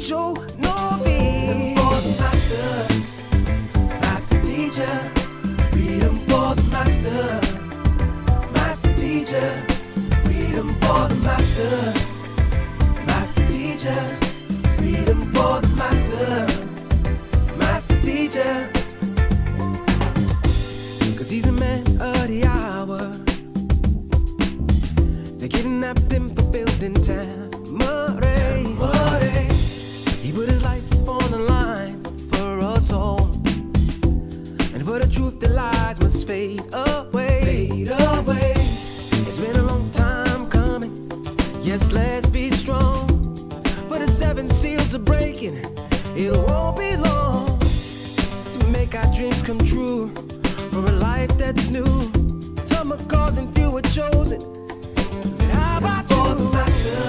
show no fear. For the master, master teacher. Freedom for the master, master teacher. Freedom for the master, master teacher. Freedom for the master, master teacher. 'Cause he's a man of the hour. They kidnapped him for building Tamare. He put his life on the line for us all. And for the truth, the lies must fade away. Fade away. It's been a long time coming. Yes, let's be strong. For the 7 seals are breaking. It won't be long to make our dreams come true. For a life that's new. Some are called and few are chosen. Said, how about you? For the master,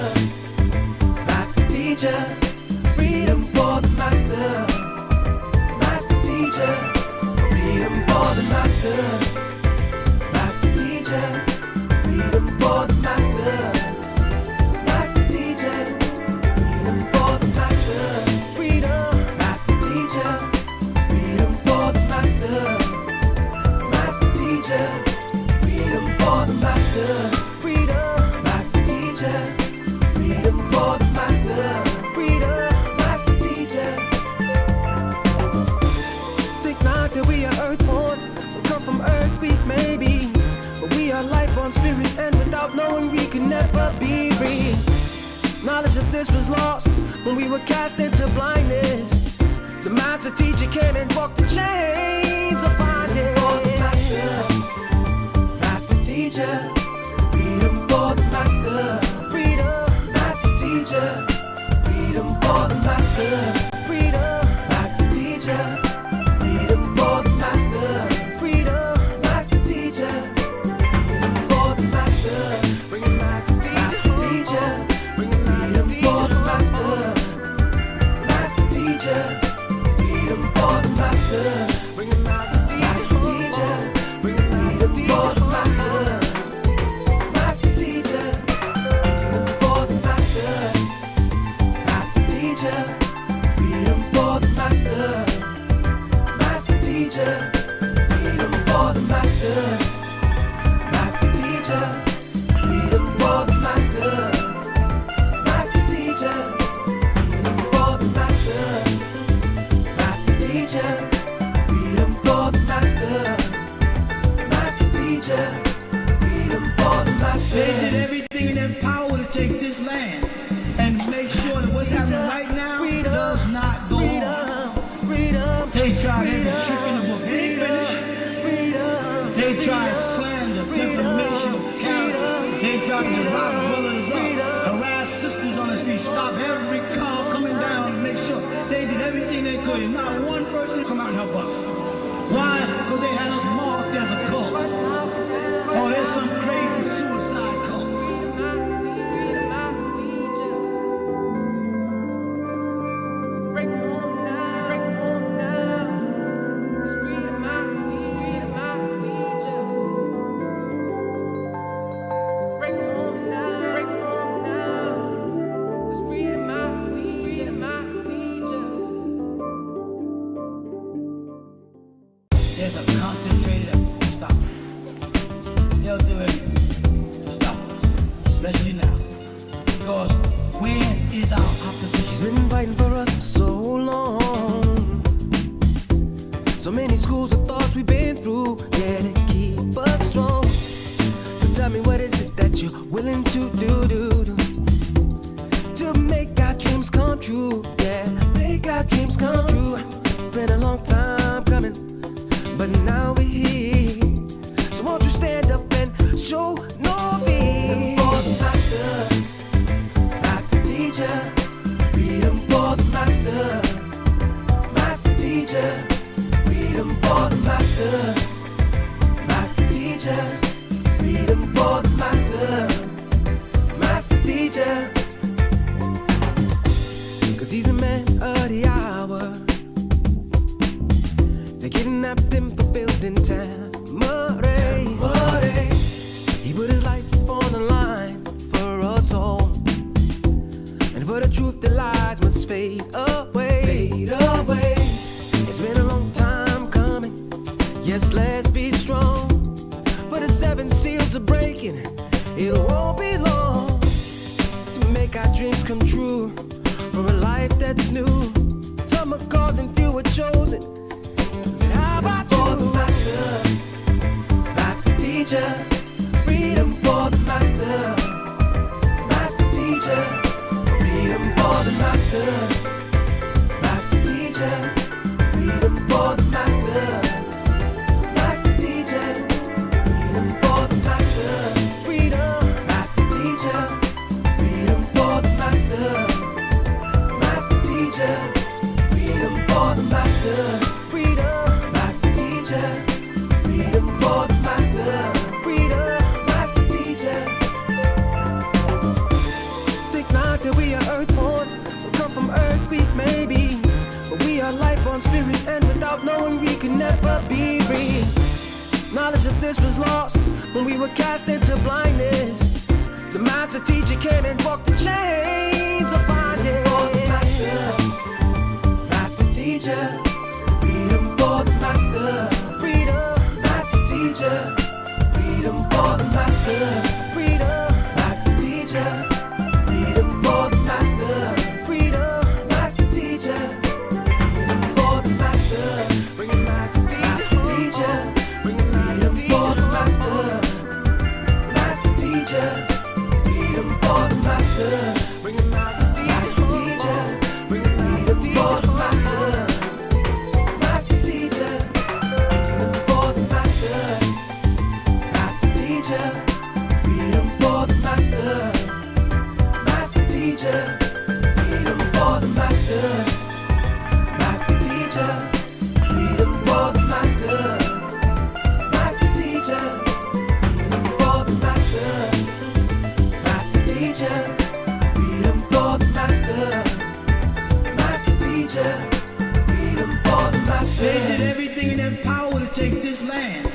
master teacher. Freedom for the master, master teacher. Freedom for the master, master teacher. Freedom for the master, master teacher. Freedom for the master, freedom, master teacher. Freedom for the master, master teacher. Freedom for the master, freedom, master teacher. Freedom for the master, freedom, master teacher. Think not that we are earthborn, we come from earth, we may be, but we are life-born spirit, and without knowing we can never be free. Knowledge of this was lost when we were cast into blindness. The master teacher came and broke the chains of bondage. For the master, master teacher. Freedom for the master, freedom, master teacher. Freedom for the master, freedom, master teacher. Freedom for the master, freedom, master teacher. Freedom for the master, bring the master teacher. Bring the freedom for the master, master teacher. Freedom for the master, bring the master teacher. Bring the freedom for the master, master teacher. Freedom for the master, master teacher. Freedom for the master, master teacher. Freedom for the master, master teacher. Freedom for the master, master teacher. Freedom for the master, master teacher. Freedom for the master, master teacher. Freedom for the master. They did everything in their power to take this land and make sure that what's happening right now does not go on. They tried every trick in the book. They didn't finish. They tried slander, defamation of character. They tried to lock brothers up, harass sisters on the street, stop every car coming down and make sure they did everything they could. And not one person come out and help us. Why? Because they had us marked as a cult. Oh, there's some crazy suicide cult. There's a concentrated effort to stop it. They'll do anything to stop us, especially now. Because where is our opposition? He's been fighting for us for so long. So many schools of thoughts we've been through, yeah, to keep us strong. So tell me, what is it that you're willing to do to make our dreams come true? Yeah, make our dreams come true. Been a long time coming, but now we're here. So won't you stand up and show no fear? For the master, master teacher. Freedom for the master, master teacher. Freedom for the master, master teacher. Freedom for the master, master teacher. 'Cause he's a man of the hour. They kidnapped him for building Tamare. He put his life on the line for us all. And for the truth, the lies must must fade away. Fade away. It's been a long time coming. Yes, let's be strong. For the 7 seals are breaking. It won't be long to make our dreams come true. For a life that's new. Some are called and few are chosen. And how about you? For the master, master teacher. Freedom for the master, master teacher. Freedom for the master, master teacher. Freedom for the master, master teacher. Freedom for the master, freedom, master teacher. Freedom for the master, master teacher. Freedom for the master, freedom, master teacher. Freedom for the master, freedom, master teacher. Think not that we are earthborn, we come from earth, we may be, but we are life on spirit, and without knowing we can never be free. Knowledge of this was lost when we were cast into blindness. The master teacher came and broke the chains of bondage. For the master, master teacher. Freedom for the master, freedom, master teacher. Freedom for the master, freedom, master teacher. Freedom for the master, freedom, master teacher. Freedom for the master, bring it master teacher. Bring it freedom for the master, master teacher. Freedom for the master, bring it master teacher. Bring it freedom for the master, master teacher. Freedom for the master, master teacher. Freedom for the master, master teacher. Freedom for the master, master teacher. Freedom for the master, master teacher. Freedom for the master, master teacher. Freedom for the master, master teacher. Freedom for the master. They did everything in their power to take this land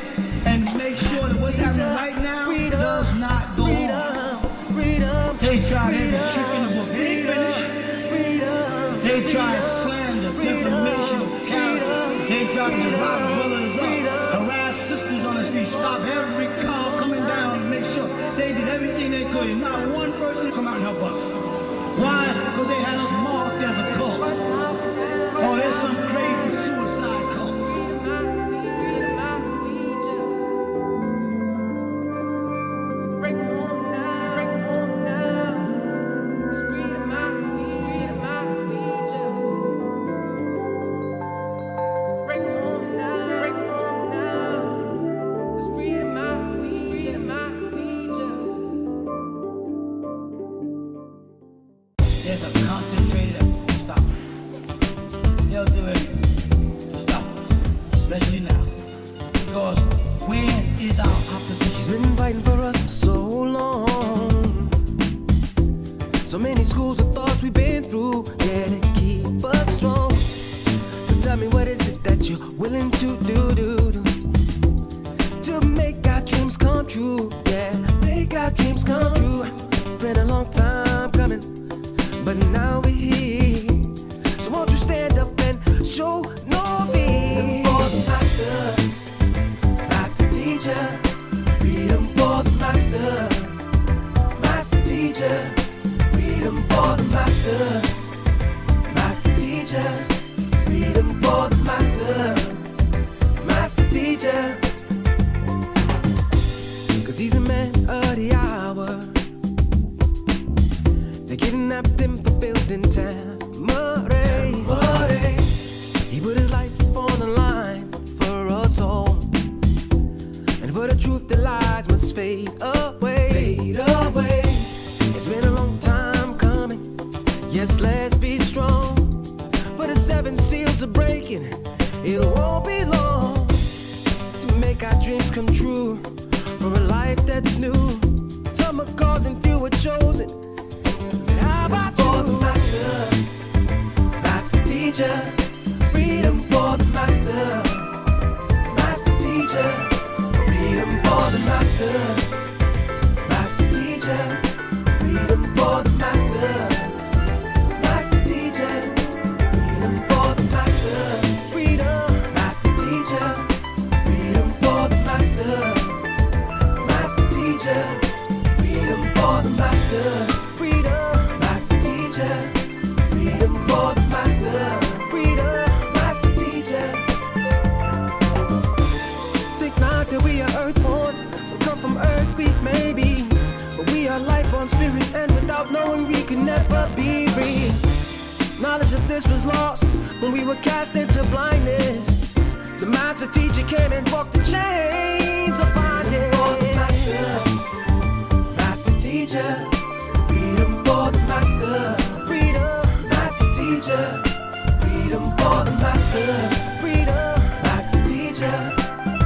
and make sure that what's happening right now does not go on. Freedom, They tried every trick in the book. They ain't finished. freedom. They tried slander, defamation of character. They tried to lock brothers up, harass sisters on the street, stop every car coming down and make sure they did everything they could. And not one person come out and help us. Why? Because they had us marked as a cult. Oh, there's some crazy suicide cult. Bring home now, bring home now. It's freedom, master teacher, freedom, master teacher. Bring home now, bring home now. It's freedom, master teacher, freedom, master teacher. There's a concentrated effort to stop it. They'll do everything to stop us, especially now. Because where is our opposition? He's been fighting for us for so long. So many schools of thoughts we've been through, yeah, to keep us strong. So tell me, what is it that you're willing to do to make our dreams come true? Yeah, make our dreams come true. Been a long time coming, but now we're here. So won't you stand up and show no fear? For the master, master teacher. Freedom for the master, master teacher. Freedom for the master, master teacher. Freedom for the master, master teacher. 'Cause he's a man of the hour. They kidnapped him for building Tamare. He put his life on the line for us all. And for the truth, the lies must fade away. Fade away. It's been a long time coming. Yes, let's be strong. For the 7 seals are breaking. It won't be long to make our dreams come true. For a life that's new. Some are called and few are chosen. And how about you? For the master, master teacher. Freedom for the master, master teacher. Freedom for the master, master teacher. Freedom for the master, master teacher. never be free. Knowledge of this was lost when we were cast into blindness. The master teacher came and broke the chains of bondage. For the master, master teacher, freedom for the master, freedom, master teacher, freedom for the master, freedom, master teacher,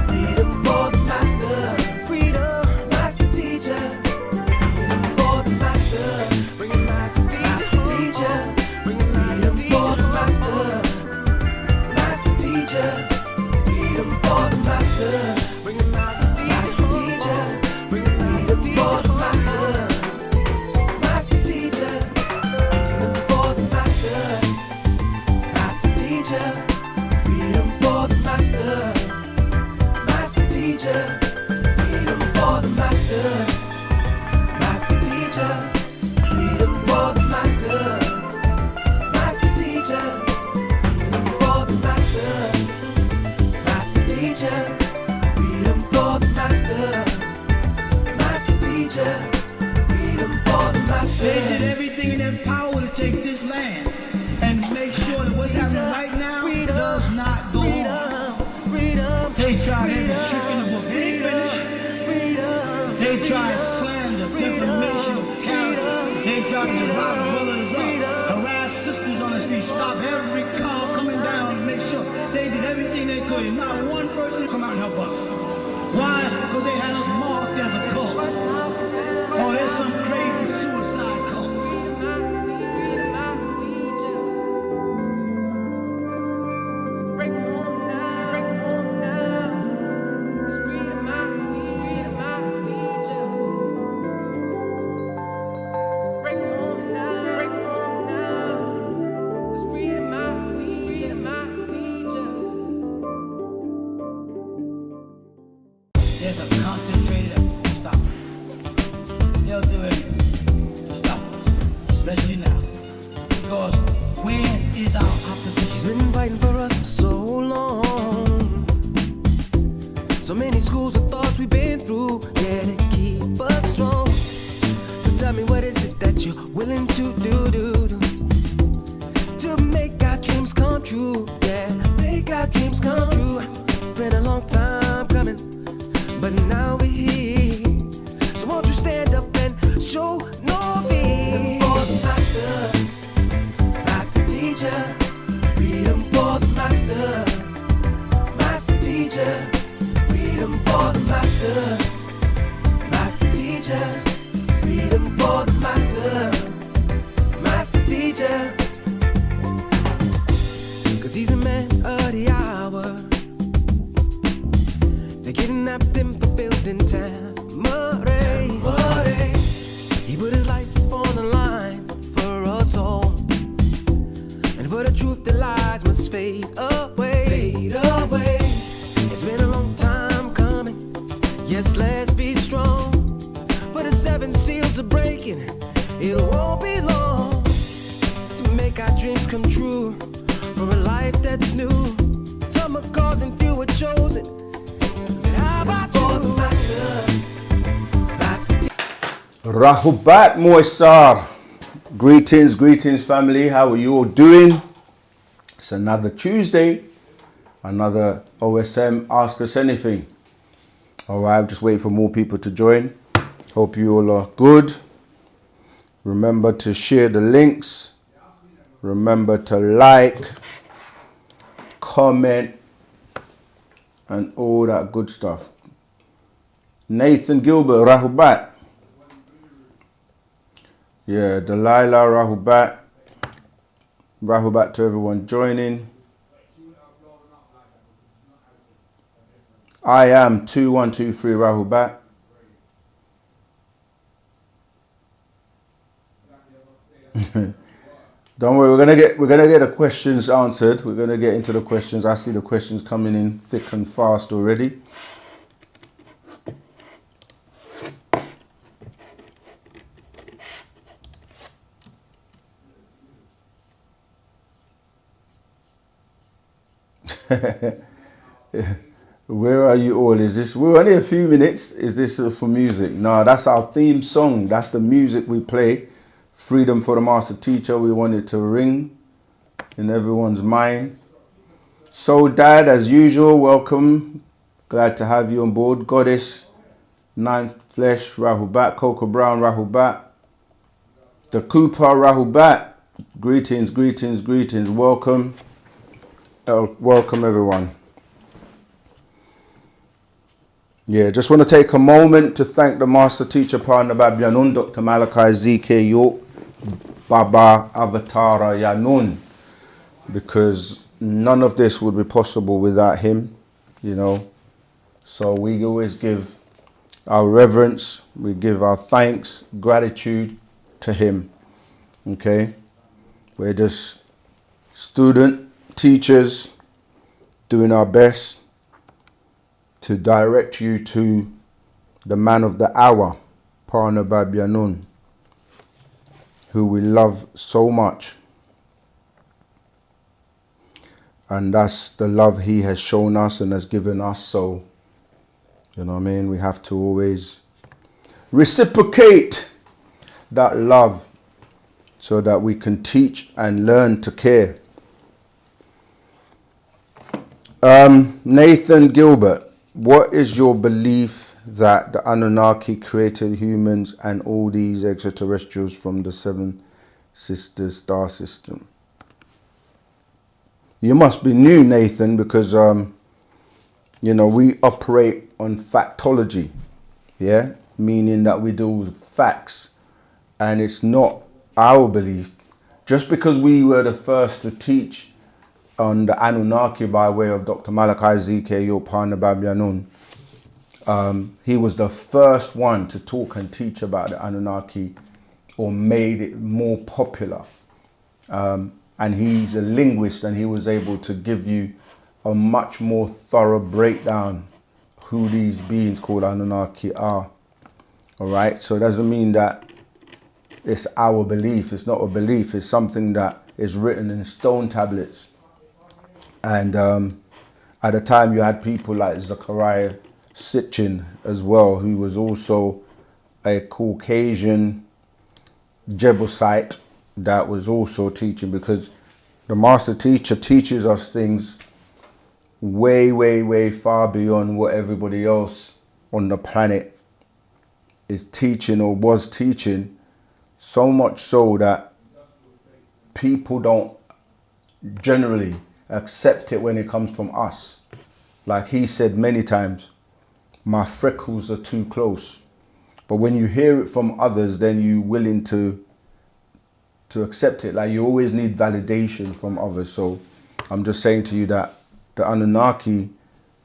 freedom for the master, freedom, master teacher, freedom for the master, bring a master teacher, bring a freedom for the master, master teacher, freedom for the master, bring a master teacher, bring a freedom for the master, master teacher, freedom for the master, master teacher, freedom for the master, master teacher, freedom for the master, master teacher, freedom for the master, master teacher, freedom for the master, master teacher, freedom for the master, master teacher, freedom for the master. They did everything in their power to take this land and make sure that what's happening right now does not go on. They tried every trick in the book. They ain't finished. They tried slander, defamation of character. They tried to rob brothers up, harass sisters on the street, stop every car coming down, and make sure they did everything they could. And not one person come out and help us. Why? Because they had us marked as a cult. Oh, there's some crazy suicide cult. There's a concentrated effort to stop it. They'll do anything to stop us, especially now. Because where is our opposition? He's been fighting for us for so long. So many schools of thoughts we've been through, yeah, to keep us strong. So tell me, what is it that you're willing to do to make our dreams come true? Yeah, make our dreams come true. Been a long time coming, but now we're here. So won't you stand up and show no fear? For the master, master teacher, freedom for the master, master teacher, freedom for the master, master teacher, freedom for the master, master teacher. 'Cause he's a man of the hour. They kidnapped him for building Tamarae. He put his life on the line for us all, and for the truth the lies must fade away. Fade away. It's been a long time coming. Yes, let's be strong. For the 7 seals are breaking. It won't be long to make our dreams come true. For a life that's new. Some are called and few are chosen. Rahubat Moisar. Greetings family, how are you all doing? It's another Tuesday, another OSM Ask Us Anything. Alright, just waiting for more people to join. Hope you all are good. Remember to share the links. Remember to like, comment, and all that good stuff. Nathan Gilbert, Rahubat. Yeah, Delilah, Rahubat. Rahubat to everyone joining. I am 2123 Rahubat. Don't worry, we're gonna get the questions answered. We're gonna get into the questions. I see the questions coming in thick and fast already. Where are you all? Is this, we're only a few minutes. Is this for music? No, that's our theme song. That's the music we play freedom for the master teacher. We want it to ring in everyone's mind. So Dad, as usual, welcome. Glad to have you on board. Goddess, Ninth Flesh, Rahubat. Coco Brown, Rahubat. The Cooper, Rahubat. Greetings, greetings, greetings. Welcome. Welcome everyone. Yeah, just want to take a moment to thank the Master Teacher Partner Babyanun, Dr. Malachi Z.K. York, Baba Avatara Yanun, because none of this would be possible without him, you know. So we always give our reverence, we give our thanks, gratitude to him, okay. We're just student teachers doing our best to direct you to the man of the hour, Parna Babyanun, who we love so much. And that's the love he has shown us and has given us. So, you know what I mean? We have to always reciprocate that love so that we can teach and learn to care. Nathan Gilbert, what is your belief that the Anunnaki created humans and all these extraterrestrials from the Seven Sisters star system? You must be new, Nathan, because, you know, we operate on factology, yeah? Meaning that we deal with facts, and it's not our belief. Just because we were the first to teach on the Anunnaki by way of Dr. Malachi Z.K. Yopana Babyanun, he was the first one to talk and teach about the Anunnaki, or made it more popular. And he's a linguist, and he was able to give you a much more thorough breakdown who these beings called Anunnaki are. All right, so it doesn't mean that it's our belief. It's not a belief. It's something that is written in stone tablets. And at the time, you had people like Zechariah Sitchin as well, who was also a Caucasian Jebusite that was also teaching, because the master teacher teaches us things way, way, way far beyond what everybody else on the planet is teaching or was teaching, so much so that people don't generally accept it when it comes from us. Like he said many times, my freckles are too close. But when you hear it from others, then you're willing to accept it. Like you always need validation from others. So I'm just saying to you that the Anunnaki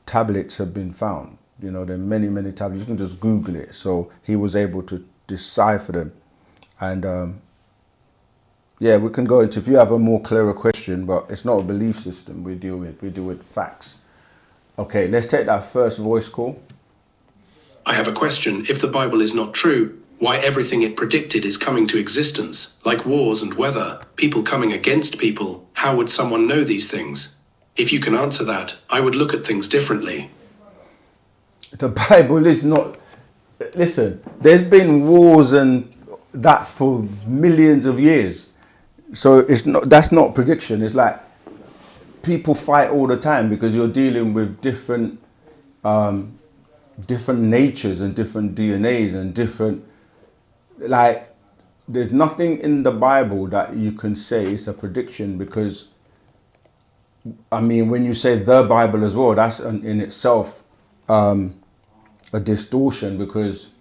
tablets have been found. You know, there are many, many tablets. You can just Google it. So he was able to decipher them. And yeah, we can go into, if you have a more clearer question, but it's not a belief system we deal with facts. Okay, let's take that first voice call. I have a question. If the Bible is not true, why everything it predicted is coming to existence, like wars and weather, people coming against people, how would someone know these things? If you can answer that, I would look at things differently. The Bible is not, listen, there's been wars and that for millions of years. So it's not, that's not prediction. It's like people fight all the time because you're dealing with different natures and different DNAs and different, like there's nothing in the Bible that you can say is a prediction, because I mean, when you say the Bible as well, that's in itself a distortion, because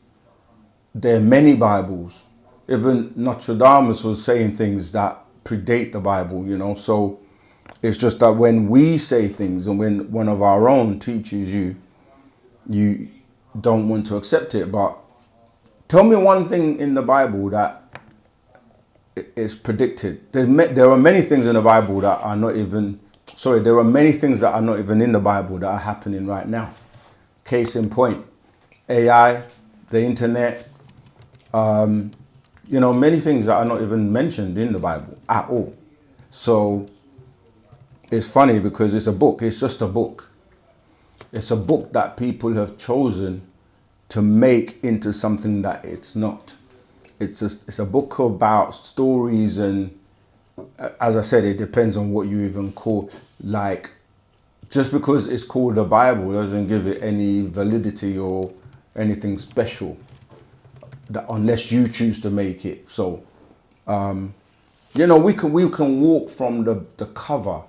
there are many Bibles. Even Nostradamus was saying things that predate the Bible, you know. So it's just that when we say things and when one of our own teaches you, you don't want to accept it. But tell me one thing in the Bible that is predicted. There are many things in the Bible that are not even, there are many things that are not even in the Bible that are happening right now. Case in point, AI, the internet, you know, many things that are not even mentioned in the Bible at all. So it's funny because it's a book. It's just a book. It's a book that people have chosen to make into something that it's not. it's a book about stories, and as I said, it depends on what you even call, like, just because it's called the Bible doesn't give it any validity or anything special, that unless you choose to make it. So, you know, we can walk from the cover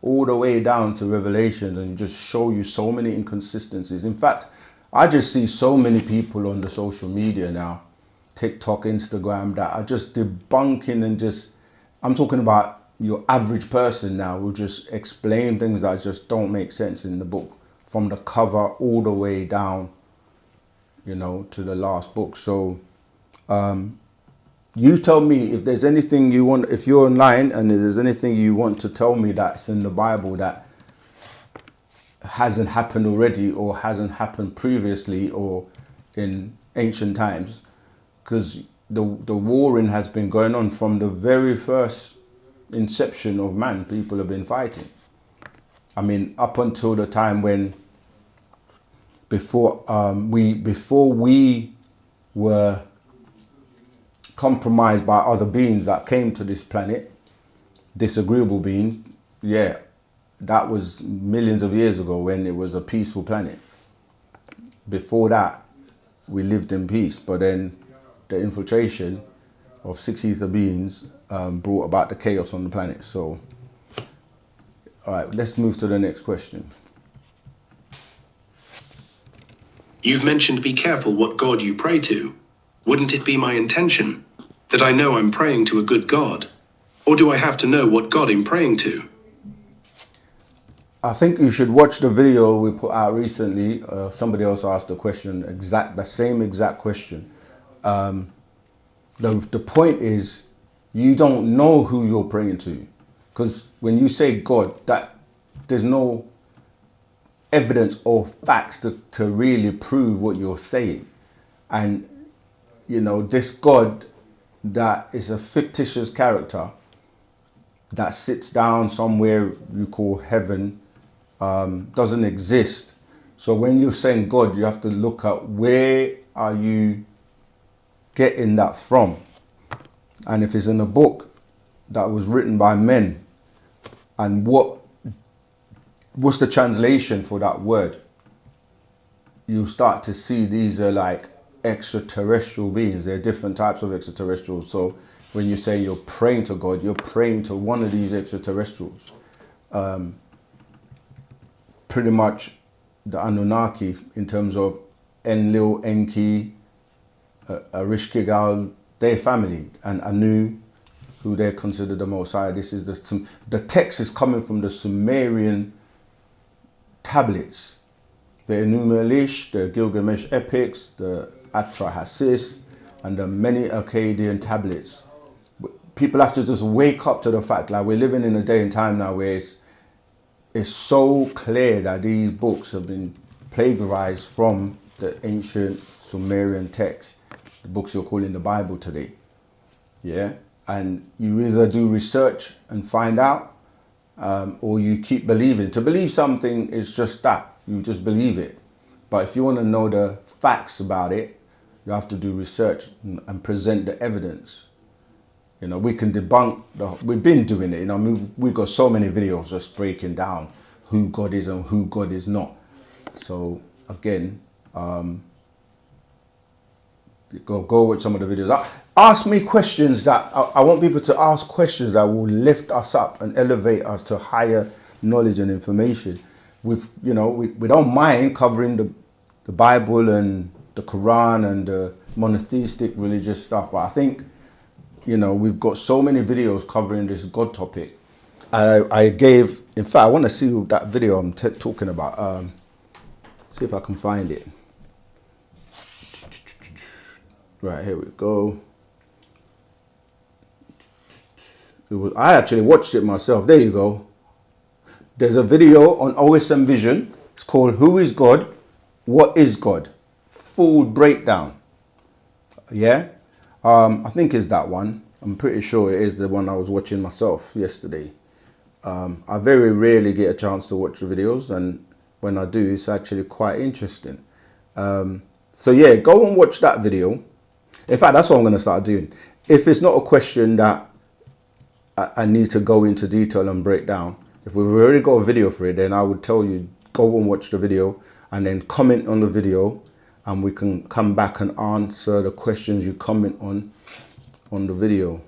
all the way down to Revelations and just show you so many inconsistencies. In fact, I just see so many people on the social media now, TikTok, Instagram, that are just debunking and just, I'm talking about your average person now, will just explain things that just don't make sense in the book, from the cover all the way down, you know, to the last book. So you tell me if there's anything you want, if you're online and if there's anything you want to tell me that's in the Bible that hasn't happened already or hasn't happened previously or in ancient times, because the warring has been going on from the very first inception of man. People have been fighting. I mean, up until the time when before we were compromised by other beings that came to this planet, disagreeable beings. Yeah, that was millions of years ago when it was a peaceful planet. Before that, we lived in peace, but then the infiltration of 6 ether beings brought about the chaos on the planet. So, all right, let's move to the next question. You've mentioned be careful what God you pray to. Wouldn't it be my intention that I know I'm praying to a good God? Or do I have to know what God I'm praying to? I think you should watch the video we put out recently. Somebody else asked the question, the same exact question. The point is, you don't know who you're praying to, because when you say God, that there's no evidence or facts to really prove what you're saying. And you know, this God that is a fictitious character that sits down somewhere you call heaven doesn't exist. So when you're saying God, you have to look at where are you getting that from. And if it's in a book that was written by men, and what's the translation for that word, you start to see these are like extraterrestrial beings. There are different types of extraterrestrials. So when you say you're praying to God, you're praying to one of these extraterrestrials. Pretty much the Anunnaki, in terms of Enlil, Enki, Riskigal, their family, and Anu, who they consider the Most High. This is the text is coming from the Sumerian tablets, the Enuma Elish, the Gilgamesh epics, the Atrahasis, and the many Akkadian tablets. People have to just wake up to the fact, like, we're living in a day and time now where it's so clear that these books have been plagiarized from the ancient Sumerian text, the books you're calling the Bible today. Yeah, and you either do research and find out, or you keep believing. To believe something is just that, you just believe it. But if you want to know the facts about it, you have to do research and present the evidence. You know, we can debunk we've been doing it. You know, we've got so many videos just breaking down who God is and who God is not. So again, go watch some of the videos. Ask me questions that I want people to ask questions that will lift us up and elevate us to higher knowledge and information. We don't mind covering the Bible and the Quran and the monotheistic religious stuff, but I think, you know, we've got so many videos covering this God topic. In fact, I want to see that video I'm talking about. See if I can find it. Right, here we go. I actually watched it myself. There you go. There's a video on OSM Vision. It's called Who is God? What is God? Full breakdown. Yeah? I think it's that one. I'm pretty sure it is the one I was watching myself yesterday. I very rarely get a chance to watch the videos, and when I do, it's actually quite interesting. So yeah, go and watch that video. In fact, that's what I'm going to start doing. If it's not a question that I need to go into detail and break down, if we've already got a video for it, then I would tell you, go and watch the video and then comment on the video, and we can come back and answer the questions you comment on the video.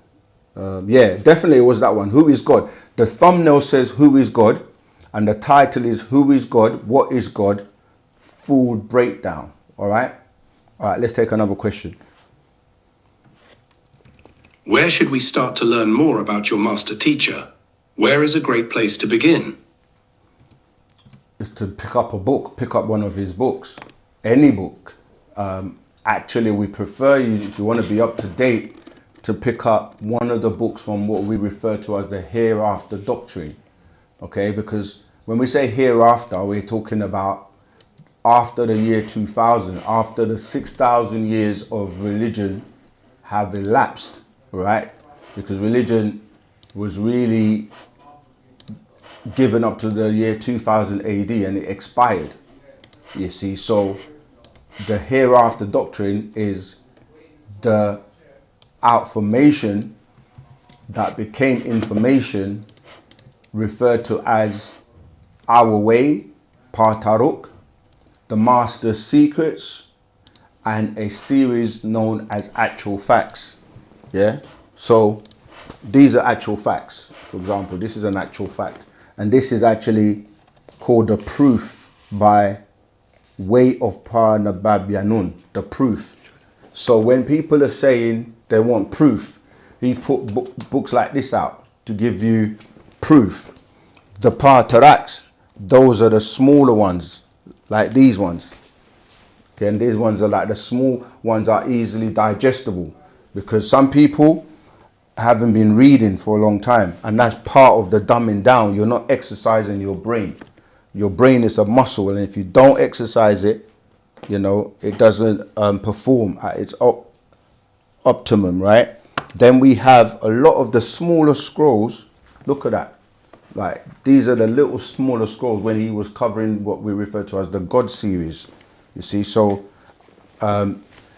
Yeah, definitely it was that one. Who is God? The thumbnail says who is God, and the title is who is God, what is God, full breakdown. All right, let's take another question. Where should we start to learn more about your master teacher? Where is a great place to begin? Is to pick up a book, pick up one of his books, any book. Actually, we prefer you, if you want to be up to date, to pick up one of the books from what we refer to as the hereafter doctrine. Okay, because when we say hereafter, we're talking about after the year 2000, after the 6,000 years of religion have elapsed, right? Because religion was really given up to the year 2000 AD and it expired, you see. So the hereafter doctrine is the outformation that became information, referred to as our way, Partaruk, the master's secrets, and a series known as actual facts. Yeah, so these are actual facts. For example, this is an actual fact, and this is actually called the proof by way of Parnababianun, the proof. So when people are saying they want proof, he put books like this out to give you proof. The Partaraks, those are the smaller ones, like these ones. Okay, and these ones are like the small ones, are easily digestible, because some people haven't been reading for a long time, and that's part of the dumbing down. You're not exercising your brain. Your brain is a muscle, and if you don't exercise it, you know, it doesn't perform at its optimum, right? Then we have a lot of the smaller scrolls. Look at that. Like, these are the little smaller scrolls when he was covering what we refer to as the God series. You see, so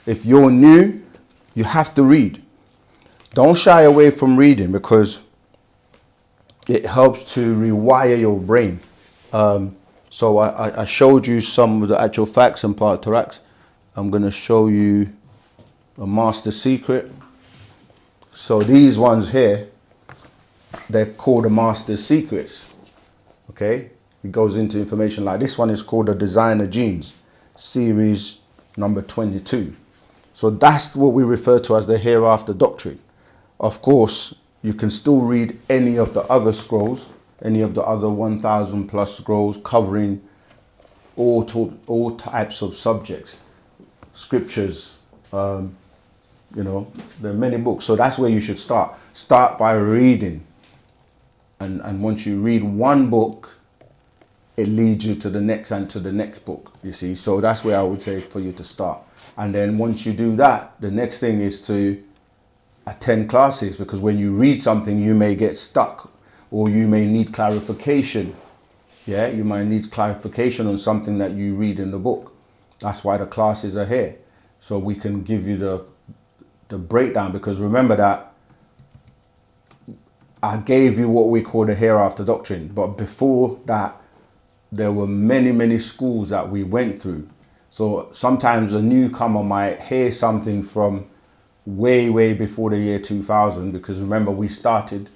if you're new, you have to read. Don't shy away from reading, because it helps to rewire your brain. So I showed you some of the actual facts and Partaraks. I'm going to show you a master secret. So these ones here, they're called the master secrets. Okay, it goes into information like this one is called the designer genes, series number 22. So that's what we refer to as the hereafter doctrine. Of course, you can still read any of the other scrolls, any of the other 1,000 plus scrolls covering all types of subjects, scriptures, you know, there are many books. So that's where you should start. Start by reading. And once you read one book, it leads you to the next and to the next book, you see. So that's where I would say for you to start. And then once you do that, the next thing is to attend classes, because when you read something, you may get stuck, or you may need clarification. Yeah, you might need clarification on something that you read in the book. That's why the classes are here, so we can give you the breakdown. Because remember that I gave you what we call the hereafter doctrine, but before that, there were many schools that we went through. So sometimes a newcomer might hear something from way before the year 2000, because remember we started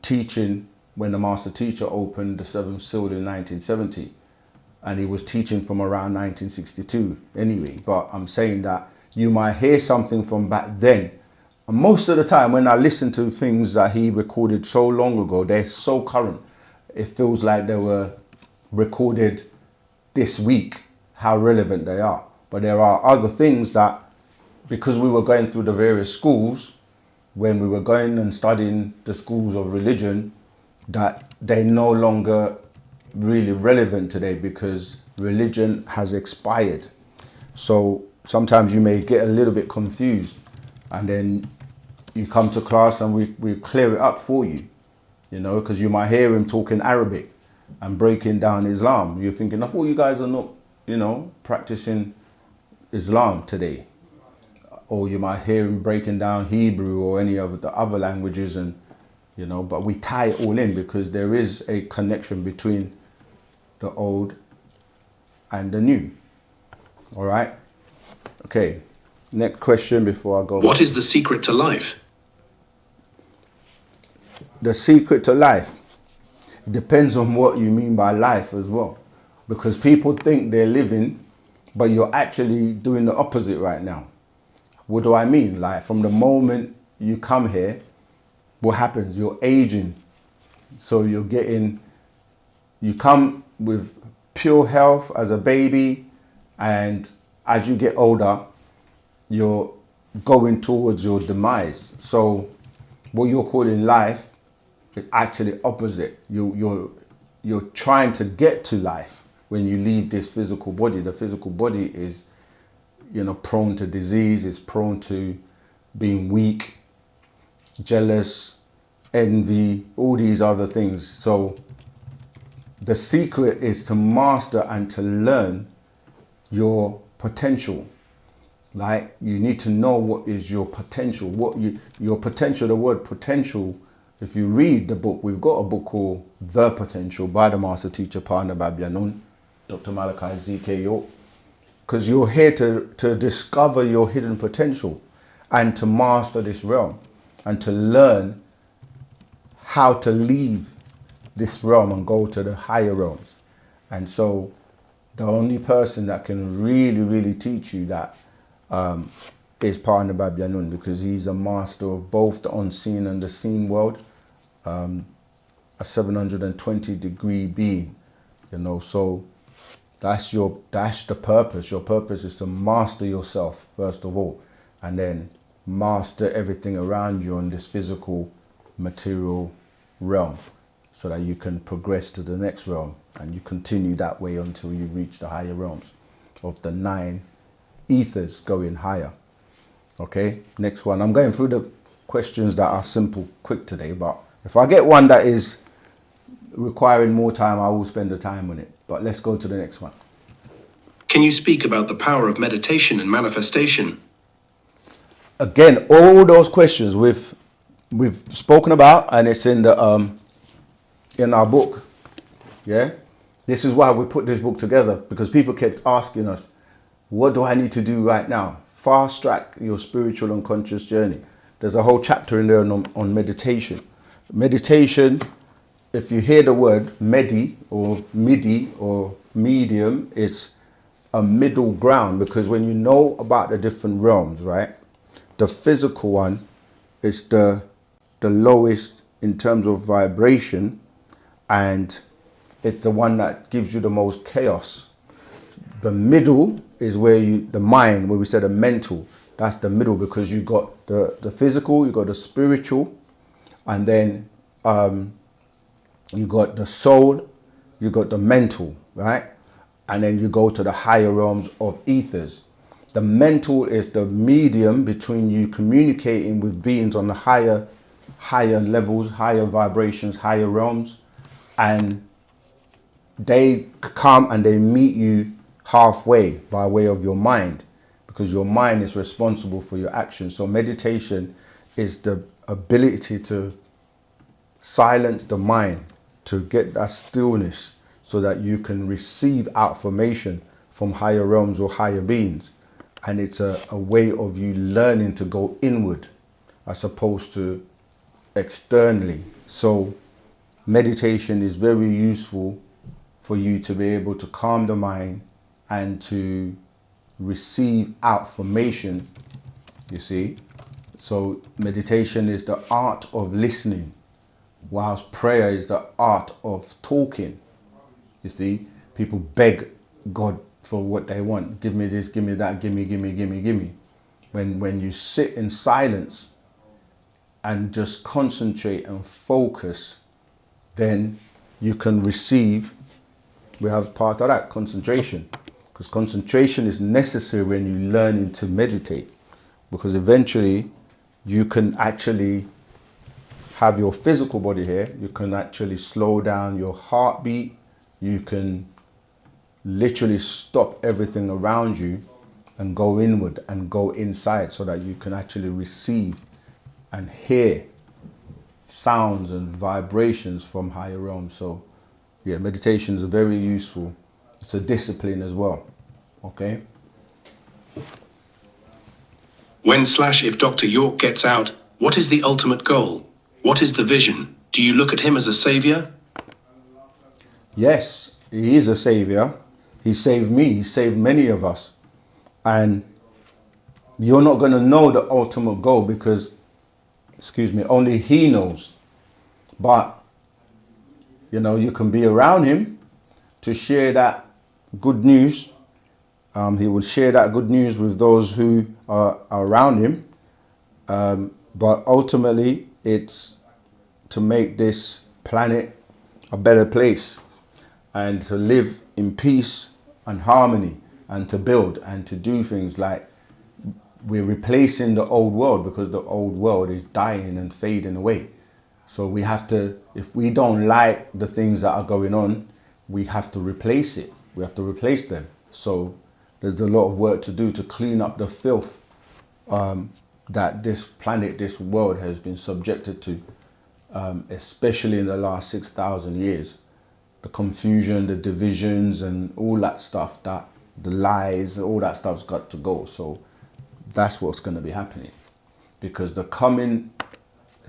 teaching when the master teacher opened the seventh seal in 1970, and he was teaching from around 1962 anyway. But I'm saying that you might hear something from back then, and most of the time when I listen to things that he recorded so long ago, they're so current, it feels like they were recorded this week, how relevant they are. But there are other things that, because we were going through the various schools, when we were going and studying the schools of religion, that they're no longer really relevant today, because religion has expired. So sometimes you may get a little bit confused, and then you come to class and we clear it up for you, you know, because you might hear him talking Arabic and breaking down Islam. You're thinking, I thought you guys are not, you know, practicing Islam today. or you might hear him breaking down Hebrew or any of the other languages, and but we tie it all in because there is a connection between the old and the new. All right. Okay. Next question before I go. What is the secret to life? The secret to life. It depends on what you mean by life as well. Because people think they're living, but you're actually doing the opposite right now. What do I mean? Like from the moment you come here, what happens? You're aging. So you come with pure health as a baby, and as you get older, you're going towards your demise. So what you're calling life is actually opposite. You're trying to get to life when you leave this physical body. The physical body is, prone to disease, is prone to being weak, jealous, envy, all these other things. So the secret is to master and to learn your potential. Like you need to know what is your potential, your potential. The word potential, if you read the book, we've got a book called The Potential by the master teacher Pineal, Dr. Malachi Z.K. York, because you're here to discover your hidden potential and to master this realm and to learn how to leave this realm and go to the higher realms. And so the only person that can really, really teach you that is Pineal, because he's a master of both the unseen and the seen world, a 720-degree being, so that's the purpose. Your purpose is to master yourself first of all, and then master everything around you on this physical material realm, so that you can progress to the next realm, and you continue that way until you reach the higher realms of the 9 ethers, going higher. Okay, next one. I'm going through the questions that are simple, quick today, but if I get one that is requiring more time, I will spend the time on it. But let's go to the next one. Can you speak about the power of meditation and manifestation? Again, all those questions we've spoken about, and it's in the in our book. Yeah, this is why we put this book together, because people kept asking us, what do I need to do right now? Fast track your spiritual and conscious journey. There's a whole chapter in there on meditation. Meditation, if you hear the word midi or medium, it's a middle ground, because when you know about the different realms, right? The physical one is the lowest in terms of vibration, and it's the one that gives you the most chaos. The middle is where the mind, where we said the mental, that's the middle, because you got the physical, you got the spiritual, and then you got the soul, you got the mental, right? And then you go to the higher realms of ethers. The mental is the medium between you communicating with beings on the higher levels, higher vibrations, higher realms, and they come and they meet you halfway by way of your mind, because your mind is responsible for your actions. So meditation is the ability to silence the mind, to get that stillness, so that you can receive affirmation from higher realms or higher beings. And it's a way of you learning to go inward as opposed to externally. So meditation is very useful for you to be able to calm the mind and to receive affirmation, you see. So meditation is the art of listening, whilst prayer is the art of talking. You see, people beg God for what they want. Give me this, give me that, give me, give me, give me, give me. When you sit in silence and just concentrate and focus, then you can receive. We have part of that, concentration. Because concentration is necessary when you're learning to meditate. Because eventually you can actually have your physical body here. You can actually slow down your heartbeat. You can literally stop everything around you and go inward and go inside so that you can actually receive and hear sounds and vibrations from higher realms. So yeah, meditations are very useful. It's a discipline as well. Okay. When/if Dr. York gets out, what is the ultimate goal? What is the vision? Do you look at him as a savior? Yes, he is a savior. He saved me. He saved many of us. And you're not going to know the ultimate goal because, only he knows. But, you can be around him to share that good news. He will share that good news with those who are around him. But ultimately, it's to make this planet a better place and to live in peace and harmony and to build and to do things like we're replacing the old world because the old world is dying and fading away. So we have to, if we don't like the things that are going on, we have to replace it. We have to replace them. So there's a lot of work to do to clean up the filth that this planet, this world has been subjected to, especially in the last 6,000 years. The confusion, the divisions and all that stuff, that the lies, all that stuff's got to go. So that's what's going to be happening because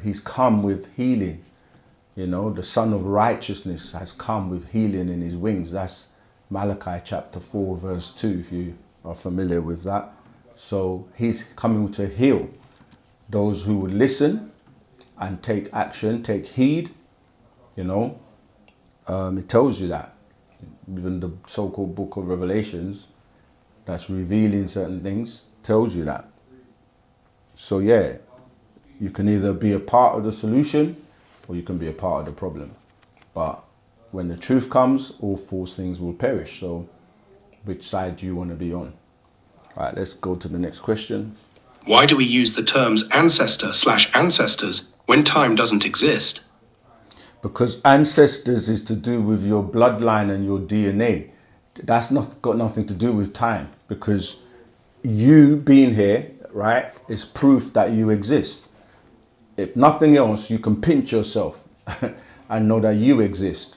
he's come with healing. The Son of Righteousness has come with healing in his wings. That's Malachi chapter 4 verse 2, if you are familiar with that. So he's coming to heal those who would listen and take action, take heed. It tells you that. Even the so-called book of Revelations that's revealing certain things tells you that. So yeah, you can either be a part of the solution or you can be a part of the problem. But when the truth comes, all false things will perish. So which side do you want to be on? All right, let's go to the next question. Why do we use the terms ancestor/ancestors when time doesn't exist? Because ancestors is to do with your bloodline and your DNA. That's not got nothing to do with time, because you being here, right, is proof that you exist. If nothing else, you can pinch yourself and know that you exist.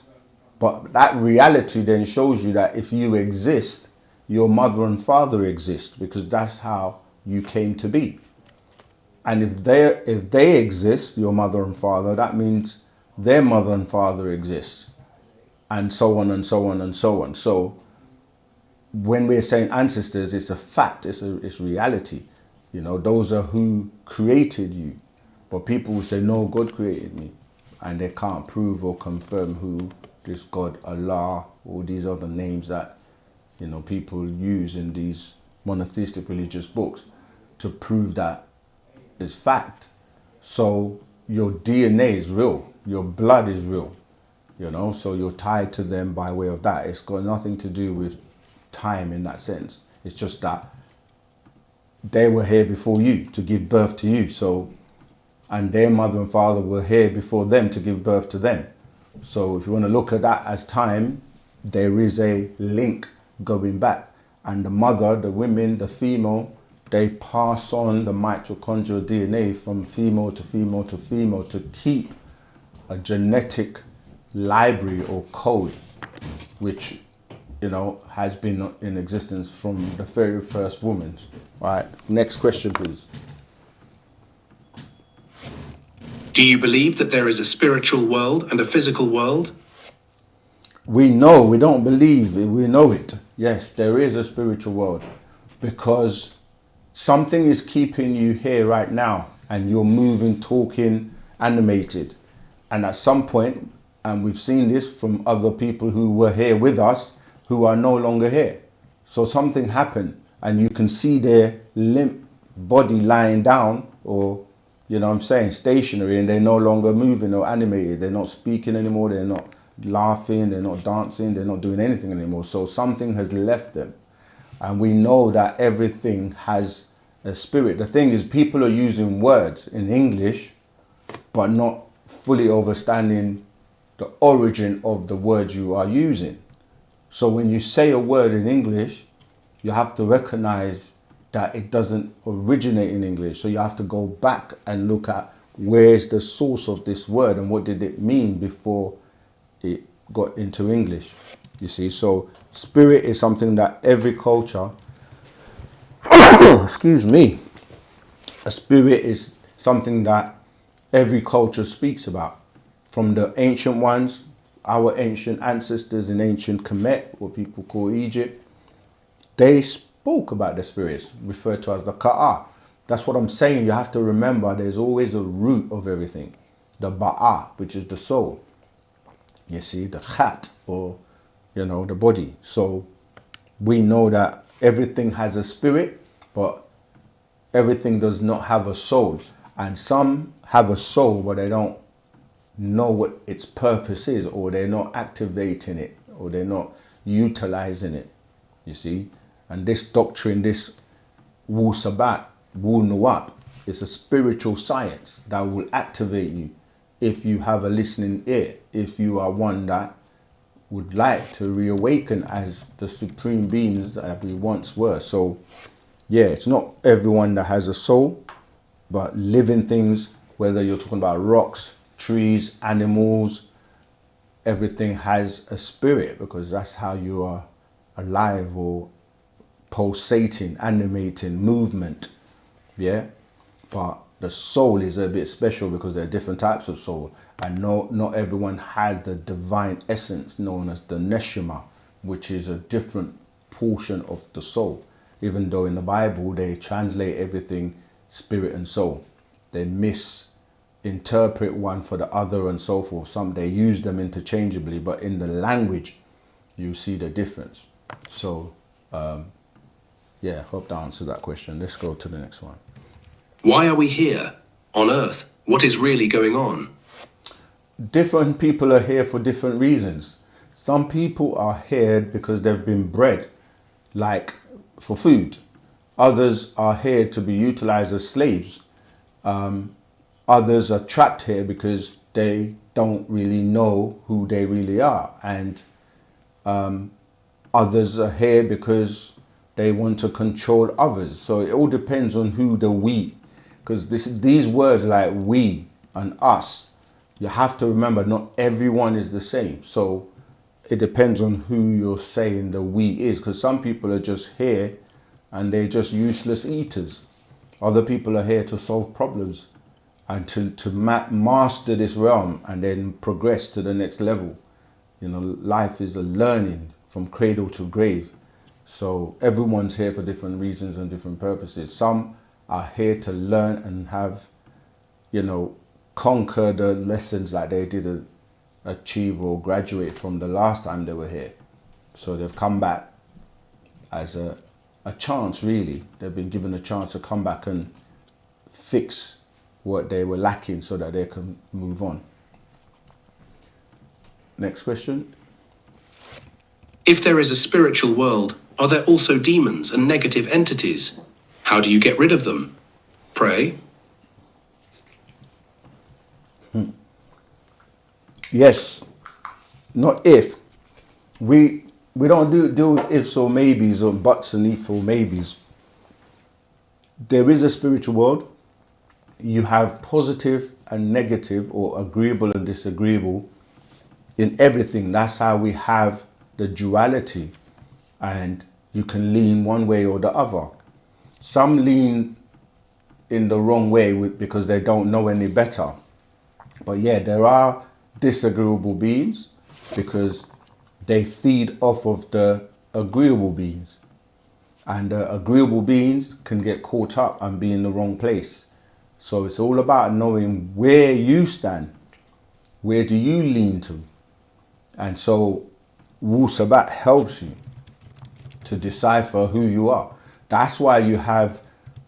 But that reality then shows you that if you exist, your mother and father exist, because that's how you came to be. And if they exist, your mother and father, that means their mother and father exist, and so on and so on and so on. So when we're saying ancestors, it's a fact, it's reality. Those are who created you. But people will say, no, God created me. And they can't prove or confirm who this God, Allah, all these other names that, people use in these monotheistic religious books to prove that it's fact. So your DNA is real. Your blood is real. So you're tied to them by way of that. It's got nothing to do with time in that sense. It's just that they were here before you to give birth to you. So, and their mother and father were here before them to give birth to them. So if you want to look at that as time, there is a link going back. And the mother, the women, the female, they pass on the mitochondrial DNA from female to female to female to keep a genetic library or code, which, has been in existence from the very first woman. All right, next question, please. Do you believe that there is a spiritual world and a physical world? We know, we don't believe, we know it. Yes, there is a spiritual world, because something is keeping you here right now and you're moving, talking, animated. And at some point, and we've seen this from other people who were here with us, who are no longer here. So something happened and you can see their limp body lying down, or, stationary, and they're no longer moving or animated. They're not speaking anymore. They're not laughing. They're not dancing. They're not doing anything anymore. So something has left them. And we know that everything has a spirit. The thing is, people are using words in English, but not fully understanding the origin of the words you are using. So when you say a word in English, you have to recognize that it doesn't originate in English. So you have to go back and look at where's the source of this word and what did it mean before it got into English. You see, so spirit is something that every culture, excuse me, a spirit is something that every culture speaks about. From the ancient ones, our ancient ancestors in ancient Kemet, what people call Egypt, they spoke about the spirits, referred to as the Ka'a. That's what I'm saying. You have to remember there's always a root of everything. The Ba'a, which is the soul. You see, the Khat, or, you know, the body. So we know that everything has a spirit, but everything does not have a soul. And some have a soul, but they don't know what its purpose is, or they're not activating it, or they're not utilizing it. You see? And this doctrine, this Wu-Sabat, Wu-Nuwaubian, is a spiritual science that will activate you if you have a listening ear, if you are one that would like to reawaken as the supreme beings that we once were. So yeah, it's not everyone that has a soul, but living things, whether you're talking about rocks, trees, animals, everything has a spirit, because that's how you are alive, or pulsating, animating, movement. Yeah, but the soul is a bit special because there are different types of soul, and not everyone has the divine essence known as the neshama, which is a different portion of the soul. Even though in the Bible they translate everything spirit and soul, they misinterpret one for the other and so forth. Some they use them interchangeably, but in the language you see the difference. So yeah, hope that answered that question. Let's go to the next one. Why are we here on Earth? What is really going on? Different people are here for different reasons. Some people are here because they've been bred, like for food. Others are here to be utilized as slaves. Others are trapped here because they don't really know who they really are. And others are here because they want to control others. So it all depends on who the we, because these words like we and us, you have to remember not everyone is the same. So it depends on who you're saying the we is, because some people are just here and they're just useless eaters. Other people are here to solve problems and to master this realm and then progress to the next level. You know, life is a learning from cradle to grave. So everyone's here for different reasons and different purposes. Some are here to learn and have, you know, conquer the lessons that they didn't achieve or graduate from the last time they were here. So they've come back as a chance, really. They've been given a chance to come back and fix what they were lacking so that they can move on. Next question. If there is a spiritual world, are there also demons and negative entities? How do you get rid of them? Pray. Yes, not if. We don't do with ifs or maybes or buts and ifs or maybes. There is a spiritual world. You have positive and negative, or agreeable and disagreeable in everything. That's how we have the duality, and you can lean one way or the other. Some lean in the wrong way because they don't know any better. But yeah, there are disagreeable beings because they feed off of the agreeable beings, and the agreeable beings can get caught up and be in the wrong place. So it's all about knowing where you stand. Where do you lean to? And so Wu-Sabat helps you to decipher who you are. That's why you have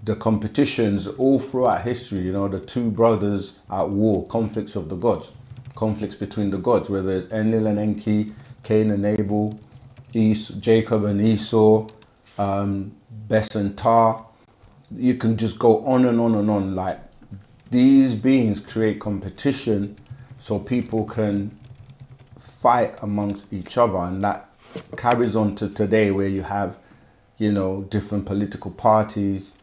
the competitions all throughout history. You know, the two brothers at war, conflicts of the gods, conflicts between the gods, whether it's Enlil and Enki, Cain and Abel, Jacob and Esau, Bes and Tar. You can just go on and on and on. Like, these beings create competition so people can fight amongst each other, and that carries on to today, where you have, you know, different political parties,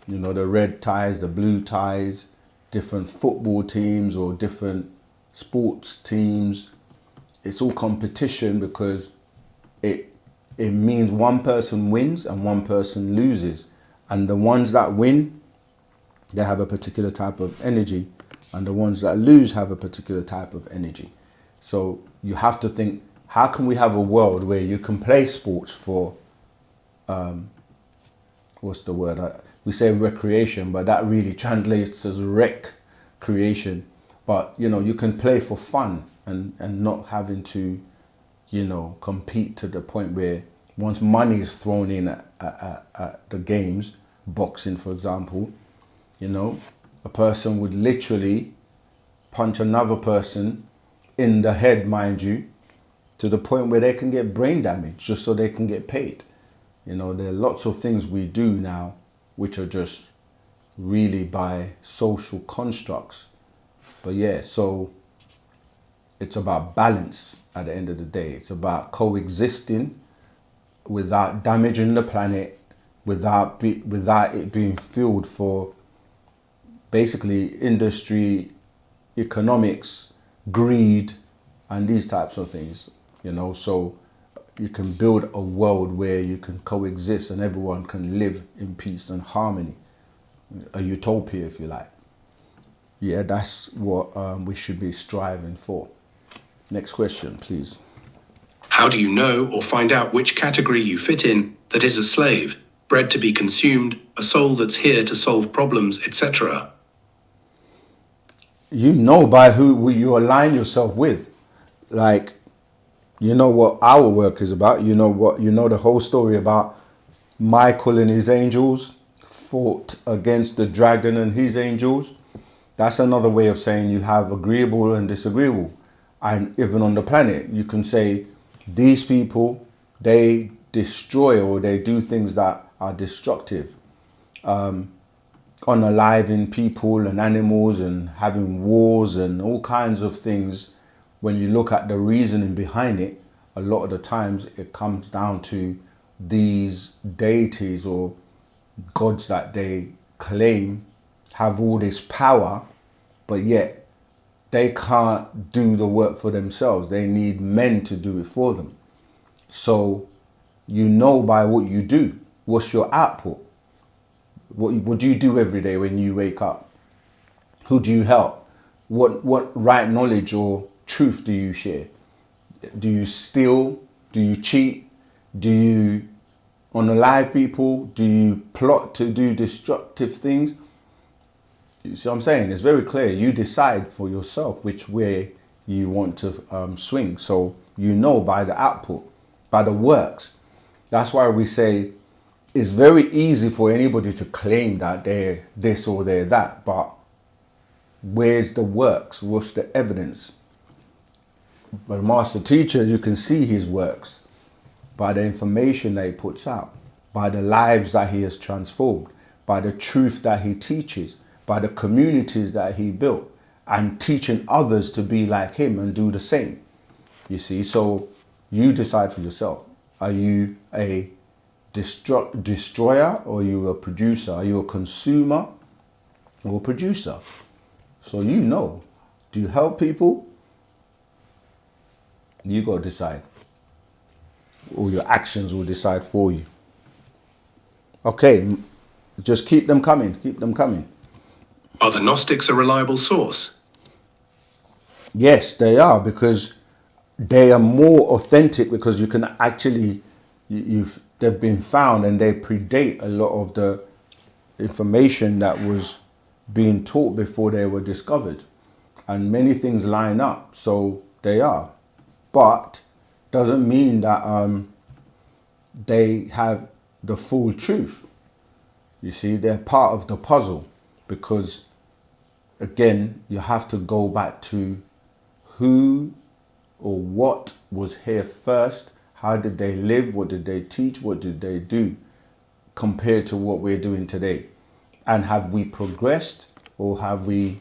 you know, the red ties, the blue ties, different football teams or different sports teams. It's all competition because it means one person wins and one person loses. And the ones that win, they have a particular type of energy, and the ones that lose have a particular type of energy. So you have to think, how can we have a world where you can play sports for, what's the word? We say recreation, but that really translates as recreation. But, you know, you can play for fun and not having to, you know, compete to the point where once money is thrown in at the games, boxing, for example, you know, a person would literally punch another person in the head, mind you, to the point where they can get brain damage just so they can get paid. You know, there are lots of things we do now which are just really by social constructs. But yeah, so it's about balance at the end of the day. It's about coexisting without damaging the planet, without it being fueled for basically industry, economics, greed, and these types of things, you know. So you can build a world where you can coexist and everyone can live in peace and harmony, a utopia, if you like. Yeah, that's what we should be striving for. Next question, please. How do you know or find out which category you fit in that is a slave, bred to be consumed, a soul that's here to solve problems, etc.? You know by who you align yourself with. Like, you know what our work is about. You know the whole story about Michael and his angels fought against the dragon and his angels. That's another way of saying you have agreeable and disagreeable. And even on the planet, you can say these people, they destroy or they do things that are destructive. Unaliving people and animals and having wars and all kinds of things. When you look at the reasoning behind it, a lot of the times it comes down to these deities or gods that they claim have all this power, but yet they can't do the work for themselves. They need men to do it for them. So you know by what you do. What's your output? What do you do every day when you wake up? Who do you help? What right knowledge or truth do you share? Do you steal? Do you cheat? Do you unalive people? Do you plot to do destructive things? You see what I'm saying? It's very clear. You decide for yourself which way you want to swing. So you know by the output, by the works. That's why we say it's very easy for anybody to claim that they're this or they're that, but where's the works? What's the evidence? But the master teacher, you can see his works by the information that he puts out, by the lives that he has transformed, by the truth that he teaches, by the communities that he built, and teaching others to be like him and do the same. You see, so you decide for yourself. Are you a destroyer or are you a producer? Are you a consumer or a producer? So you know. Do you help people? You got to decide. Or your actions will decide for you. Okay, just keep them coming. Keep them coming. Are the Gnostics a reliable source? Yes, they are, because they are more authentic, because you can actually, they've been found and they predate a lot of the information that was being taught before they were discovered. And many things line up, so they are. But doesn't mean that they have the full truth. You see, they're part of the puzzle, because again, you have to go back to who or what was here first. How did they live? What did they teach? What did they do compared to what we're doing today? And have we progressed, or have we,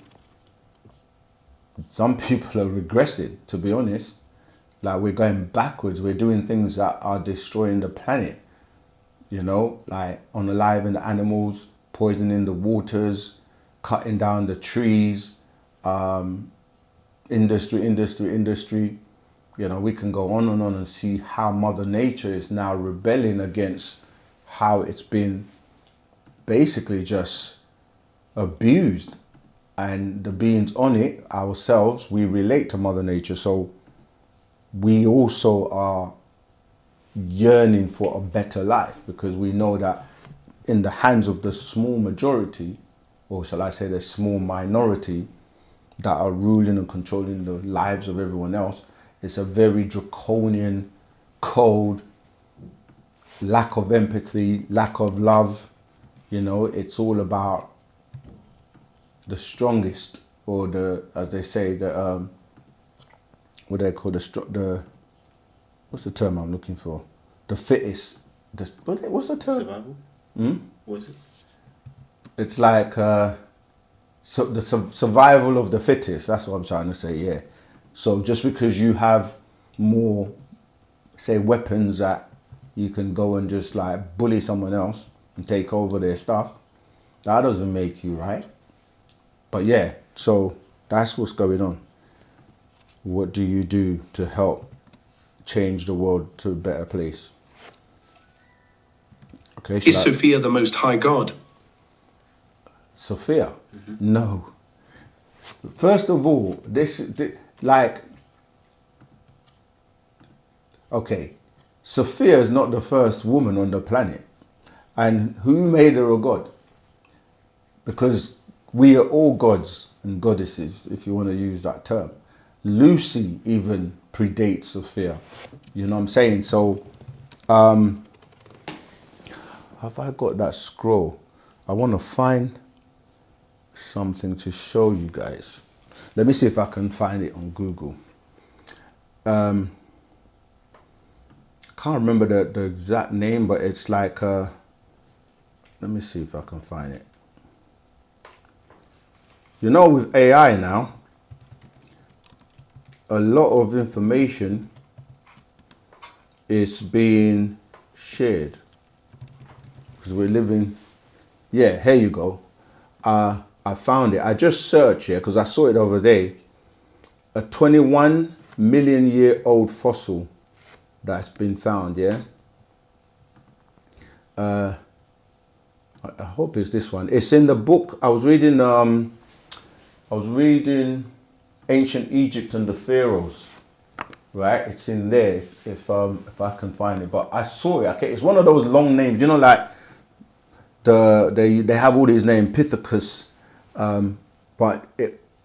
some people are regressing, to be honest. Like, we're going backwards. We're doing things that are destroying the planet. you know, like unaliving the animals, poisoning the waters, cutting down the trees, industry. You know, we can go on and see how Mother Nature is now rebelling against how it's been basically just abused. And the beings on it, ourselves, we relate to Mother Nature. So we also are yearning for a better life, because we know that in the hands of the small majority, or shall I say the small minority, that are ruling and controlling the lives of everyone else, it's a very draconian, cold, lack of empathy, lack of love. You know, it's all about the strongest, or the, as they say, the what they call the what's the term I'm looking for? The fittest. What's the term? Survival? What is it? It's like so the survival of the fittest. That's what I'm trying to say. Yeah. So just because you have more, say, weapons that you can go and just like bully someone else and take over their stuff, that doesn't make you right. But yeah, so that's what's going on. What do you do to help change the world to a better place? Okay. Is Sophia the Most High God? Sophia? No. First of all, like, okay, Sophia is not the first woman on the planet. And who made her a god? Because we are all gods and goddesses, if you want to use that term. Lucy even predates Sophia. You know what I'm saying? So, have I got that scroll? I want to find something to show you guys. Let me see if I can find it on Google. Can't remember the exact name, but it's like, let me see if I can find it. You know, with AI now, a lot of information is being shared. Because we're living, yeah, here you go. I found it. I just searched here because I saw it the other day. A 21 million year old fossil that's been found, yeah? I hope it's this one. It's in the book. I was reading Ancient Egypt and the Pharaohs, right? It's in there if I can find it. But I saw it. Okay, it's one of those long names. You know, like they have all these names, Pithecanthropus, but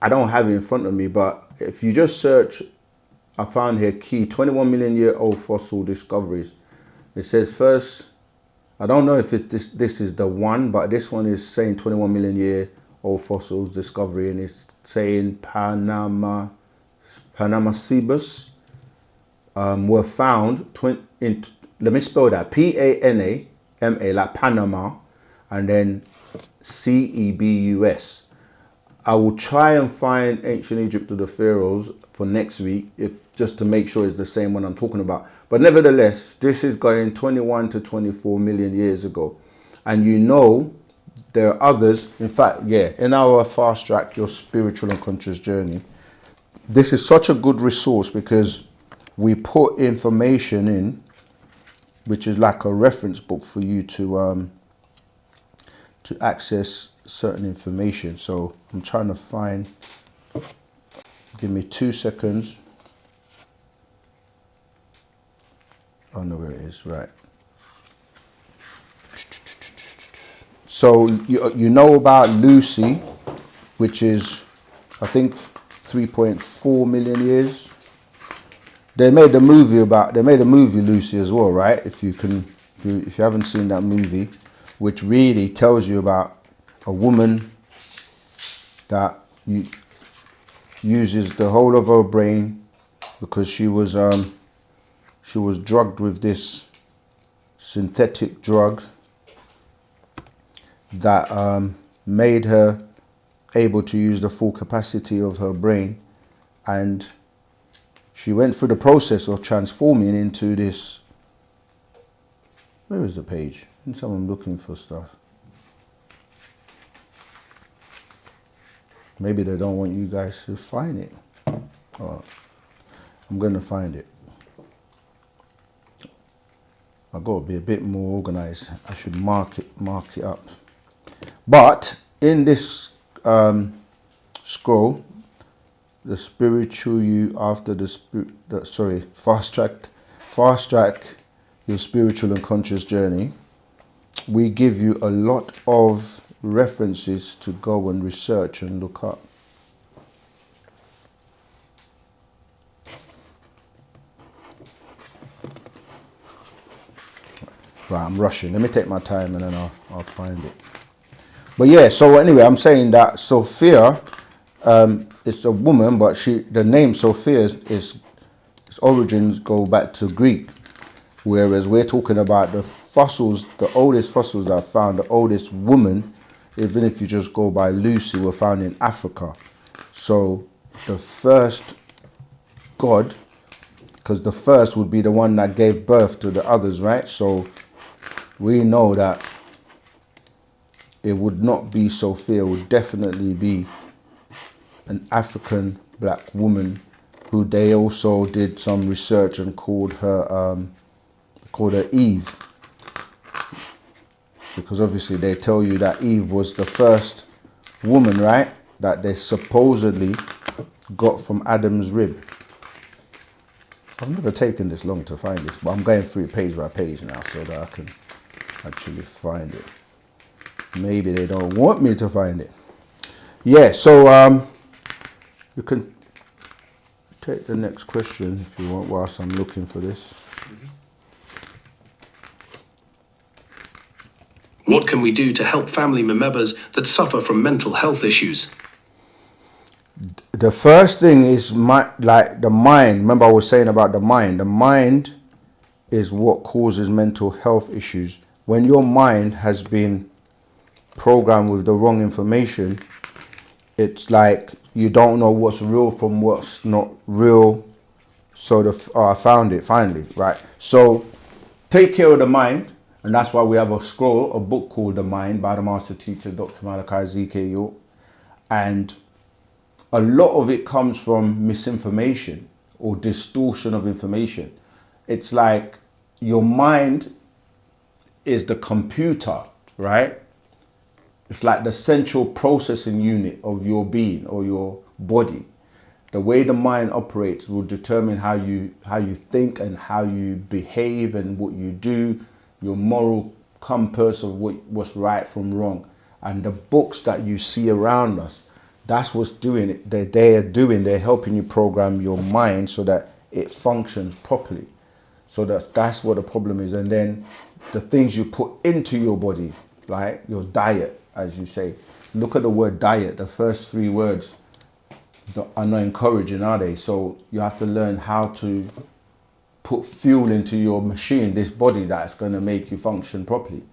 I don't have it in front of me. But if you just search, I found here key 21 million year old fossil discoveries. It says first, I don't know if this is the one, but this one is saying 21 million year old fossils discovery, and it's saying Panama Cebus were found let me spell that, Panama, like Panama, and then Cebus. I will try and find Ancient Egypt of the Pharaohs for next week, just to make sure it's the same one I'm talking about. But nevertheless, this is going 21 to 24 million years ago. And you know, there are others. In fact, yeah, in our Fast Track, Your Spiritual and Conscious Journey, this is such a good resource because we put information in, which is like a reference book for you to access certain information. So I'm trying to find, give me 2 seconds. I know where it is, right. So you know about Lucy, which is, I think, 3.4 million years. They made a movie Lucy as well, right? If you haven't seen that movie, which really tells you about a woman that uses the whole of her brain because she was drugged with this synthetic drug that made her able to use the full capacity of her brain, and she went through the process of transforming into this. Where is the page? think someone looking for stuff. Maybe they don't want you guys to find it. Oh, I'm going to find it. I've got to be a bit more organized. I should mark it up. But in this scroll, the spiritual you after fast track your spiritual and conscious journey, we give you a lot of references to go and research and look up. Right, I'm rushing. Let me take my time and then I'll find it. But yeah, so anyway, I'm saying that Sophia, it's a woman, but the name Sophia its origins go back to Greek, whereas we're talking about the fossils, the oldest fossils that are found, the oldest woman, even if you just go by Lucy, were found in Africa. So the first god, because the first would be the one that gave birth to the others, right? So we know that it would not be Sophia, it would definitely be an African black woman who they also did some research and called her Eve. Because obviously they tell you that Eve was the first woman, right? That they supposedly got from Adam's rib. I've never taken this long to find this, but I'm going through page by page now so that I can actually find it. Maybe they don't want me to find it. Yeah, so you can take the next question if you want whilst I'm looking for this. What can we do to help family members that suffer from mental health issues? The first thing is the mind. Remember I was saying about the mind. The mind is what causes mental health issues. When your mind has been programmed with the wrong information, it's like you don't know what's real from what's not real. So I found it finally, right? So take care of the mind. And that's why we have a book called The Mind by the master teacher, Dr. Malachi Z.K. York. And a lot of it comes from misinformation or distortion of information. It's like your mind is the computer, right? It's like the central processing unit of your being or your body. The way the mind operates will determine how you think and how you behave and what you do, your moral compass of what's right from wrong. And the books that you see around us, that's what's doing it. They're helping you program your mind so that it functions properly. So that's what the problem is. And then the things you put into your body, like your diet, as you say. Look at the word diet. The first three words are not encouraging, are they? So you have to learn how to put fuel into your machine, this body that's going to make you function properly.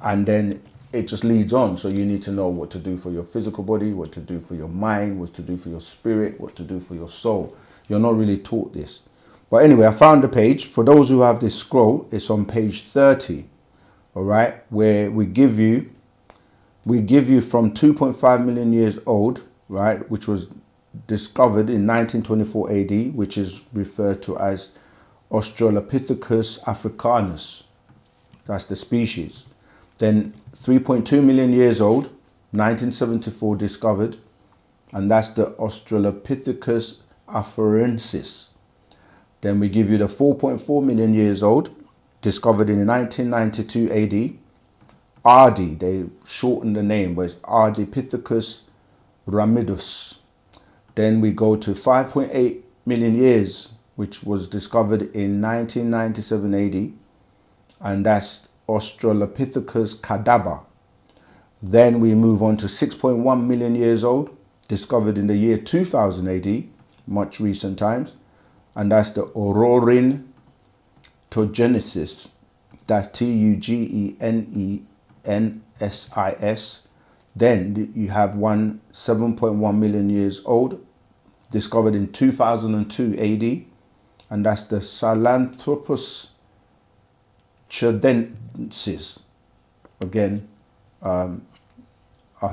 And then it just leads on. So you need to know what to do for your physical body, what to do for your mind, what to do for your spirit, what to do for your soul. You're not really taught this. But anyway, I found the page. For those who have this scroll, it's on page 30, all right, where we give you from 2.5 million years old, right, which was discovered in 1924 AD, which is referred to as Australopithecus africanus. That's the species. Then 3.2 million years old, 1974 discovered, and that's the Australopithecus afarensis. Then we give you the 4.4 million years old, discovered in 1992 AD. Ardi, they shortened the name, but it's Ardipithecus ramidus. Then we go to 5.8 million years, which was discovered in 1997 AD, and that's Australopithecus cadabra. Then we move on to 6.1 million years old, discovered in the year 2000 AD, much recent times, and that's the Aurorin togenesis. That's Tugenenesis. Then you have 7.1 million years old, discovered in 2002 AD, and that's the Sahelanthropus chadensis. again, I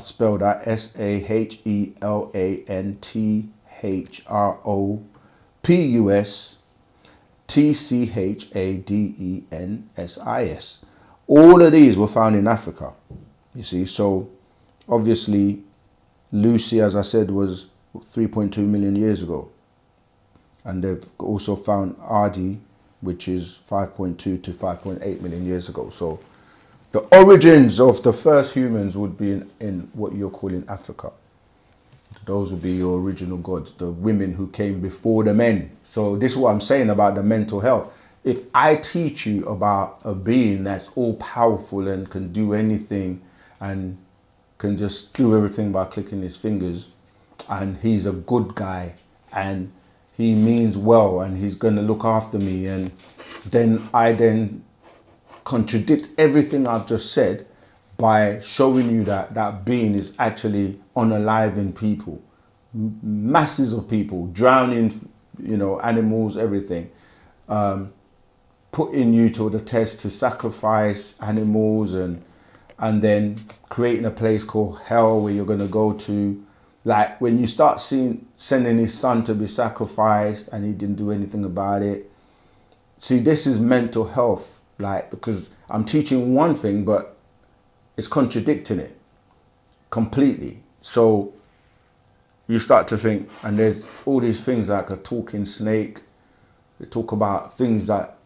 spell that SAHELANTHROPUSTCHADENSIS. All of these were found in Africa, you see. So obviously Lucy, as I said, was 3.2 million years ago. And they've also found Adi, which is 5.2 to 5.8 million years ago. So the origins of the first humans would be in what you're calling Africa. Those would be your original gods, the women who came before the men. So this is what I'm saying about the mental health. If I teach you about a being that's all powerful and can do anything and can just do everything by clicking his fingers, and he's a good guy and he means well and he's going to look after me, and then I contradict everything I've just said by showing you that that being is actually unaliving people, masses of people, drowning, you know, animals, everything, putting you to the test to sacrifice animals, and then creating a place called hell where you're going to go to. Like when you start sending his son to be sacrificed and he didn't do anything about it. See, this is mental health, like, because I'm teaching one thing, but it's contradicting it completely. So you start to think, and there's all these things like a talking snake. They talk about things that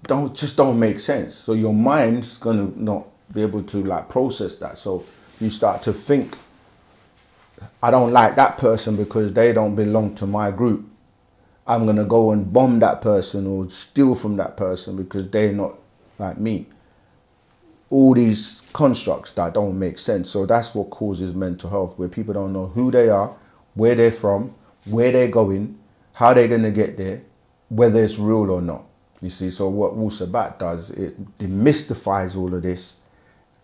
don't make sense. So your mind's gonna not be able to like process that. So you start to think, I don't like that person because they don't belong to my group. I'm gonna go and bomb that person or steal from that person because they're not like me. All these constructs that don't make sense. So that's what causes mental health, where people don't know who they are, where they're from, where they're going, how they're gonna get there, whether it's real or not. You see, so what Wu-Sabat does, it demystifies all of this,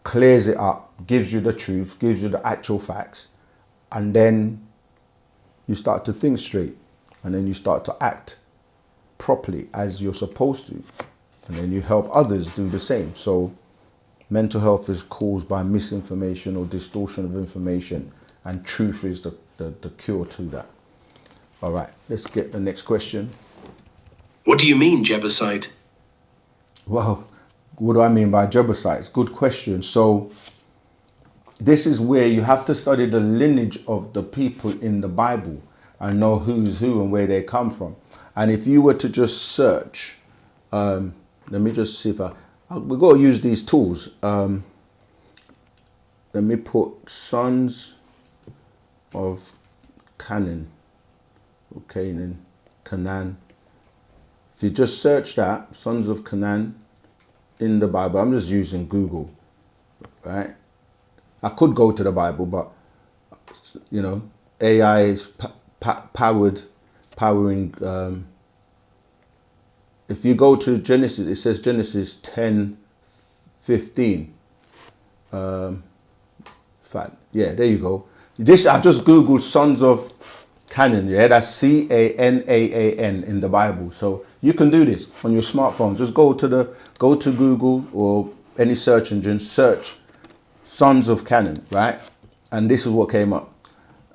clears it up, gives you the truth, gives you the actual facts, and then you start to think straight, and then you start to act properly as you're supposed to, and then you help others do the same. So mental health is caused by misinformation or distortion of information, and truth is the cure to that. All right, let's get the next question. What do you mean, Jebusite? Well, what do I mean by Jebusites? Good question. So this is where you have to study the lineage of the people in the Bible and know who's who and where they come from. And if you were to just search, let me just see if we've got to use these tools. Let me put sons of Canaan. Okay, and then Canaan. If you just search that, sons of Canaan in the Bible, I'm just using Google, right? I could go to the Bible, but, you know, AI is powering. If you go to Genesis, it says Genesis 10:15. In fact, yeah, there you go. This, I just Googled sons of Canaan, yeah, that's Canaan in the Bible. So you can do this on your smartphone. Just go to Google or any search engine, search sons of Canaan, right? And this is what came up.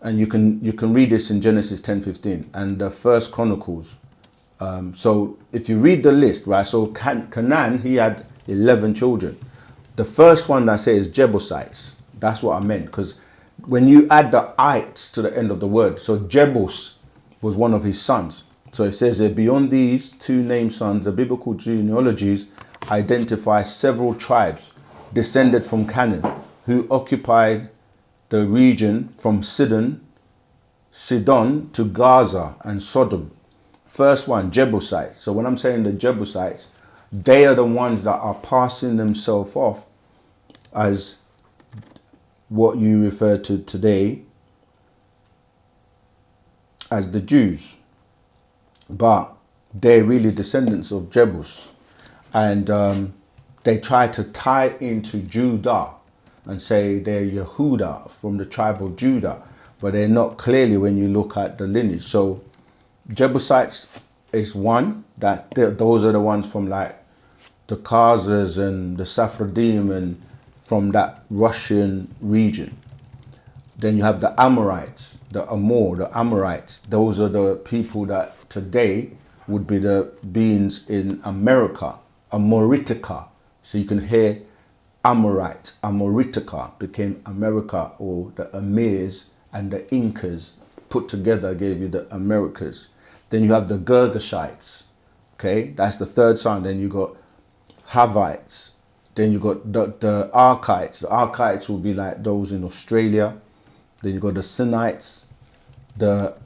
And you can read this in Genesis 10:15 and the First Chronicles. So if you read the list, right? So Canaan, he had 11 children. The first one that I say is Jebusites. That's what I meant, because when you add the ites to the end of the word, so Jebus was one of his sons. So it says that beyond these two named sons, the biblical genealogies identify several tribes descended from Canaan who occupied the region from Sidon to Gaza and Sodom. First one, Jebusites. So when I'm saying the Jebusites, they are the ones that are passing themselves off as what you refer to today as the Jews, but they're really descendants of Jebus, and they try to tie into Judah and say they're Yehuda from the tribe of Judah, but they're not clearly when you look at the lineage. So Jebusites is one, those are the ones from like the Khazars and the Saphradim and from that Russian region. Then you have the Amorites, the Amorites. Those are the people that today would be the beings in America, Amoritica. So you can hear Amorite, Amoritica became America, or the Amirs and the Incas put together gave you the Americas. Then you have the Girgashites, okay, that's the third son. Then you got Havites. Then you got the Archites. The Archites will be like those in Australia. Then you got the Sinites, the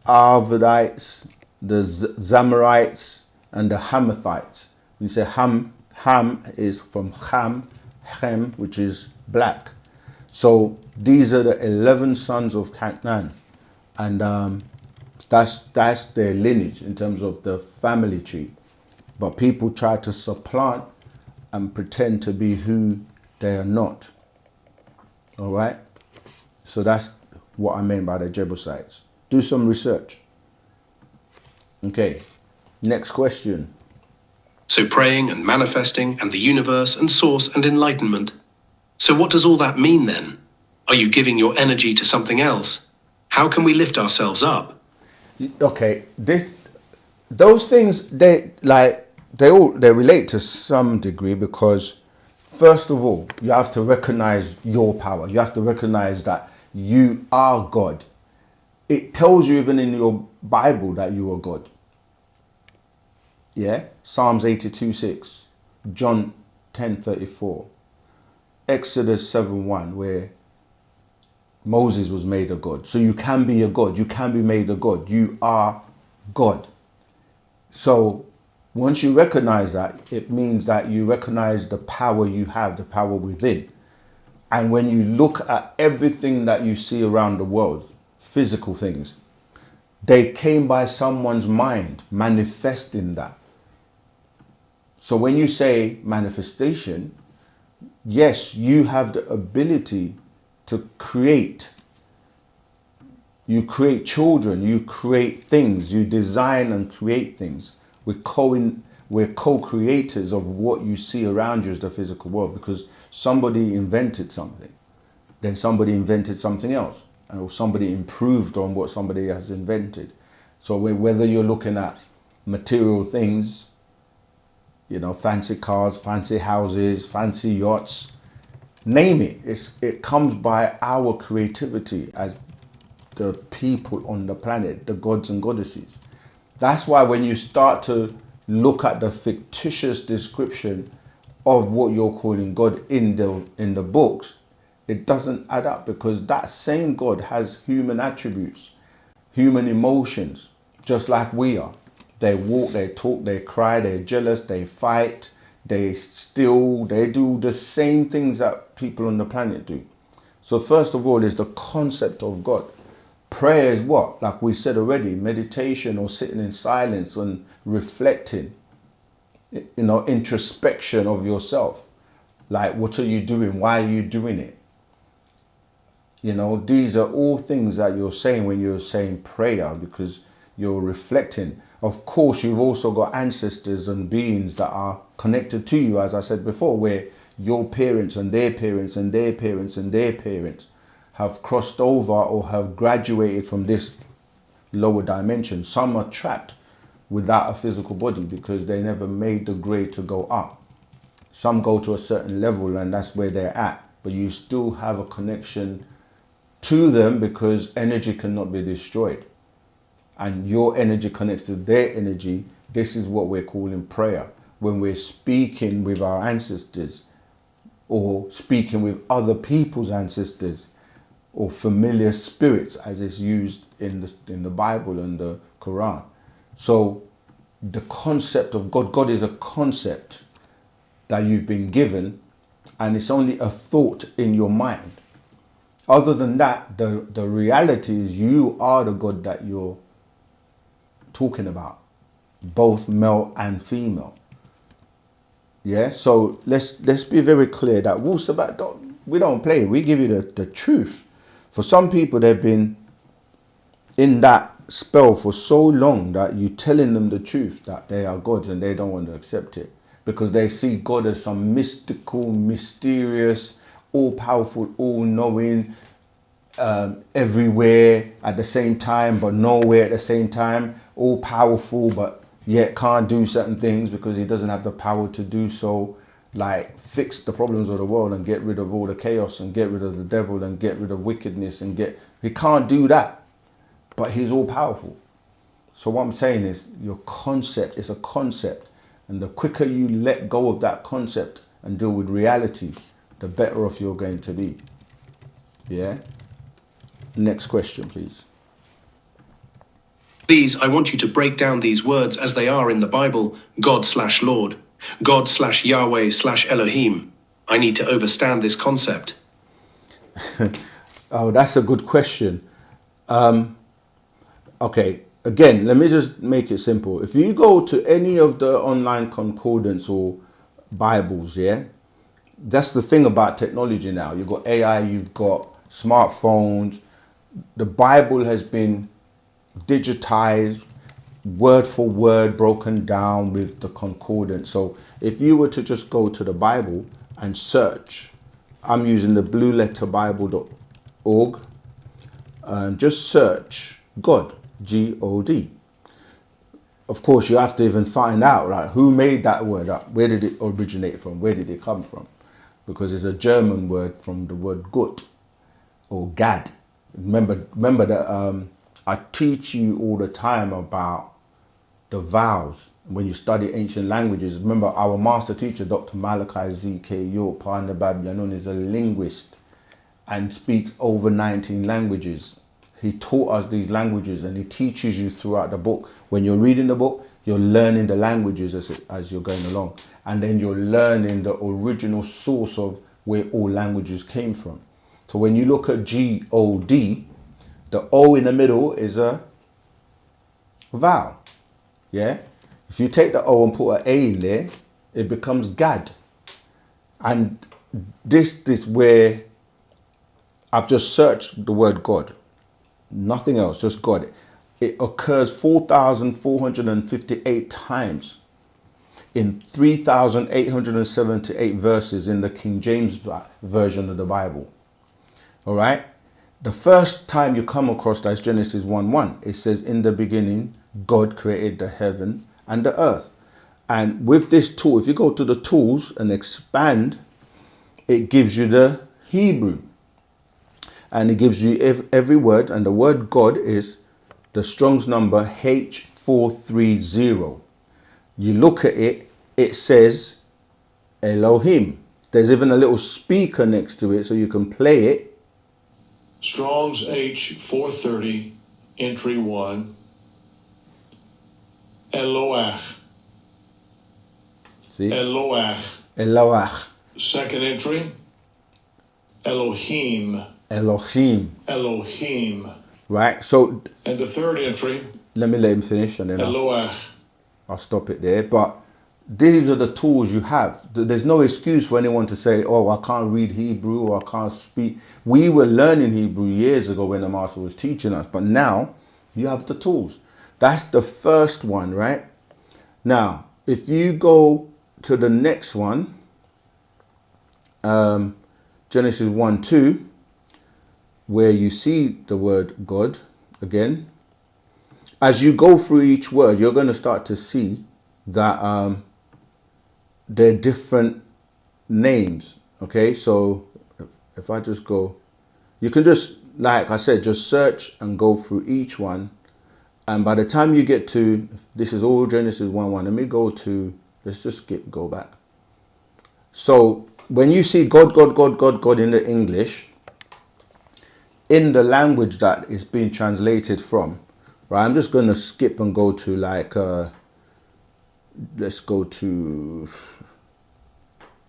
Arvadites, the Zamorites, and the Hamathites. When you say Ham is from Ham, which is black. So these are the 11 sons of Canaan, and that's their lineage in terms of the family tree. But people try to supplant and pretend to be who they are not. All right? So that's what I mean by the Jebusites. Do some research. Okay, next question. So praying and manifesting and the universe and source and enlightenment. So what does all that mean then? Are you giving your energy to something else? How can we lift ourselves up? Okay, those things, they relate to some degree, because first of all, you have to recognize your power. You have to recognize that you are God. It tells you even in your Bible that you are God. Yeah, Psalms 82:6, John 10:34, Exodus 7:1, where Moses was made a God. So you can be a God. You can be made a God. You are God. So once you recognize that, it means that you recognize the power you have, the power within. And when you look at everything that you see around the world, physical things, they came by someone's mind manifesting that. So when you say manifestation, yes, you have the ability to create. You create children, you create things, you design and create things. We're co-creators of what you see around you as the physical world, because somebody invented something, then somebody invented something else, or somebody improved on what somebody has invented. So whether you're looking at material things, you know, fancy cars, fancy houses, fancy yachts, name it. It comes by our creativity as the people on the planet, the gods and goddesses. That's why when you start to look at the fictitious description of what you're calling God in the books, it doesn't add up, because that same God has human attributes, human emotions, just like we are. They walk, they talk, they cry, they're jealous, they fight, they steal, they do the same things that people on the planet do. So first of all is the concept of God. Prayer is what? Like we said already, meditation or sitting in silence and reflecting, you know, introspection of yourself. Like, what are you doing? Why are you doing it? You know, these are all things that you're saying when you're saying prayer, because you're reflecting. Of course, you've also got ancestors and beings that are connected to you, as I said before, where your parents and their parents and their parents and their parents have crossed over or have graduated from this lower dimension. Some are trapped without a physical body because they never made the grade to go up. Some go to a certain level and that's where they're at, but you still have a connection to them because energy cannot be destroyed. And your energy connects to their energy. This is what we're calling prayer. When we're speaking with our ancestors or speaking with other people's ancestors or familiar spirits, as is used in the Bible and the Quran. So the concept of God, God is a concept that you've been given, and it's only a thought in your mind. Other than that, the reality is you are the God that you're talking about, both male and female. Yeah, so let's be very clear that Wu-Sabat, we don't play. We give you the truth. For some people, they've been in that spell for so long that you're telling them the truth that they are gods and they don't want to accept it because they see God as some mystical, mysterious, all powerful, all knowing, everywhere at the same time, but nowhere at the same time, all powerful, but yet can't do certain things because he doesn't have the power to do so, like fix the problems of the world and get rid of all the chaos and get rid of the devil and get rid of wickedness he can't do that, but he's all powerful. So what I'm saying is your concept is a concept, and the quicker you let go of that concept and deal with reality, the better off you're going to be. Yeah? Next question, please. Please, I want you to break down these words as they are in the Bible. God/Lord. God/Yahweh/Elohim. I need to understand this concept. Oh, that's a good question. Okay, again, let me just make it simple. If you go to any of the online concordance or Bibles, yeah, that's the thing about technology now. You've got AI, you've got smartphones. The Bible has been digitized, word for word, broken down with the concordance. So if you were to just go to the Bible and search, I'm using the blueletterbible.org, and just search God, G-O-D. Of course, you have to even find out, like, who made that word up? Where did it originate from? Where did it come from? Because it's a German word from the word gut or Gad. Remember that I teach you all the time about the vowels. When you study ancient languages, remember our master teacher, Dr. Malachi Z.K. York, Pineal Babylon, is a linguist and speaks over 19 languages. He taught us these languages, and he teaches you throughout the book. When you're reading the book, you're learning the languages as you're going along. And then you're learning the original source of where all languages came from. So when you look at G-O-D, the O in the middle is a vowel. Yeah? If you take the O and put an A in there, it becomes Gad. And this is where I've just searched the word God. Nothing else, just God. It occurs 4,458 times in 3,878 verses in the King James version of the Bible. All right? The first time you come across that is Genesis 1:1. It says, in the beginning, God created the heaven and the earth. And with this tool, if you go to the tools and expand, it gives you the Hebrew. And it gives you every word. And the word God is the Strong's number H430. You look at it, it says Elohim. There's even a little speaker next to it so you can play it. Strong's H430, entry 1. Eloach. See? Eloach. Eloach. Second entry. Elohim. Elohim. Elohim. Right? So, And the third entry. let me let him finish and then Eloach. I'll stop it there. But these are the tools you have. There's no excuse for anyone to say, oh, I can't read Hebrew or I can't speak. We were learning Hebrew years ago when the master was teaching us. But now you have the tools. That's the first one, right? Now, if you go to the next one, Genesis 1:2, where you see the word God again, as you go through each word, you're going to start to see that they're different names. Okay, so if I just go, you can just, like I said, just search and go through each one. And by the time you get to, this is all Genesis 1:1. Let me go to, let's just go back. So when you see God, God, God, God, God in the English, in the language that is being translated from, right, I'm just going to skip and go to like, let's go to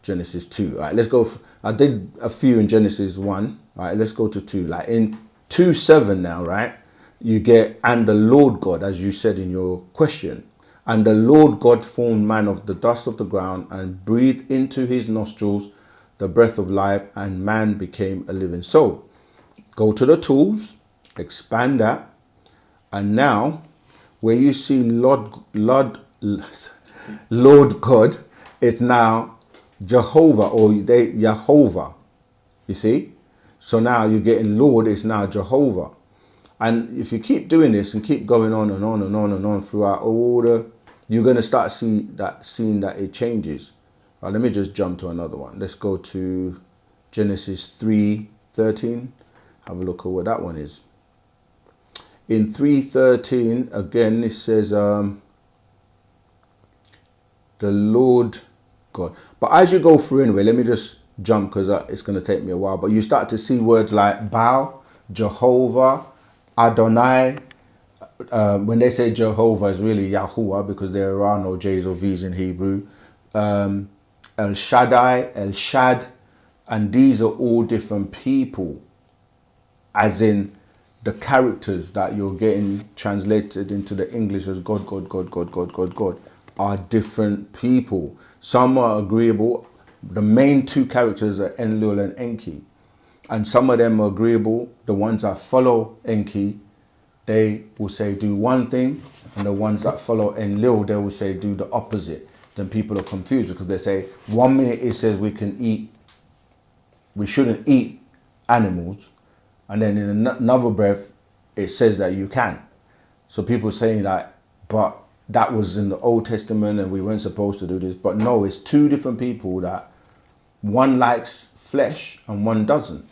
Genesis 2. All right, let's go. I did a few in Genesis 1. All right, let's go to 2. Like in 2:7 now, right, you get, and the Lord God, as you said in your question, and the Lord God formed man of the dust of the ground and breathed into his nostrils the breath of life, and man became a living soul. Go to the tools, expand that, and now where you see Lord God, it's now Jehovah or Yehovah. You see? So now you're getting Lord is now Jehovah. And if you keep doing this and keep going on and on and on and on throughout all the, you're going to start seeing that it changes. Let me just jump to another one. Let's go to Genesis 3:13. Have a look at what that one is. In 3:13, again, it says, the Lord God. But as you go through anyway, let me just jump because it's going to take me a while. But you start to see words like Baal, Jehovah, Adonai. When they say Jehovah, it's really Yahuwah because there are no J's or V's in Hebrew. El Shaddai, El Shad, and these are all different people, as in the characters that you're getting translated into the English as God, God, God, God, God, God, God, are different people. Some are agreeable. The main two characters are Enlil and Enki. And some of them are agreeable. The ones that follow Enki, they will say do one thing. And the ones that follow Enlil, they will say do the opposite. Then people are confused because they say 1 minute it says we shouldn't eat animals. And then in another breath, it says that you can. So people saying that, but that was in the Old Testament and we weren't supposed to do this. But no, it's two different people that one likes flesh and one doesn't.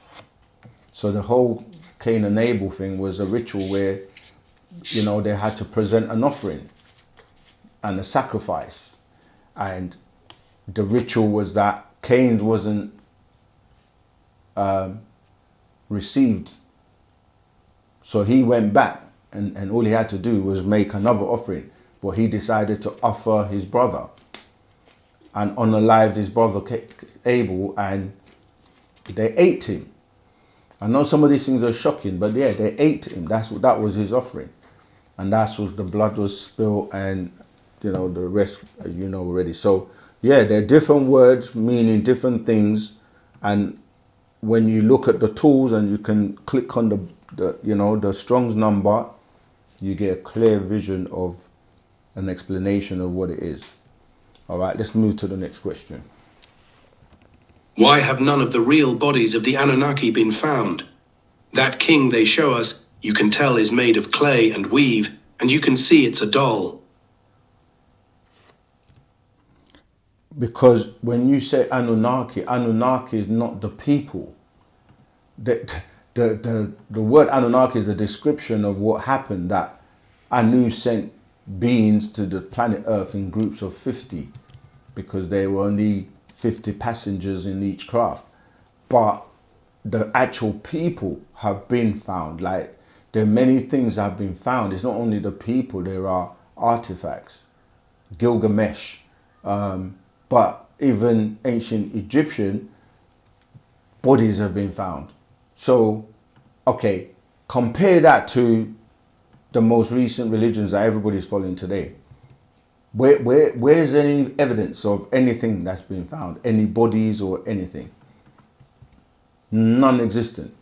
So the whole Cain and Abel thing was a ritual where, you know, they had to present an offering and a sacrifice. And the ritual was that Cain wasn't received. So he went back and all he had to do was make another offering. But he decided to offer his brother and unalived his brother Abel, and they ate him. I know some of these things are shocking, but yeah, they ate him. That was his offering. And that's what the blood was spilled, and you know, the rest, as you know already. So yeah, they're different words meaning different things. And when you look at the tools and you can click on the Strong's number, you get a clear vision of an explanation of what it is. All right, let's move to the next question. Why have none of the real bodies of the Anunnaki been found? That king they show us, you can tell is made of clay and weave, and you can see it's a doll. Because when you say Anunnaki, Anunnaki is not the people. The word Anunnaki is a description of what happened, that Anu sent beings to the planet Earth in groups of 50, because there were only 50 passengers in each craft. But the actual people have been found. Like, there are many things that have been found. It's not only the people, there are artifacts, Gilgamesh, but even ancient Egyptian bodies have been found. So, okay, compare that to the most recent religions that everybody's following today. Where's any evidence of anything that's been found? Any bodies or anything? Non-existent.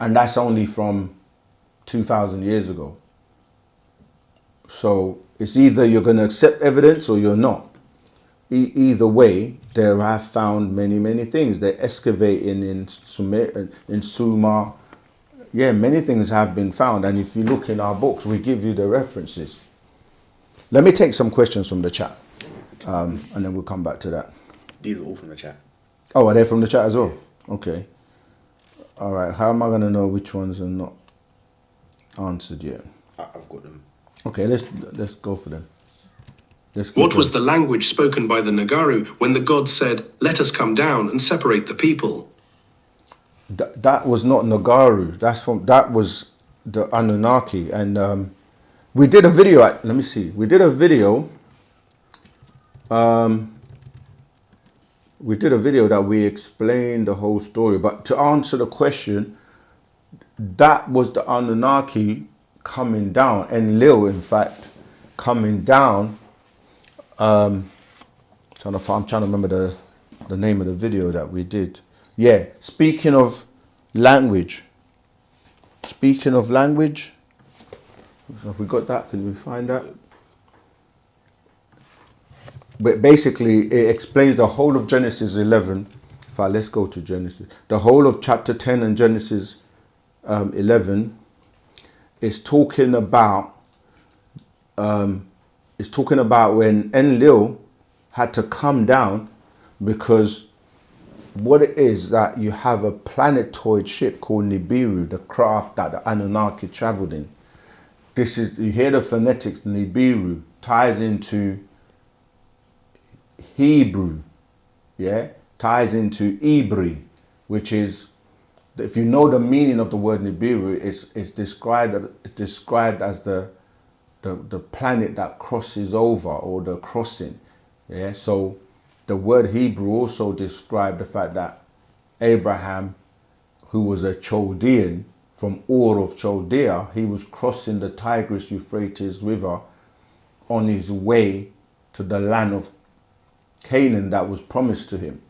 And that's only from 2,000 years ago. So it's either you're going to accept evidence or you're not. Either way, they have found many, many things. They're excavating in Sumer. Yeah, many things have been found. And if you look in our books, we give you the references. Let me take some questions from the chat. And then we'll come back to that. These are all from the chat. Oh, are they from the chat as well? Okay. All right. How am I going to know which ones are not answered yet? I've got them. Okay, let's go for them. What was the language spoken by the Nagaru when the gods said, "Let us come down and separate the people"? That was not Nagaru. That was the Anunnaki. And we did a video. Let me see. We did a video. We did a video that we explained the whole story. But to answer the question, that was the Anunnaki coming down, and Lil, in fact, coming down. I'm trying to remember the name of the video that we did. Yeah, speaking of language. Have we got that? Can we find that? But basically, it explains the whole of Genesis 11 let's go to Genesis. The whole of chapter 10 and Genesis 11 is talking about when Enlil had to come down, because what it is that you have a planetoid ship called Nibiru, the craft that the Anunnaki traveled in. This is, you hear the phonetics, Nibiru ties into Hebrew, yeah, ties into Ibri, which is, if you know the meaning of the word Nibiru, it's described as the planet that crosses over, or the crossing. Yeah, so the word Hebrew also described the fact that Abraham, who was a Chaldean from Ur of Chaldea, he was crossing the Tigris-Euphrates River on his way to the land of Canaan that was promised to him.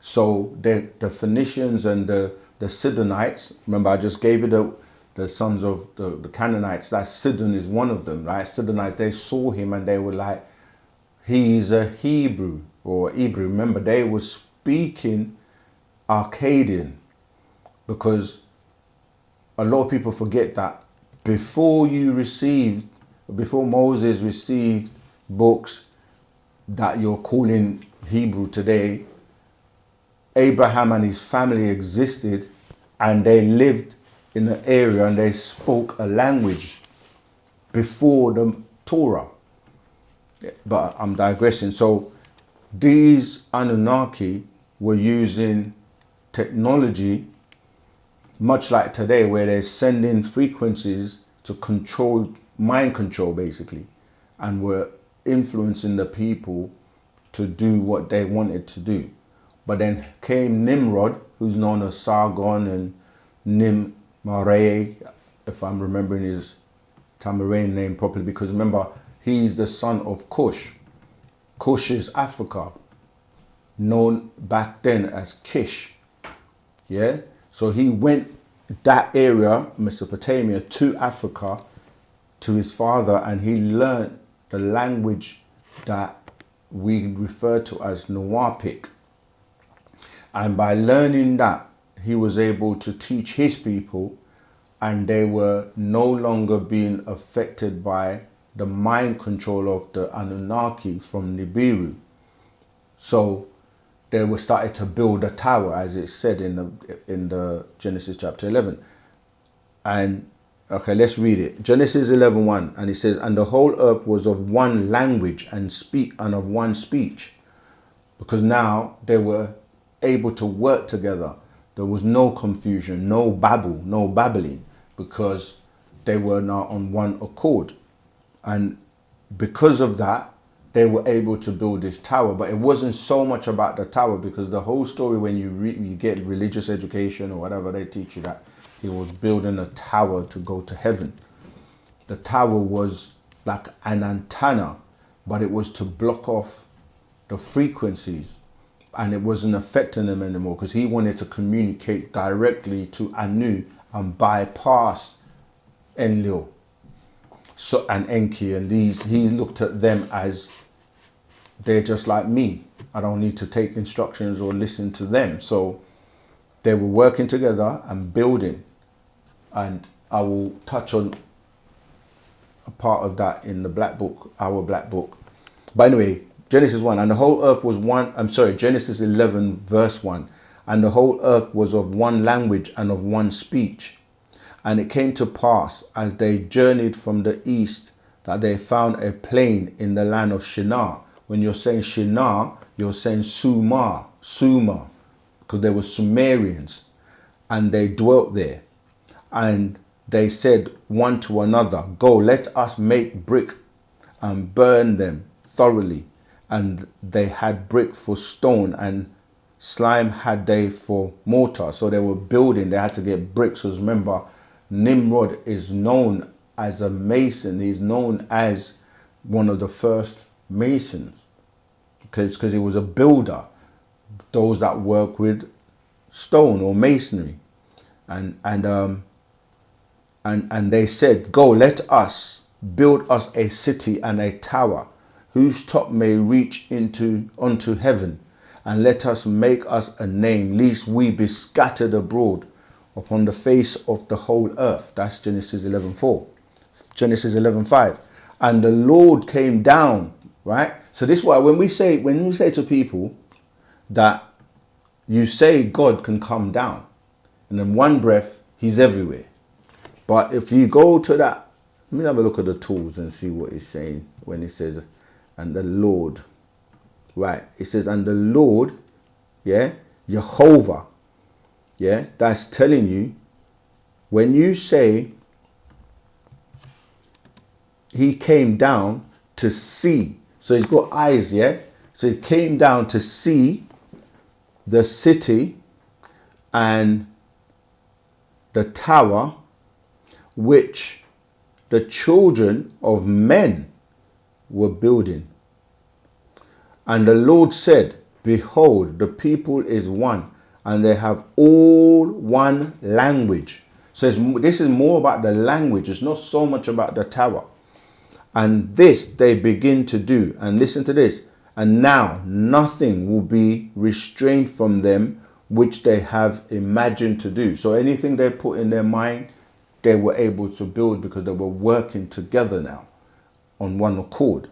So the Phoenicians and the Sidonites, remember I just gave you the sons of the Canaanites, that Sidon is one of them, right? Sidonites, they saw him and they were like, he's a Hebrew or Hebrew. Remember, they were speaking Akkadian, because a lot of people forget that before Moses received books that you're calling Hebrew today, Abraham and his family existed, and they lived in an area and they spoke a language before the Torah. But I'm digressing. So these Anunnaki were using technology much like today, where they're sending frequencies to control, mind control basically, and were influencing the people to do what they wanted to do. But then came Nimrod, who's known as Sargon, and Nimrod, if I'm remembering his Tamarane name properly, because remember, he's the son of Cush. Cush is Africa, known back then as Kish. Yeah? So he went that area, Mesopotamia, to Africa, to his father, and he learned the language that we refer to as Nuwaubic. And by learning that, he was able to teach his people, and they were no longer being affected by the mind control of the Anunnaki from Nibiru. So they were started to build a tower, as it said in the Genesis chapter 11. And okay, let's read it. Genesis 11:1, and it says, and the whole earth was of one language and of one speech, because now they were able to work together. There was no confusion, no babbling, because they were now on one accord. And because of that, they were able to build this tower. But it wasn't so much about the tower, because the whole story, when you get religious education or whatever, they teach you that he was building a tower to go to heaven. The tower was like an antenna, but it was to block off the frequencies, and it wasn't affecting them anymore, because he wanted to communicate directly to Anu and bypass Enlil. So, and Enki, and these, he looked at them as, they're just like me. I don't need to take instructions or listen to them. So they were working together and building. And I will touch on a part of that in the black book, our black book. But anyway, Genesis 1, and the whole earth was Genesis 11 verse 1. And the whole earth was of one language and of one speech. And it came to pass, as they journeyed from the east, that they found a plain in the land of Shinar. When you're saying Shinar, you're saying Sumer, because they were Sumerians, and they dwelt there. And they said one to another, go, let us make brick and burn them thoroughly. And they had brick for stone, and slime had they for mortar. So they were building, they had to get bricks. Because remember, Nimrod is known as a mason. He's known as one of the first masons, because he was a builder, those that work with stone or masonry. And they said, go, let us build us a city and a tower, whose top may reach unto heaven, and let us make us a name, lest we be scattered abroad upon the face of the whole earth. That's Genesis 11:4. Genesis 11:5. And the Lord came down, right? So this is why when we say to people that you say God can come down, and in one breath, he's everywhere. But if you go to that, let me have a look at the tools and see what it's saying when it says, and the Lord, right? It says, and the Lord, yeah, Jehovah, yeah, that's telling you, when you say he came down to see, so he's got eyes, yeah? So he came down to see the city and the tower which the children of men were building. And the Lord said, behold, the people is one, and they have all one language. So this is more about the language. It's not so much about the tower. And this they begin to do. And listen to this. And now nothing will be restrained from them which they have imagined to do. So anything they put in their mind, they were able to build because they were working together now on one accord.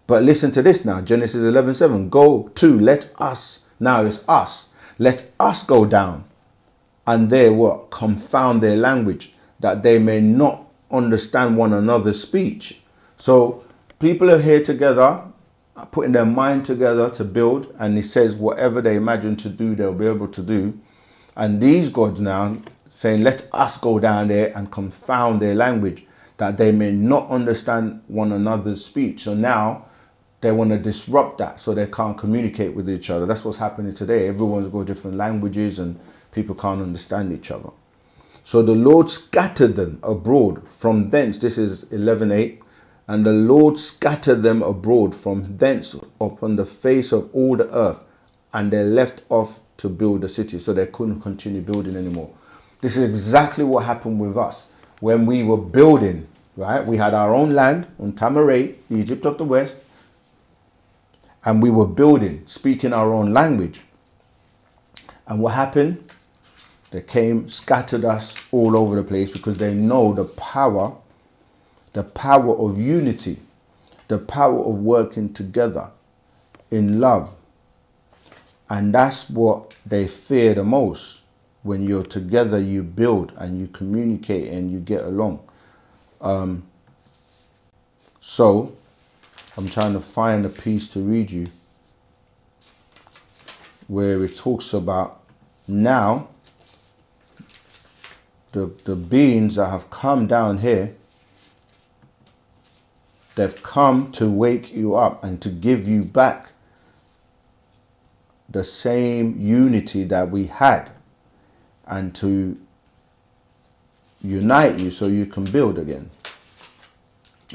But listen to this now, Genesis 11:7. Go to, let us, now it's us, let us go down and they what? Confound their language, that they may not understand one another's speech. So people are here together, putting their mind together to build, and he says whatever they imagine to do, they'll be able to do. And these gods now saying, let us go down there and confound their language, that they may not understand one another's speech. So now they want to disrupt that so they can't communicate with each other. That's what's happening today. Everyone's got different languages and people can't understand each other. So the Lord scattered them abroad from thence. This is 11:8. And the Lord scattered them abroad from thence upon the face of all the earth. And they left off to build the city. So they couldn't continue building anymore. This is exactly what happened with us. When we were building, right? We had our own land on Tamaray, Egypt of the West. And we were building, speaking our own language. And what happened? They came, scattered us all over the place because they know the power of unity, the power of working together in love. And that's what they fear the most. When you're together, you build and you communicate and you get along. So I'm trying to find a piece to read you where it talks about now the beings that have come down here, they've come to wake you up and to give you back the same unity that we had and to unite you so you can build again.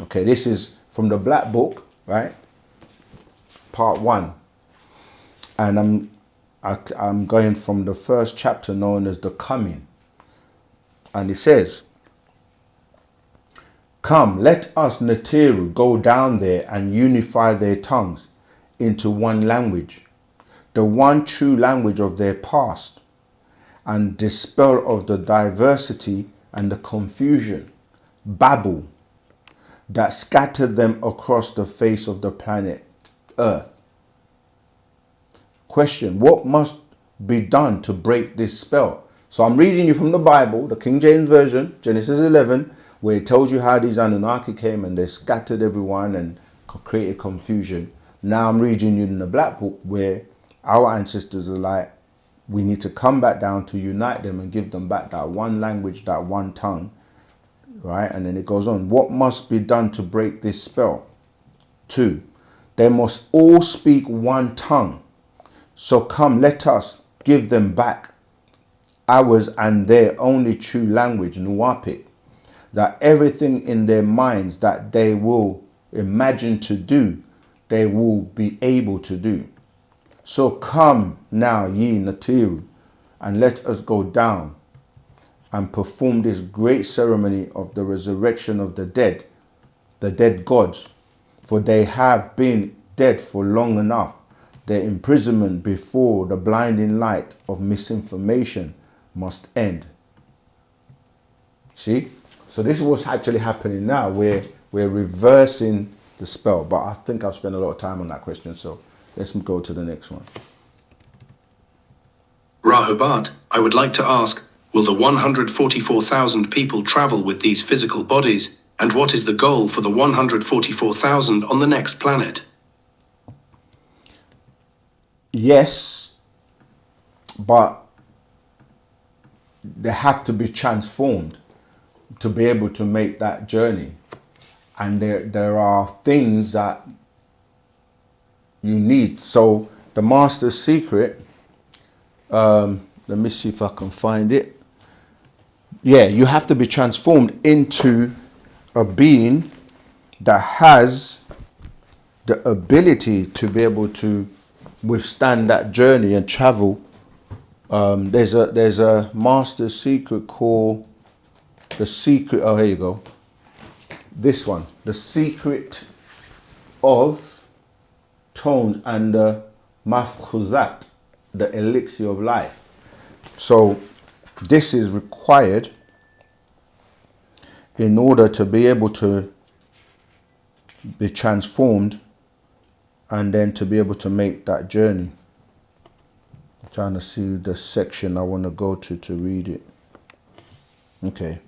Okay, this is from the Black Book, right? Part 1. And I'm going from the first chapter known as The Coming. And it says, come, let us Neteru go down there and unify their tongues into one language, the one true language of their past, and dispel of the diversity and the confusion, Babel, that scattered them across the face of the planet Earth. Question, what must be done to break this spell? So I'm reading you from the Bible, the King James Version, Genesis 11, where it tells you how these Anunnaki came and they scattered everyone and created confusion. Now I'm reading you in the Black Book where our ancestors are like, we need to come back down to unite them and give them back that one language, that one tongue, right? And then it goes on. What must be done to break this spell? 2, they must all speak one tongue. So come, let us give them back ours and their only true language, Nuwaubian, that everything in their minds that they will imagine to do, they will be able to do. So come now, ye Neteru, and let us go down and perform this great ceremony of the resurrection of the dead gods, for they have been dead for long enough. Their imprisonment before the blinding light of misinformation must end. See? So this is what's actually happening now. We're reversing the spell. But I think I've spent a lot of time on that question. So let's go to the next one. Rahubat, I would like to ask, will the 144,000 people travel with these physical bodies? And what is the goal for the 144,000 on the next planet? Yes, but they have to be transformed to be able to make that journey. And there are things that you need. So the master's secret, let me see if I can find it. Yeah, you have to be transformed into a being that has the ability to be able to withstand that journey and travel. There's a master's secret called the secret. Oh, here you go. This one, the secret of tones and the mafkhuzat, the elixir of life. So this is required in order to be able to be transformed and then to be able to make that journey. I'm trying to see the section I want to go to read it. Okay.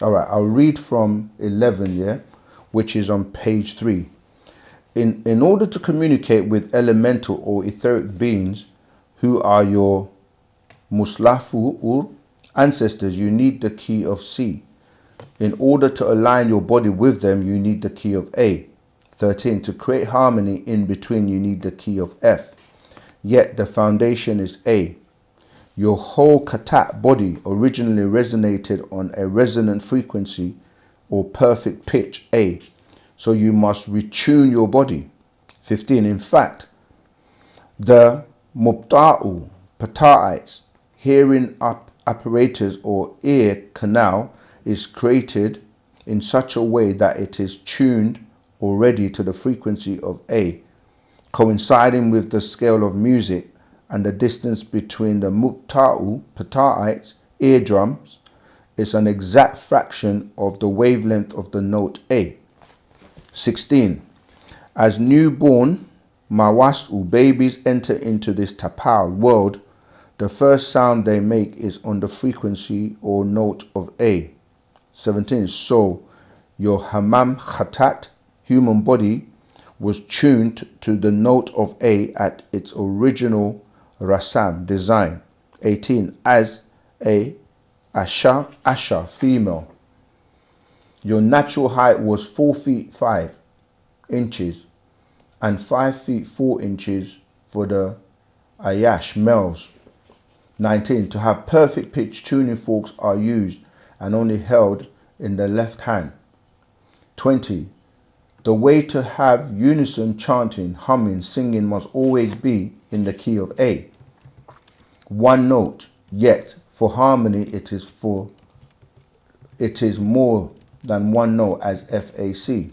All right, I'll read from 11, yeah, which is on page 3. In order to communicate with elemental or etheric beings who are your muslafu or ancestors, you need the key of C. In order to align your body with them, you need the key of A. 13. To create harmony in between, you need the key of F. Yet the foundation is A. Your whole katat body originally resonated on a resonant frequency or perfect pitch A. So you must retune your body. 15. In fact, the mubta'u, pataites, hearing apparatus or ear canal is created in such a way that it is tuned already to the frequency of A, coinciding with the scale of music, and the distance between the mubta'u, pataites, eardrums is an exact fraction of the wavelength of the note A. 16. As newborn mawastu babies enter into this tapal world, the first sound they make is on the frequency or note of A. 17. So your hamam khatat, human body, was tuned to the note of A at its original rasam, design. 18. As a asha, female, your natural height was 4 feet 5 inches and 5 feet 4 inches for the ayash, males. 19. To have perfect pitch, tuning forks are used and only held in the left hand. 20. The way to have unison chanting, humming, singing must always be in the key of A. One note, yet for harmony it is more than one note as FAC.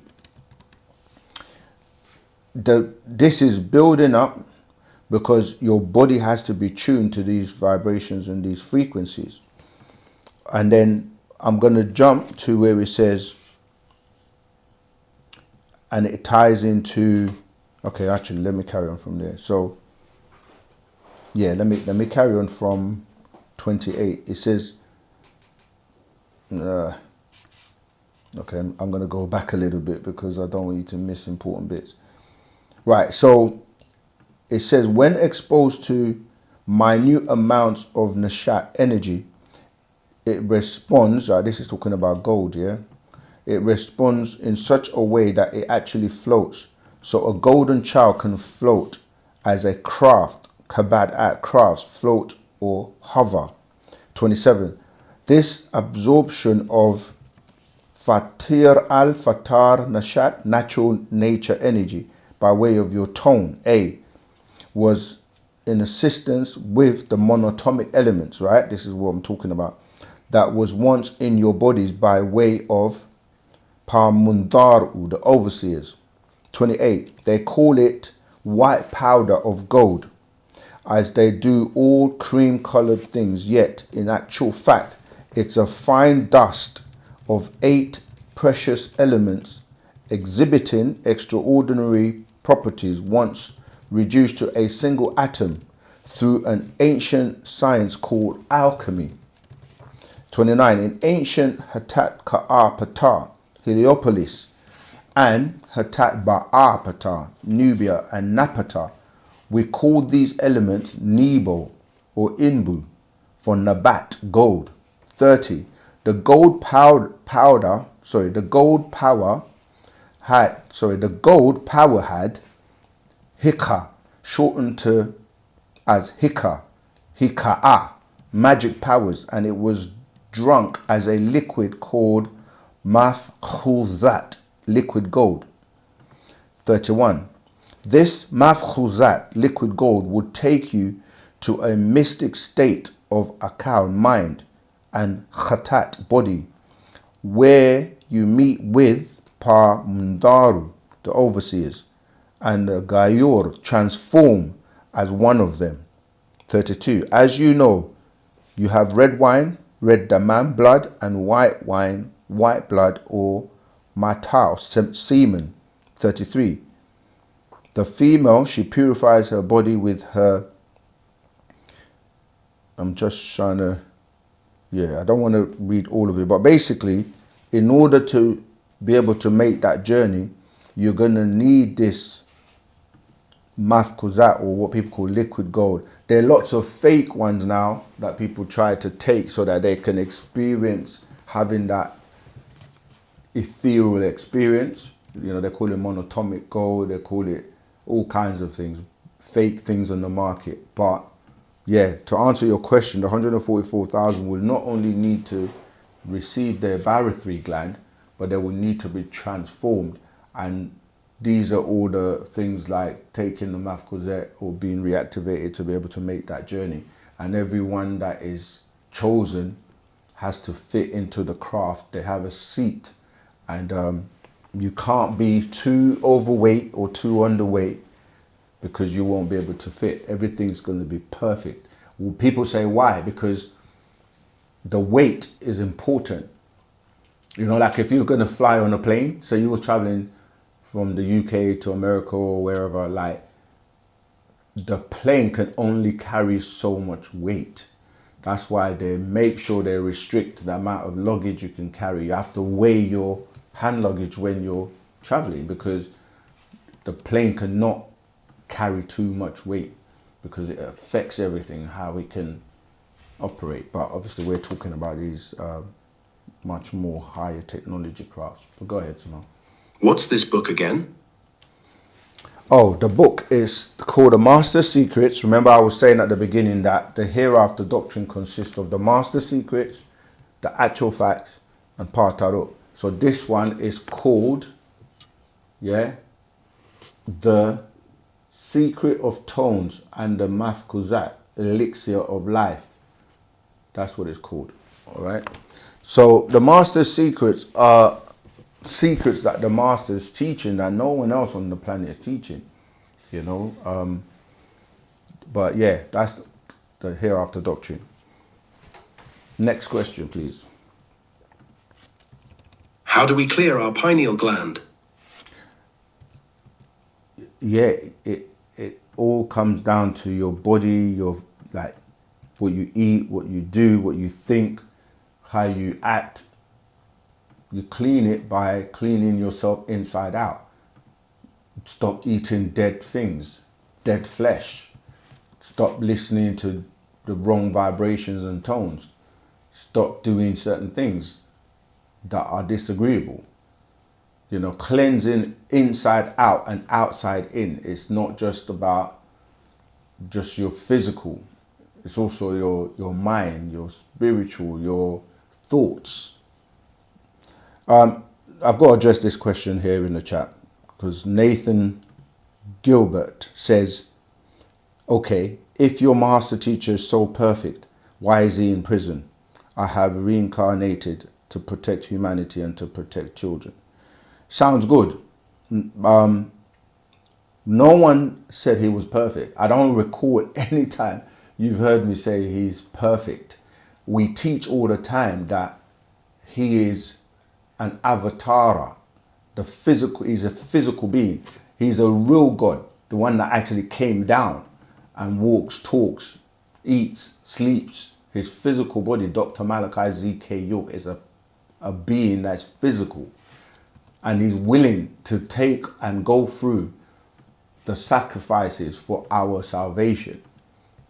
This is building up because your body has to be tuned to these vibrations and these frequencies. And then I'm going to jump to where it says, and it ties into, okay, actually, let me carry on from there. So, yeah, let me carry on from 28. It says, okay, I'm going to go back a little bit because I don't want you to miss important bits. Right, so it says, when exposed to minute amounts of nashat energy, it responds, this is talking about gold, yeah? It responds in such a way that it actually floats. So a golden child can float as a craft, kabad at crafts, float or hover. 27. This absorption of fatir al-fatar nashat, natural nature energy, by way of your tone, A, was in assistance with the monatomic elements, right? This is what I'm talking about. That was once in your bodies by way of Pamundaru, the overseers. 28. They call it white powder of gold, as they do all cream-colored things, yet in actual fact it's a fine dust of 8 precious elements exhibiting extraordinary properties once reduced to a single atom through an ancient science called alchemy. 29. In ancient Hatat Ka'apata, Heliopolis, and Hatat Ba'apata, Nubia, and Napata, we call these elements Nebo or Inbu, for Nabat, gold. 30. The gold power had Hika, shortened to as Hika'a, magic powers, and it was drunk as a liquid called Mafkhuzat, liquid gold. 31. This Mafkhuzat, liquid gold, would take you to a mystic state of Akal, mind, and Khatat, body, where you meet with Pa Mundaru, the overseers, and the Gayur, transform as one of them. 32. As you know, you have red wine, red damam, blood, and white wine, white blood, or matao, semen. 33. The female, she purifies her body with her, I'm just trying to, I don't want to read all of it, but basically, in order to be able to make that journey, you're going to need this mafkuzat, or what people call liquid gold. There are lots of fake ones now that people try to take so that they can experience having that ethereal experience. You know, they call it monatomic gold, they call it all kinds of things, fake things on the market. But yeah, to answer your question, the 144,000 will not only need to receive their barythry gland, but they will need to be transformed. And these are all the things like taking the mafkozet or being reactivated to be able to make that journey. And everyone that is chosen has to fit into the craft. They have a seat, and you can't be too overweight or too underweight, because you won't be able to fit. Everything's going to be perfect. Well, people say why? Because the weight is important. You know, like if you're going to fly on a plane, so you were traveling from the UK to America or wherever, like the plane can only carry so much weight. That's why they make sure they restrict the amount of luggage you can carry. You have to weigh your hand luggage when you're traveling, because the plane cannot carry too much weight, because it affects everything, how we can operate. But obviously we're talking about these much more higher technology crafts. But go ahead, Simone. What's this book again? Oh, the book is called The Master Secrets. Remember I was saying at the beginning that the Hereafter Doctrine consists of the Master Secrets, the Actual Facts, and Partarot. So this one is called, The Secret of Tones and the Mafkuzat, Elixir of Life. That's what it's called, all right? So the Master's Secrets are secrets that the Master's teaching that no one else on the planet is teaching, you know? But yeah, that's the Hereafter Doctrine. Next question, please. How do we clear our pineal gland? Yeah, it all comes down to your body, your, like, what you eat, what you do, what you think, how you act. You clean it by cleaning yourself inside out. Stop eating dead things, dead flesh. Stop listening to the wrong vibrations and tones. Stop doing certain things that are disagreeable. You know, cleansing inside out and outside in. It's not just about just your physical. It's also your mind, your spiritual, your thoughts. I've got to address this question here in the chat, because Nathan Gilbert says, okay, if your master teacher is so perfect, why is he in prison? I have reincarnated to protect humanity and to protect children. Sounds good. No one said he was perfect. I don't recall any time you've heard me say he's perfect. We teach all the time that he is an avatar. He's a physical being. He's a real God, the one that actually came down and walks, talks, eats, sleeps. His physical body, Dr. Malachi Z.K. York, is a being that's physical. And he's willing to take and go through the sacrifices for our salvation.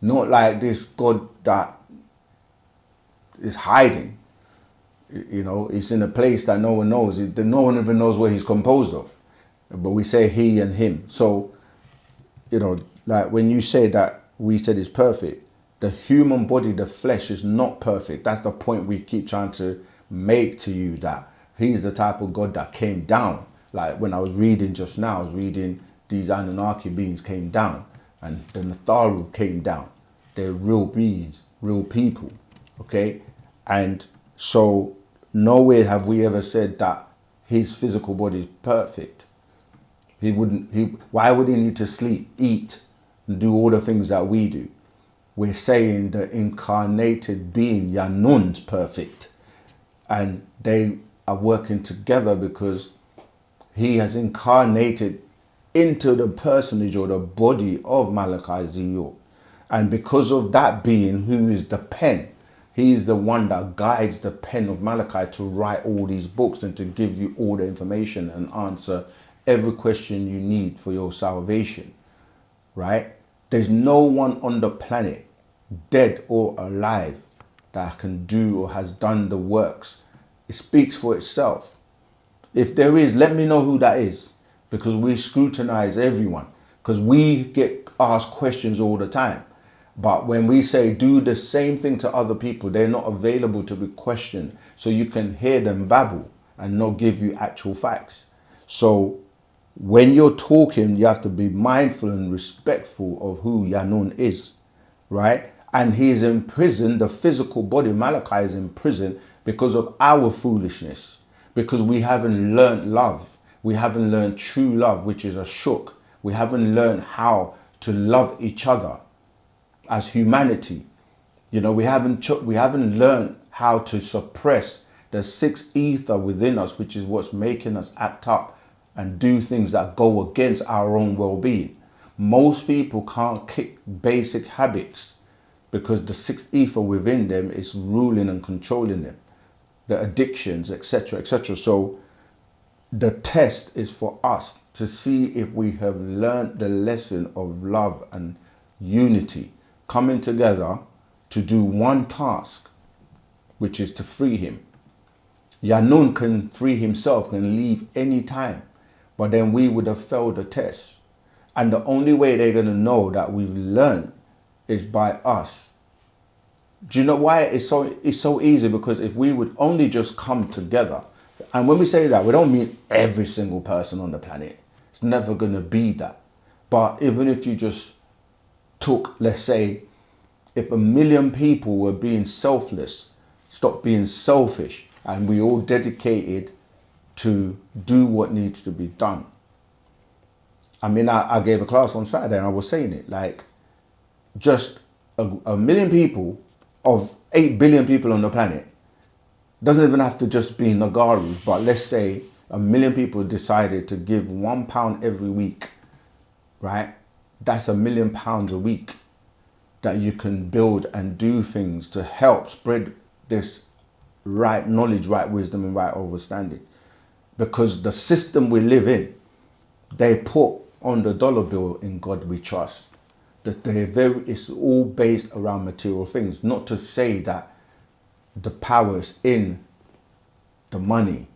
Not like this God that is hiding. You know, he's in a place that no one knows. No one even knows what he's composed of. But we say he and him. So, you know, like when you say that we said it's perfect, the human body, the flesh is not perfect. That's the point we keep trying to make to you, that he's the type of God that came down. Like when I was reading just now, I was reading these Anunnaki beings came down and the Natharu came down. They're real beings, real people, okay? And so nowhere have we ever said that his physical body is perfect. Why would he need to sleep, eat, and do all the things that we do? We're saying the incarnated being, Yanun's perfect. And they are working together because he has incarnated into the personage or the body of Malachi Z.York. And because of that being, who is the pen, he is the one that guides the pen of Malachi to write all these books and to give you all the information and answer every question you need for your salvation, right? There's no one on the planet, dead or alive, that can do or has done the works. It speaks for itself. If there is, let me know who that is, because we scrutinize everyone, because we get asked questions all the time. But when we say do the same thing to other people, they're not available to be questioned. So you can hear them babble and not give you actual facts. So when you're talking, you have to be mindful and respectful of who Yanun is, right? And he's in prison, the physical body, Malachi is in prison because of our foolishness, because we haven't learned love. We haven't learned true love, which is a shuk. We haven't learned how to love each other as humanity. You know, we haven't learned how to suppress the sixth ether within us, which is what's making us act up and do things that go against our own well-being. Most people can't kick basic habits because the sixth ether within them is ruling and controlling them, the addictions, etc., etc. So the test is for us to see if we have learned the lesson of love and unity, coming together to do one task, which is to free him. Yanun can free himself, can leave any time, but then we would have failed the test. And the only way they're going to know that we've learned is by us. Do you know why it's so easy? Because if we would only just come together, and when we say that, we don't mean every single person on the planet. It's never going to be that. But even if you just took, let's say, if 1 million people were being selfless, stop being selfish, and we all dedicated to do what needs to be done. I mean, I gave a class on Saturday and I was saying it, like, just a million people of 8 billion people on the planet, doesn't even have to just be Nagarus, but let's say 1 million people decided to give £1 every week, right? That's £1 million a week that you can build and do things to help spread this right knowledge, right wisdom, and right understanding. Because the system we live in, they put on the dollar bill, in God we trust. That it's all based around material things. Not to say that the power is in the money,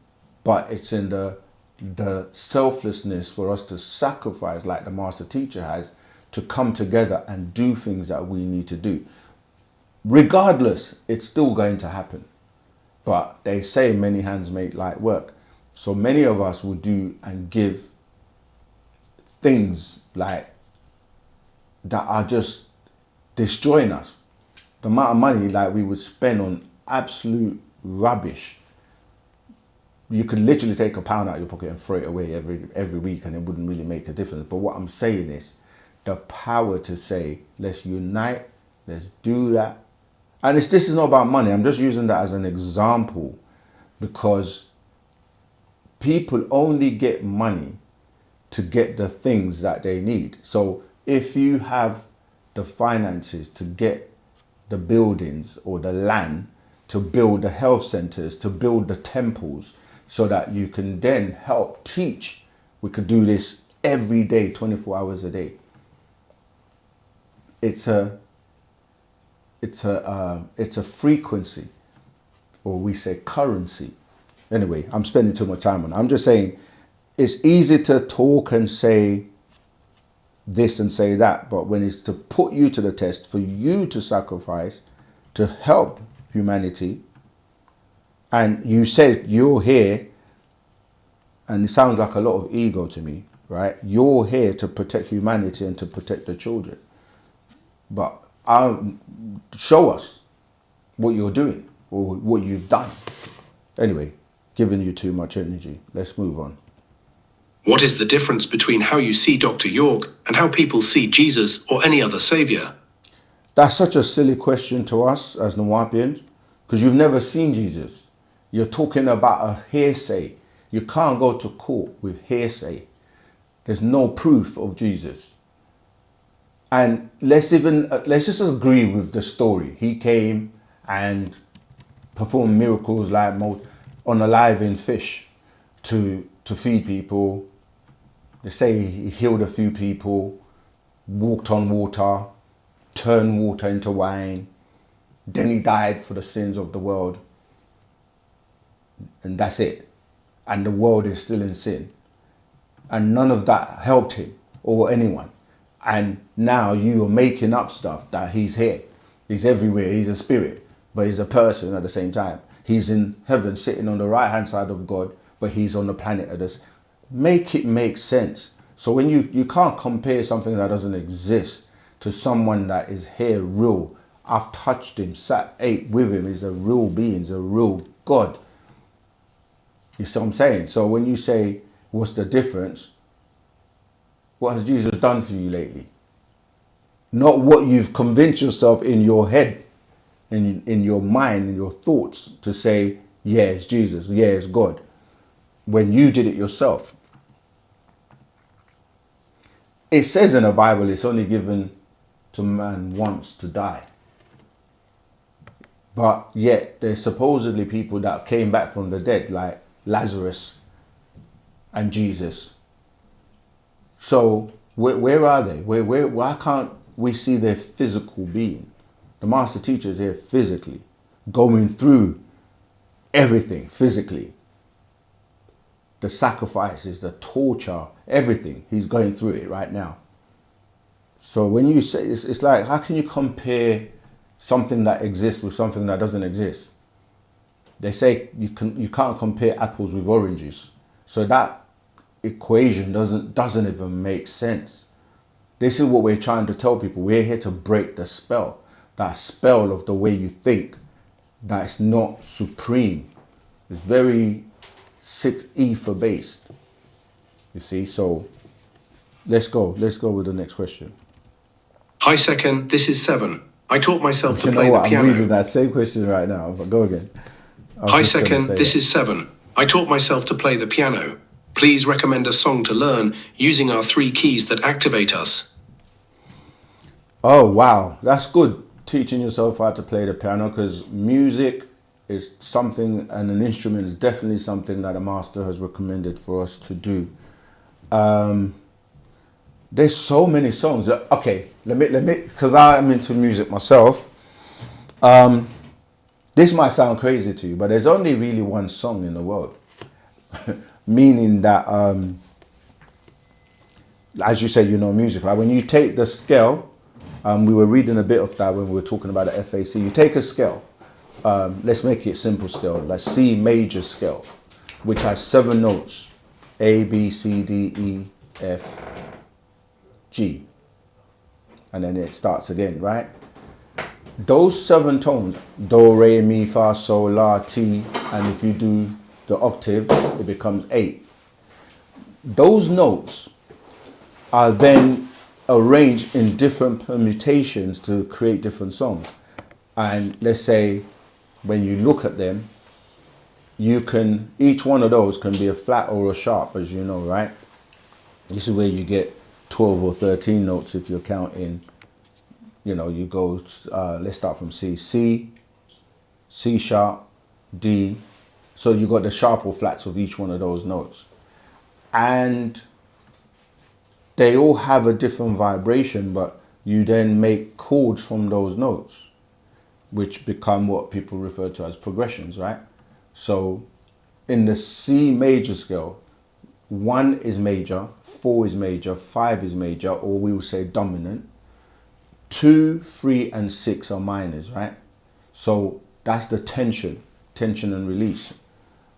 but it's in the selflessness for us to sacrifice, like the master teacher has, to come together and do things that we need to do. Regardless, it's still going to happen. But they say many hands make light work. So many of us will do and give things like that are just destroying us. The amount of money like we would spend on absolute rubbish you could literally take a pound out of your pocket and throw it away every week, and it wouldn't really make a difference. But what I'm saying is the power to say, let's unite, let's do that. And this is not about money. I'm just using that as an example, because people only get money to get the things that they need. So if you have the finances to get the buildings or the land, to build the health centers, to build the temples, so that you can then help teach. We could do this every day, 24 hours a day. It's a frequency, or we say currency. Anyway, I'm spending too much time on it. I'm just saying it's easy to talk and say this and say that, but when it's to put you to the test, for you to sacrifice, to help humanity, and you said you're here, and it sounds like a lot of ego to me, right? You're here to protect humanity and to protect the children. But show us what you're doing or what you've done. Anyway, giving you too much energy. Let's move on. What is the difference between how you see Dr. York and how people see Jesus or any other savior? That's such a silly question to us as Nuwaubians, because you've never seen Jesus. You're talking about a hearsay. You can't go to court with hearsay. There's no proof of Jesus. And let's just agree with the story. He came and performed miracles like on a live fish to feed people. They say he healed a few people, walked on water, turned water into wine. Then he died for the sins of the world. And that's it. And the world is still in sin. And none of that helped him or anyone. And now you are making up stuff that he's here. He's everywhere. He's a spirit, but he's a person at the same time. He's in heaven sitting on the right hand side of God, but he's on the planet of this. Make it make sense. So when you can't compare something that doesn't exist to someone that is here real. I've touched him, ate with him. He's a real being. He's a real God. You see what I'm saying? So when you say, what's the difference? What has Jesus done for you lately? Not what you've convinced yourself in your head, in your mind, in your thoughts, to say, yeah, it's Jesus, yeah, it's God, when you did it yourself. It says in the Bible, it's only given to man once to die. But yet there's supposedly people that came back from the dead, like Lazarus and Jesus. So where are they? Why can't we see their physical being? The master teacher is here physically, going through everything physically. The sacrifices, the torture, everything. He's going through it right now. So when you say this, it's like, how can you compare something that exists with something that doesn't exist? They say you can't compare apples with oranges. So that equation doesn't even make sense. This is what we're trying to tell people. We're here to break the spell. That spell of the way you think, that it's not supreme. It's very ether based. You see, so let's go with the next question. Hi second, this is 7. I taught myself to play the I'm piano. reading that same question right now, but go again. Hi second, this is 7. I taught myself to play the piano. Please recommend a song to learn using our 3 keys that activate us. Oh, wow. That's good. Teaching yourself how to play the piano, because music is something, and an instrument is definitely something that a master has recommended for us to do. There's so many songs. Okay, let me, because I'm into music myself. This might sound crazy to you, but there's only really one song in the world. Meaning that, as you say, you know music, right? When you take the scale, we were reading a bit of that when we were talking about the FAC. You take a scale, let's make it simple scale, like C major scale, which has 7 notes, A, B, C, D, E, F, G. And then it starts again, right? Those 7 tones, do, re, mi, fa, sol, la, ti, and if you do the octave, it becomes 8. Those notes are then arranged in different permutations to create different songs. And let's say when you look at them, each one of those can be a flat or a sharp, as you know, right? This is where you get 12 or 13 notes if you're counting, you go, let's start from C. C sharp, D. So you got the sharp or flats of each one of those notes. And they all have a different vibration, but you then make chords from those notes, which become what people refer to as progressions, right? So in the C major scale, 1 is major, 4 is major, 5 is major, or we will say dominant. 2, 3, and 6 are minors, right? So that's the tension and release.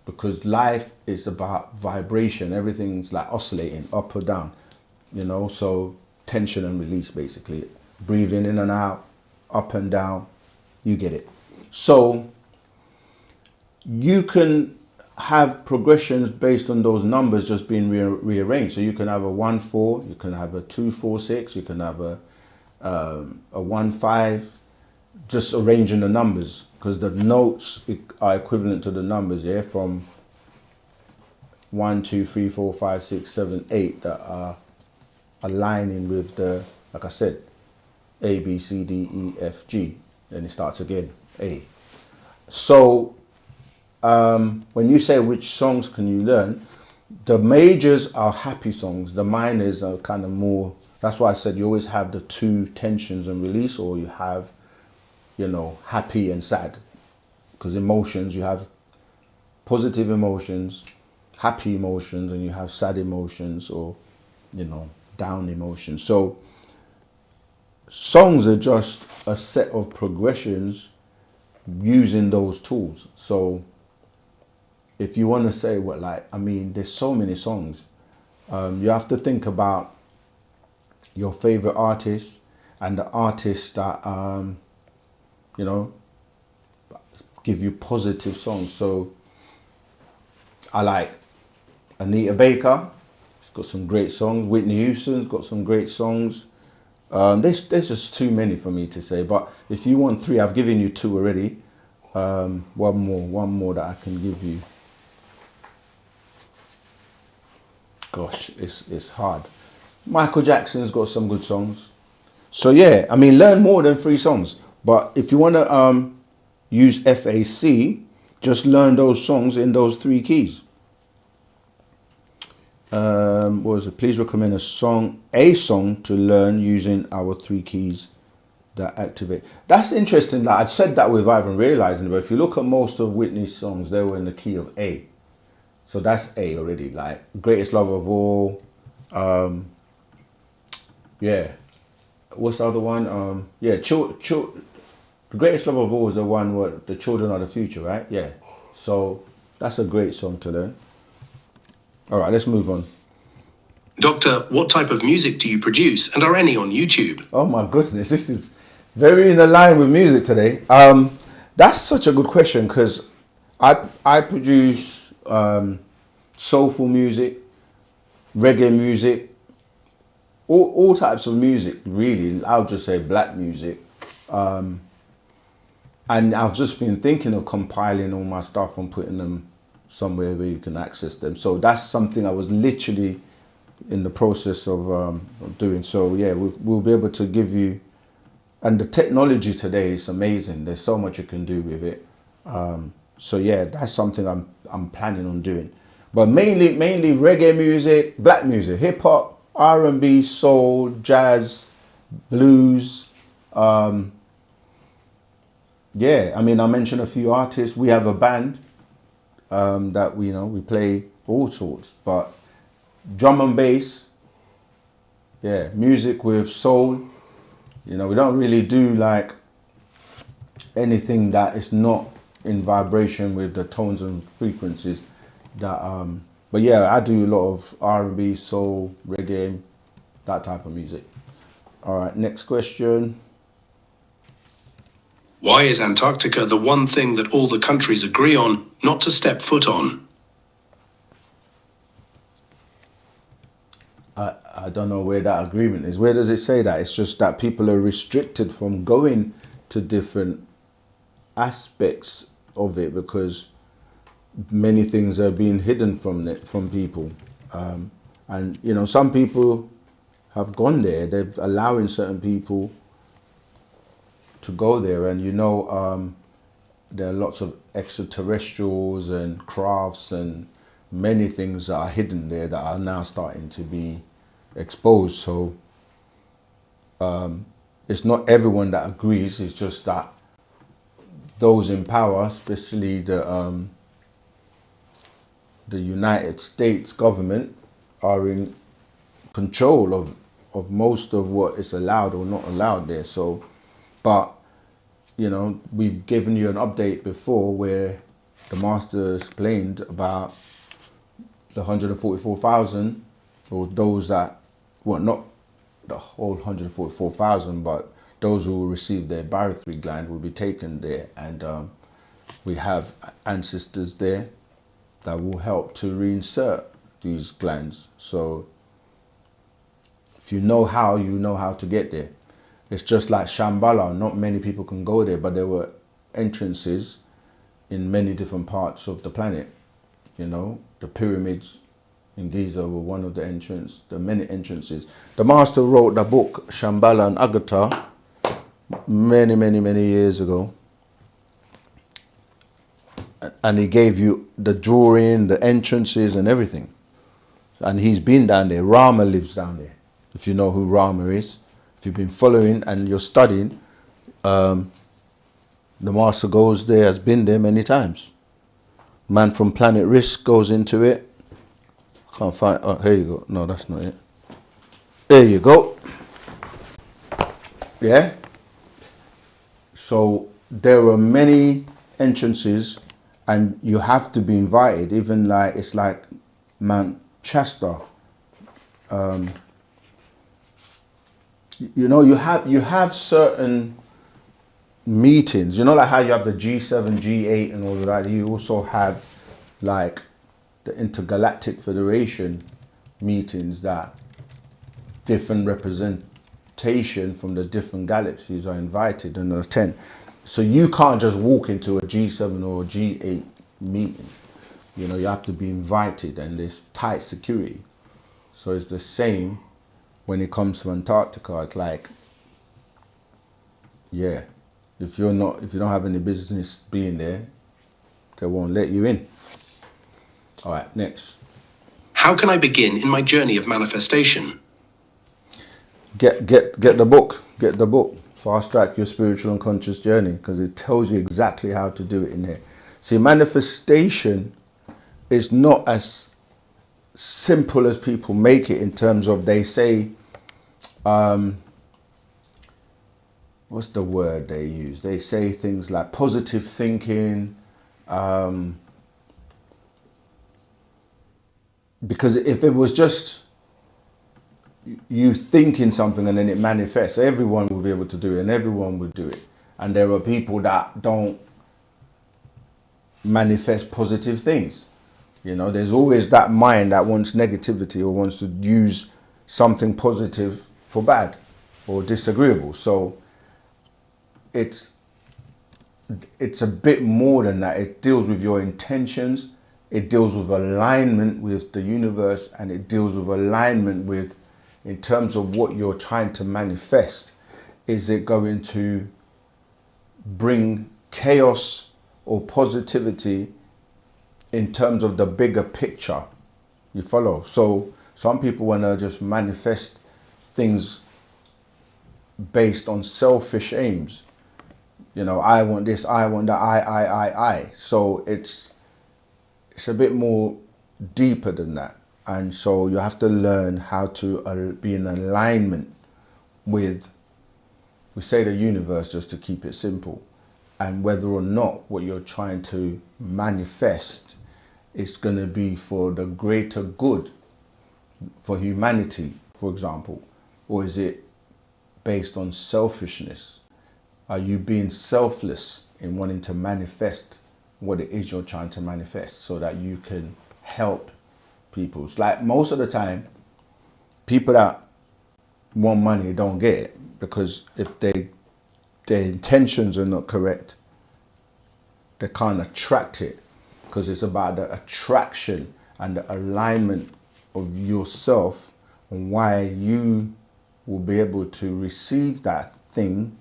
Because life is about vibration. Everything's like oscillating up or down, so tension and release, basically. Breathing in and out, up and down, you get it. So you can have progressions based on those numbers just being rearranged. So you can have a 1-4, you can have a 2-4-6, you can have a 1-5, just arranging the numbers, because the notes are equivalent to the numbers, yeah, from 1, 2, 3, 4, 5, 6, 7, 8 that are aligning with the, like I said, A, B, C, D, E, F, G. Then it starts again, A. So when you say which songs can you learn, the majors are happy songs. The minors are kind of more, that's why I said you always have the 2 tensions and release, or you have, happy and sad. Because emotions, you have positive emotions, happy emotions, and you have sad emotions, or, down emotions. So songs are just a set of progressions using those tools. So if you want to say there's so many songs. You have to think about your favorite artists and the artists that, give you positive songs. So I like Anita Baker. She's got some great songs. Whitney Houston's got some great songs. There's just too many for me to say. But if you want 3, I've given you 2 already. One more that I can give you. Gosh, it's hard. Michael Jackson's got some good songs. So yeah, learn more than 3 songs. But if you want to use FAC, just learn those songs in those 3 keys. What was it? Please recommend a song to learn using our 3 keys that activate. That's interesting. That I said that without even realizing it. But if you look at most of Whitney's songs, they were in the key of A. So that's A already. Like Greatest Love of All. Yeah. What's the other one? The Greatest Love of All is the one where the children are the future, right? Yeah. So that's a great song to learn. All right, let's move on. Doctor, what type of music do you produce, and are any on YouTube? Oh my goodness, this is very in line with music today. That's such a good question, because I produce soulful music, reggae music, all types of music, really. I'll just say black music. And I've just been thinking of compiling all my stuff and putting them somewhere where you can access them. So that's something I was literally in the process of doing. So yeah, we'll be able to give you, and the technology today is amazing. There's so much you can do with it. So yeah, that's something I'm planning on doing. But mainly reggae music, black music, hip hop, R&B, soul, jazz, blues. Yeah, I mentioned a few artists. We have a band that we play all sorts, but drum and bass, yeah, music with soul. We don't really do like anything that is not in vibration with the tones and frequencies that but yeah, I do a lot of R&B, soul, reggae, that type of music. All right, next question. Why is Antarctica the one thing that all the countries agree on not to step foot on? I don't know where that agreement is. Where does it say that? It's just that people are restricted from going to different aspects of it because many things are being hidden from people. And, you know, some people have gone there. They're allowing certain people to go there. And, you know, there are lots of extraterrestrials and crafts and many things that are hidden there that are now starting to be exposed. So it's not everyone that agrees. It's just that those in power, especially the United States government, are in control of most of what is allowed or not allowed there. So, but you know, we've given you an update before where the master explained about the 144,000, or those that, well, not the whole 144,000, but those who will receive their barythry gland will be taken there. And we have ancestors there that will help to reinsert these glands. So if you know how, you know how to get there. It's just like Shambhala. Not many people can go there, but there were entrances in many different parts of the planet. You know, the pyramids in Giza were one of the many entrances. The master wrote the book Shambhala and Agartha many years ago. And he gave you the drawing, the entrances and everything. And he's been down there. Rama lives down there. If you know who Rama is. If you've been following and you're studying, the master goes there, has been there many times. Man from planet Risk goes into it. Can't find, oh, here you go. No, that's not it. There you go. Yeah? So there are many entrances and you have to be invited. Even like, it's like Mount Shasta. You know, you have certain meetings, you know, like how you have the G7, G8 and all of that. You also have like the Intergalactic Federation meetings that different representation from the different galaxies are invited and attend. So you can't just walk into a G7 or a G8 meeting. You know, you have to be invited and there's tight security. So it's the same when it comes to Antarctica. It's like, yeah, if you don't have any business being there, they won't let you in. All right, next. How can I begin in my journey of manifestation? Get the book. Get the book. Fast Track Your Spiritual and Conscious Journey, because it tells you exactly how to do it in here. See, manifestation is not as simple as people make it in terms of, they say, what's the word they use? They say things like positive thinking, because if it was just you thinking something and then it manifests, everyone will be able to do it and everyone would do it. And there are people that don't manifest positive things. You know, there's always that mind that wants negativity or wants to use something positive for bad or disagreeable. So it's a bit more than that. It deals with your intentions. It deals with alignment with the universe, and it deals with alignment with, in terms of what you're trying to manifest. Is it going to bring chaos or positivity in terms of the bigger picture? You follow? So some people want to just manifest things based on selfish aims. You know, I want this, I want that, I. So it's a bit more deeper than that. And so you have to learn how to be in alignment with, we say the universe just to keep it simple, and whether or not what you're trying to manifest is going to be for the greater good, for humanity, for example, or is it based on selfishness? Are you being selfless in wanting to manifest what it is you're trying to manifest so that you can help people? It's like most of the time, people that want money don't get it, because if their intentions are not correct, they can't attract it, because it's about the attraction and the alignment of yourself and why you will be able to receive that thing,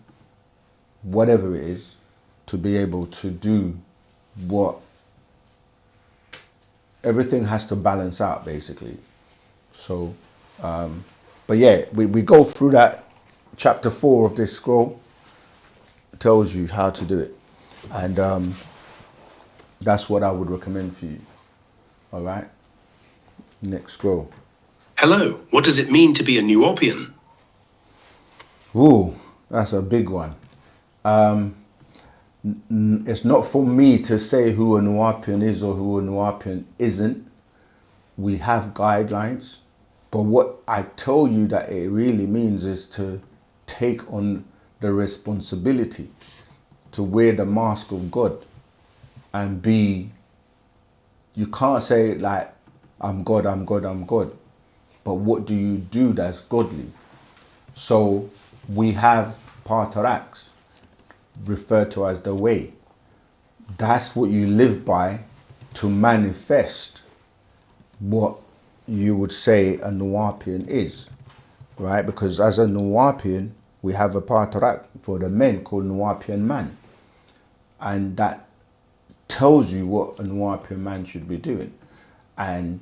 whatever it is, to be able to do what everything has to balance out, basically. So, but yeah, we go through that. Chapter 4 of this scroll tells you how to do it. And that's what I would recommend for you. All right. Next scroll. Hello, what does it mean to be a Nuwaubian? Ooh, that's a big one. It's not for me to say who a Nuwaubian is or who a Nuwaubian isn't. We have guidelines, but what I tell you that it really means is to take on the responsibility to wear the mask of God and be, you can't say like, I'm God, I'm God, I'm God. But what do you do that's godly? So we have Pataraks, referred to as the way. That's what you live by to manifest what you would say a Nuwaubian is, right? Because as a Nuwaubian, we have a Patarak for the men called Nuwaubian man. And that tells you what a Nuwaubian man should be doing. And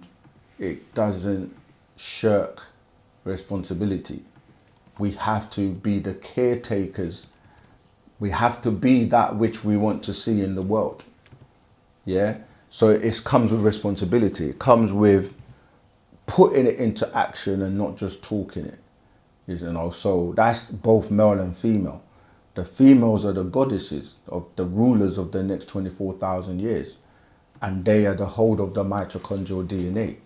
it doesn't shirk responsibility. We have to be the caretakers. We have to be that which we want to see in the world. Yeah? So it comes with responsibility. It comes with putting it into action and not just talking it. You know, so that's both male and female. The females are the goddesses of the rulers of the next 24,000 years. And they are the hold of the mitochondrial DNA.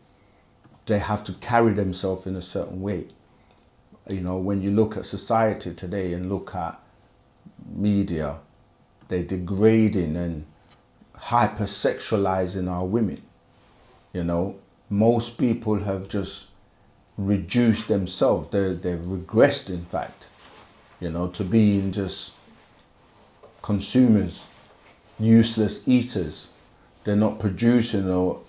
They have to carry themselves in a certain way. You know, when you look at society today and look at media, they're degrading and hypersexualizing our women. You know, most people have just reduced themselves. They've regressed, in fact, you know, to being just consumers, useless eaters. They're not producing or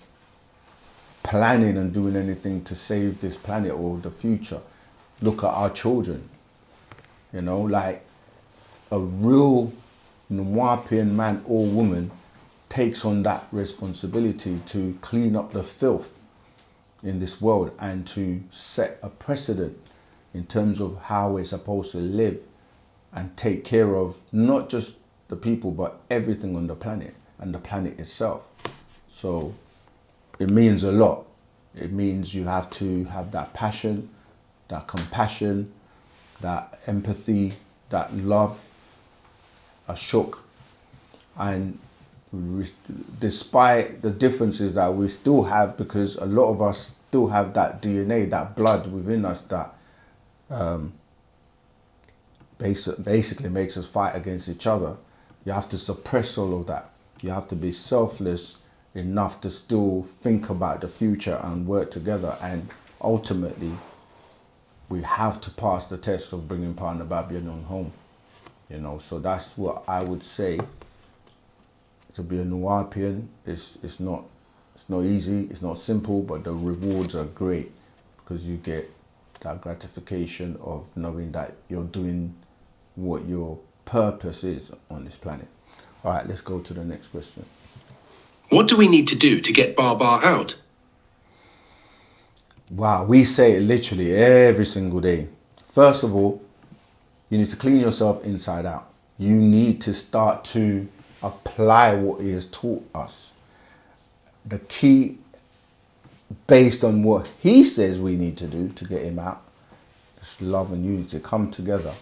planning and doing anything to save this planet or the future. Look at our children, you know, like a real Nuwaubian man or woman takes on that responsibility to clean up the filth in this world and to set a precedent in terms of how we're supposed to live and take care of not just the people, but everything on the planet and the planet itself. So it means a lot. It means you have to have that passion, that compassion, that empathy, that love, a shook. And despite the differences that we still have, because a lot of us still have that DNA, that blood within us that basically makes us fight against each other, you have to suppress all of that. You have to be selfless enough to still think about the future and work together. And ultimately, we have to pass the test of bringing Pineal Babylon home. You know, so that's what I would say. To be a Nuwaubian, it's not easy, it's not simple, but the rewards are great because you get that gratification of knowing that you're doing what your purpose is on this planet. All right, let's go to the next question. What do we need to do to get Baba out? Wow, we say it literally every single day. First of all, you need to clean yourself inside out. You need to start to apply what he has taught us. The key, based on what he says we need to do to get him out, is love and unity. Come together.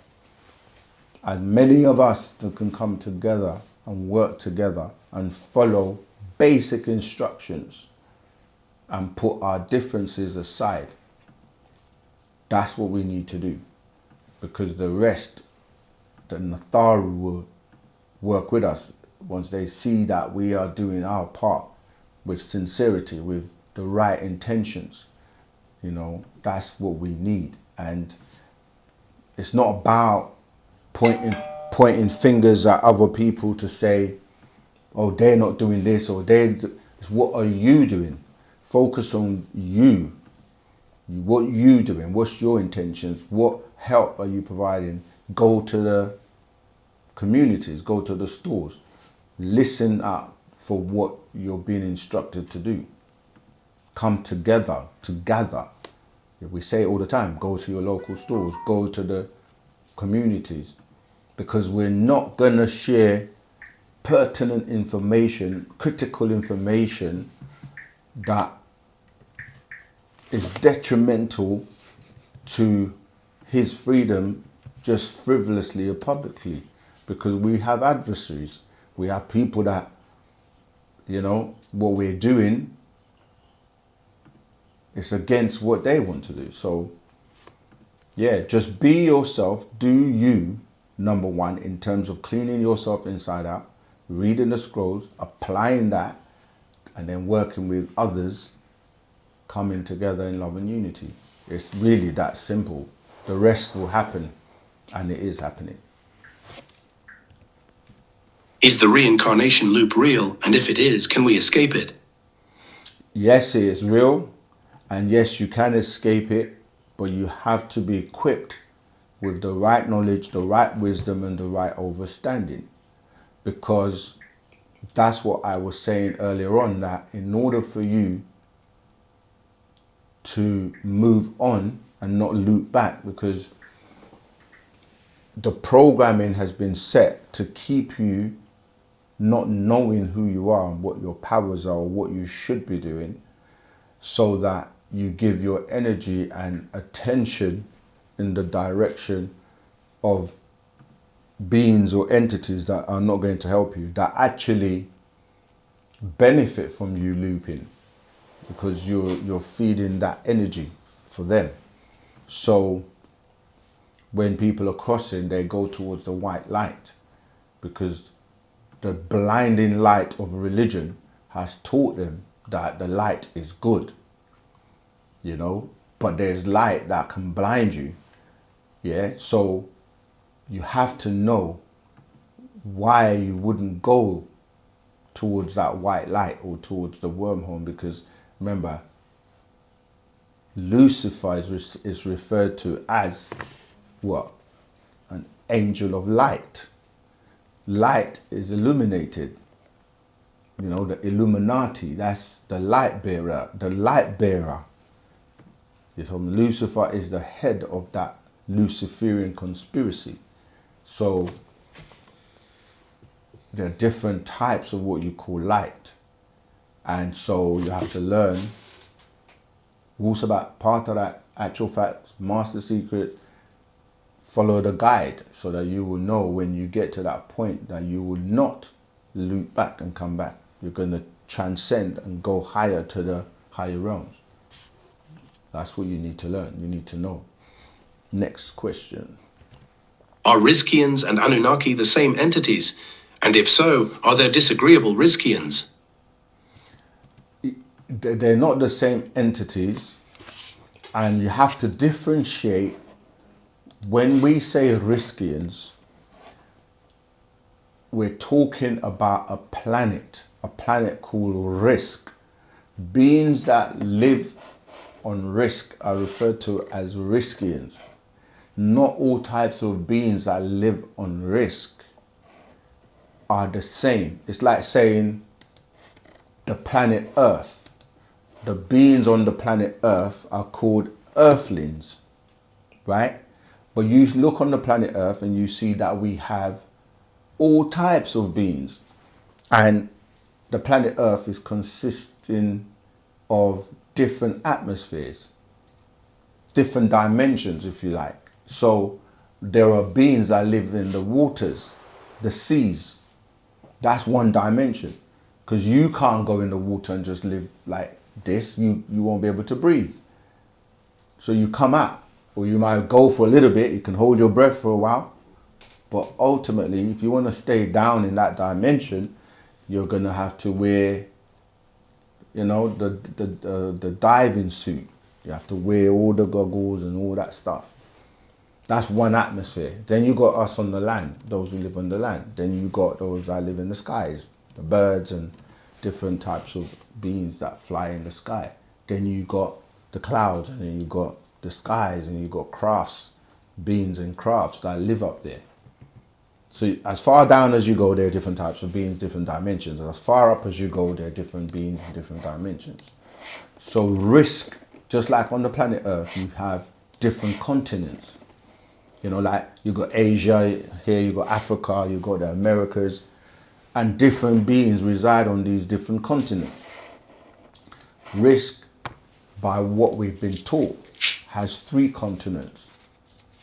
As many of us that can come together and work together and follow basic instructions and put our differences aside. That's what we need to do. Because the rest, the Natharu will work with us once they see that we are doing our part with sincerity, with the right intentions. You know, that's what we need. And it's not about pointing fingers at other people to say, oh, they're not doing this, or it's what are you doing? Focus on you. What you doing? What's your intentions? What help are you providing? Go to the communities, go to the stores. Listen up for what you're being instructed to do. Come together to gather. We say it all the time, go to your local stores, go to the communities, because we're not going to share pertinent information, critical information that is detrimental to his freedom just frivolously or publicly, because we have adversaries. We have people that, you know, what we're doing is against what they want to do. So yeah, just be yourself, do you, number one, in terms of cleaning yourself inside out, reading the scrolls, applying that, and then working with others, coming together in love and unity. It's really that simple. The rest will happen, and it is happening. Is the reincarnation loop real? And if it is, can we escape it? Yes, it is real, and yes, you can escape it, but you have to be equipped with the right knowledge, the right wisdom, and the right understanding. Because that's what I was saying earlier on, that in order for you to move on and not loop back, because the programming has been set to keep you not knowing who you are and what your powers are or what you should be doing, so that you give your energy and attention in the direction of beings or entities that are not going to help you, that actually benefit from you looping, because you're feeding that energy for them. So when people are crossing, they go towards the white light, because the blinding light of religion has taught them that the light is good, you know, but there's light that can blind you. Yeah, so you have to know why you wouldn't go towards that white light or towards the wormhole, because remember, Lucifer is referred to as what? An angel of light. Light is illuminated. You know, the Illuminati, that's the light bearer. The light bearer. So Lucifer is the head of that Luciferian conspiracy. So there are different types of what you call light. And so you have to learn Wu-Sabat, part of that, actual facts, master secret, follow the guide, so that you will know when you get to that point that you will not loop back and come back. You're going to transcend and go higher to the higher realms. That's what you need to learn. You need to know. Next question. Are Riskians and Anunnaki the same entities? And if so, are there disagreeable Riskians? They're not the same entities, and you have to differentiate. When we say Riskians, we're talking about a planet called Risk. Beings that live on Risk are referred to as Riskians. Not all types of beings that live on Risk are the same. It's like saying the planet Earth. The beings on the planet Earth are called Earthlings, right? But you look on the planet Earth and you see that we have all types of beings. And the planet Earth is consisting of different atmospheres, different dimensions, if you like. So there are beings that live in the waters, the seas. That's one dimension. Because you can't go in the water and just live like this. You won't be able to breathe. So you come out. Or you might go for a little bit, you can hold your breath for a while. But ultimately, if you want to stay down in that dimension, you're going to have to wear, you know, the diving suit. You have to wear all the goggles and all that stuff. That's one atmosphere. Then you got us on the land, those who live on the land. Then you got those that live in the skies, the birds and different types of beings that fly in the sky. Then you got the clouds, and then you got the skies, and you got crafts, beings and crafts that live up there. So as far down as you go, there are different types of beings, different dimensions. And as far up as you go, there are different beings, different dimensions. So risk, just like on the planet Earth, you have different continents. You know, like you got Asia here, you got Africa, you got the Americas, and different beings reside on these different continents. Risk, by what we've been taught, has 3 continents.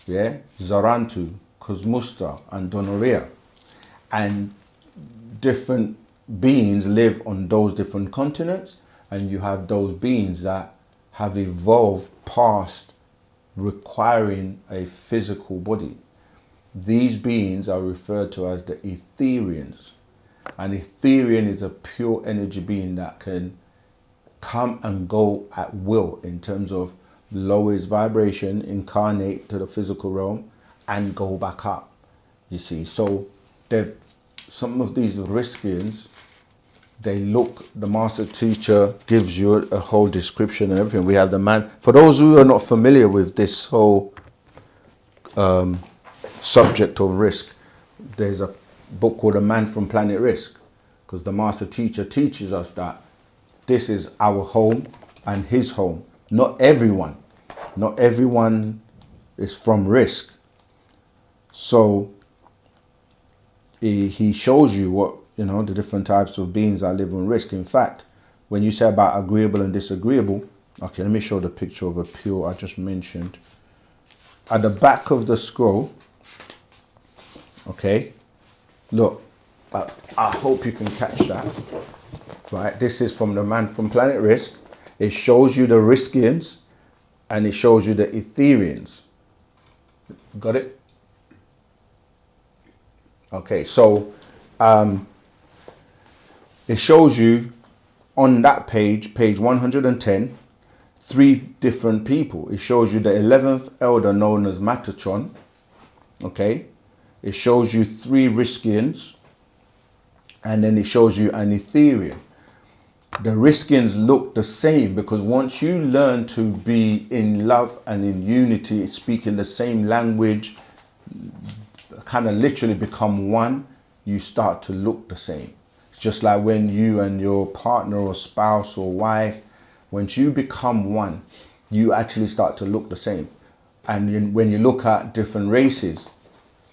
Yeah, Zarantu, Kuzmusta, and Donoria. And different beings live on those different continents, and you have those beings that have evolved past requiring a physical body. These beings are referred to as the Etherians. An Etherian is a pure energy being that can come and go at will in terms of lowest vibration, incarnate to the physical realm, and go back up. You see, so some of these Riskians, they look, the master teacher gives you a whole description and everything. We have the man, for those who are not familiar with this whole subject of risk, there's a book called A Man from Planet Risk, because the master teacher teaches us that this is our home and his home. Not everyone is from risk. So he shows you what, you know, the different types of beings that live on risk. In fact, when you say about agreeable and disagreeable, okay, let me show the picture of a pure I just mentioned. At the back of the scroll, okay, look, I hope you can catch that, right? This is from the Man from Planet Risk. It shows you the Riskians and it shows you the Etherians. Got it? Okay, so it shows you on that page 110, 3 different people. It shows you the 11th elder known as Metatron. Okay, it shows you 3 Riskians, and then it shows you an Etherian. The Riskians look the same because once you learn to be in love and in unity, speaking the same language, kind of literally become one, you start to look the same. It's just like when you and your partner or spouse or wife, once you become one, you actually start to look the same. And when you look at different races,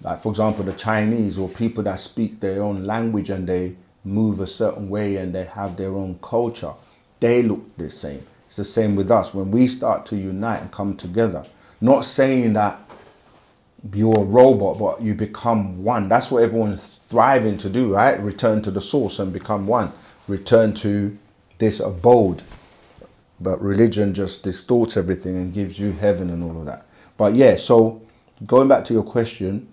like for example, the Chinese or people that speak their own language and they move a certain way and they have their own culture, they look the same. It's the same with us. When we start to unite and come together, not saying that you're a robot, but you become one. That's what everyone's thriving to do, right? Return to the source and become one. Return to this abode. But religion just distorts everything and gives you heaven and all of that. But yeah, so going back to your question,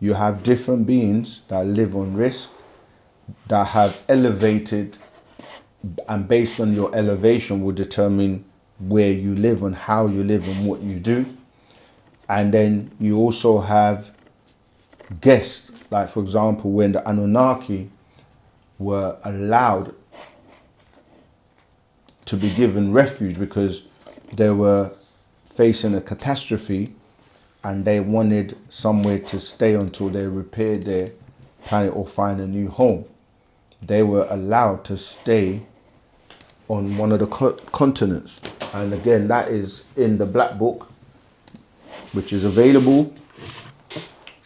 you have different beings that live on risk, that have elevated, and based on your elevation will determine where you live and how you live and what you do. And then you also have guests, like for example, when the Anunnaki were allowed to be given refuge because they were facing a catastrophe and they wanted somewhere to stay until they repaired their planet or find a new home. They were allowed to stay on one of the continents. And again, that is in the Black Book, which is available.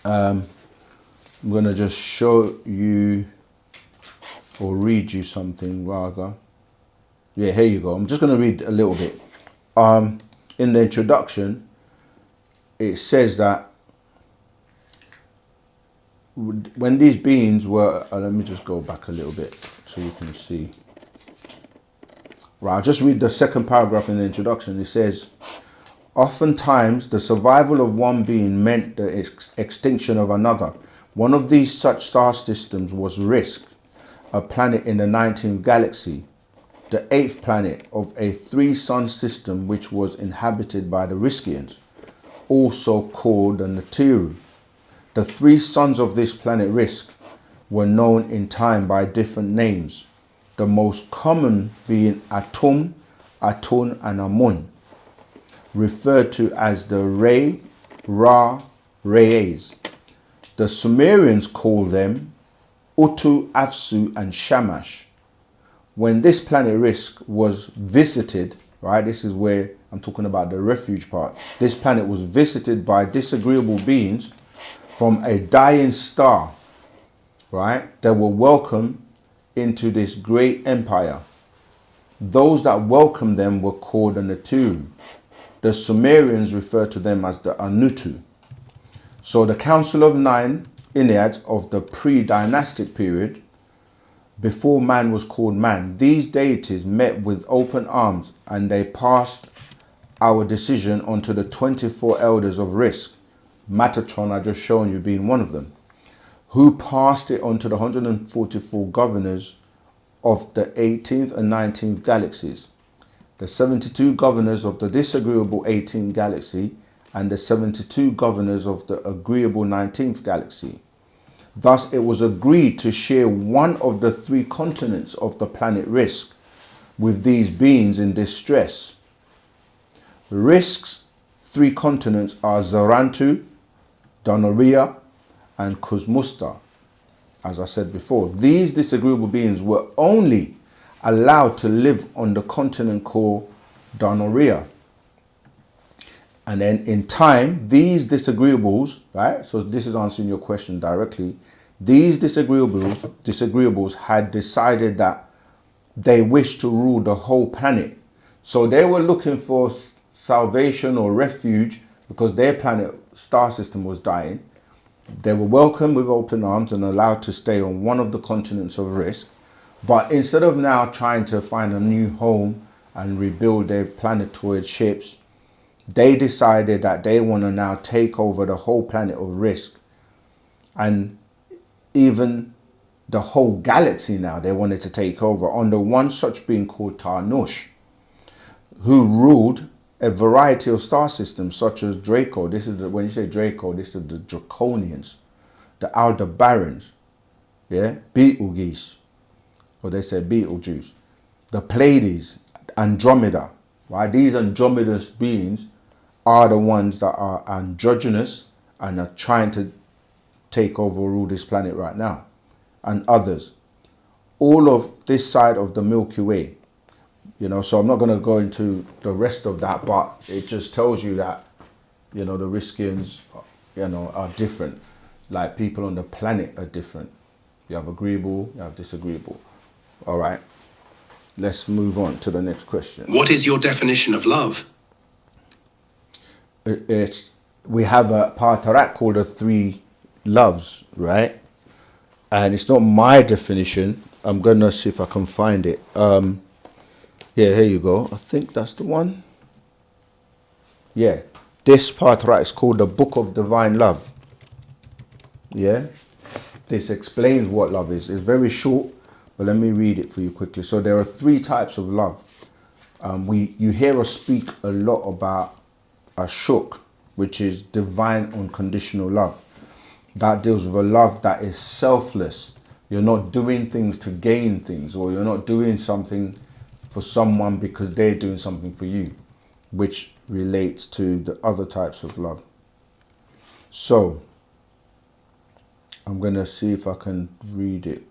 I'm going to just show you or read you something rather. Yeah, here you go. I'm just going to read a little bit. In the introduction, it says that when these beings were, let me just go back a little bit so you can see. Right, I'll just read the second paragraph in the introduction. It says, oftentimes the survival of one being meant the extinction of another. One of these such star systems was Risk, a planet in the 19th galaxy. the 8th planet of a 3-sun system which was inhabited by the Riskians, also called the Natiru. The 3 suns of this planet Risk were known in time by different names, the most common being Atum, Atun and Amun, referred to as the Re, Ra, Re'es. The Sumerians called them Utu, Afsu and Shamash. When this planet Risk was visited, right, this is where I'm talking about the refuge part. This planet was visited by disagreeable beings from a dying star, right? They were welcomed into this great empire. Those that welcomed them were called the Natiru. The Sumerians referred to them as the Anutu. So the Council of 9 Enneads of the pre-dynastic period, before man was called man, these deities met with open arms and they passed our decision onto the 24 elders of Risk, Metatron I just shown you being one of them, who passed it onto the 144 governors of the 18th and 19th galaxies, the 72 governors of the disagreeable 18th galaxy and the 72 governors of the agreeable 19th galaxy. Thus, it was agreed to share one of the 3 continents of the planet Risk with these beings in distress. Risk's 3 continents are Zarantu, Donoria, and Kuzmusta. As I said before, these disagreeable beings were only allowed to live on the continent called Donoria. And then in time, these disagreeables, right? So this is answering your question directly. These disagreeables had decided that they wished to rule the whole planet. So they were looking for salvation or refuge because their planet star system was dying. They were welcomed with open arms and allowed to stay on one of the continents of Risk. But instead of now trying to find a new home and rebuild their planetoid ships, they decided that they want to now take over the whole planet of Risk, and even the whole galaxy now they wanted to take over under one such being called Tarnush, who ruled a variety of star systems such as Draco. This is when you say Draco, this is the Draconians, the Aldebarans, yeah, Betelgeuse, or they say Betelgeuse, the Pleiades, Andromeda. Right? These andromedous beings are the ones that are androgynous and are trying to take over or rule this planet right now, and others. All of this side of the Milky Way, you know, so I'm not going to go into the rest of that, but it just tells you that, you know, the Riskians, you know, are different. Like people on the planet are different. You have agreeable, you have disagreeable. All right. Let's move on to the next question. What is your definition of love? We have a Patarak called the 3 loves, right? And it's not my definition. I'm going to see if I can find it. Yeah, here you go. I think that's the one. Yeah. This Patarak is called the Book of Divine Love. Yeah. This explains what love is. It's very short, but let me read it for you quickly. So there are 3 types of love. You hear us speak a lot about Ashuk, which is divine unconditional love. That deals with a love that is selfless. You're not doing things to gain things, or you're not doing something for someone because they're doing something for you, which relates to the other types of love. So I'm going to see if I can read it.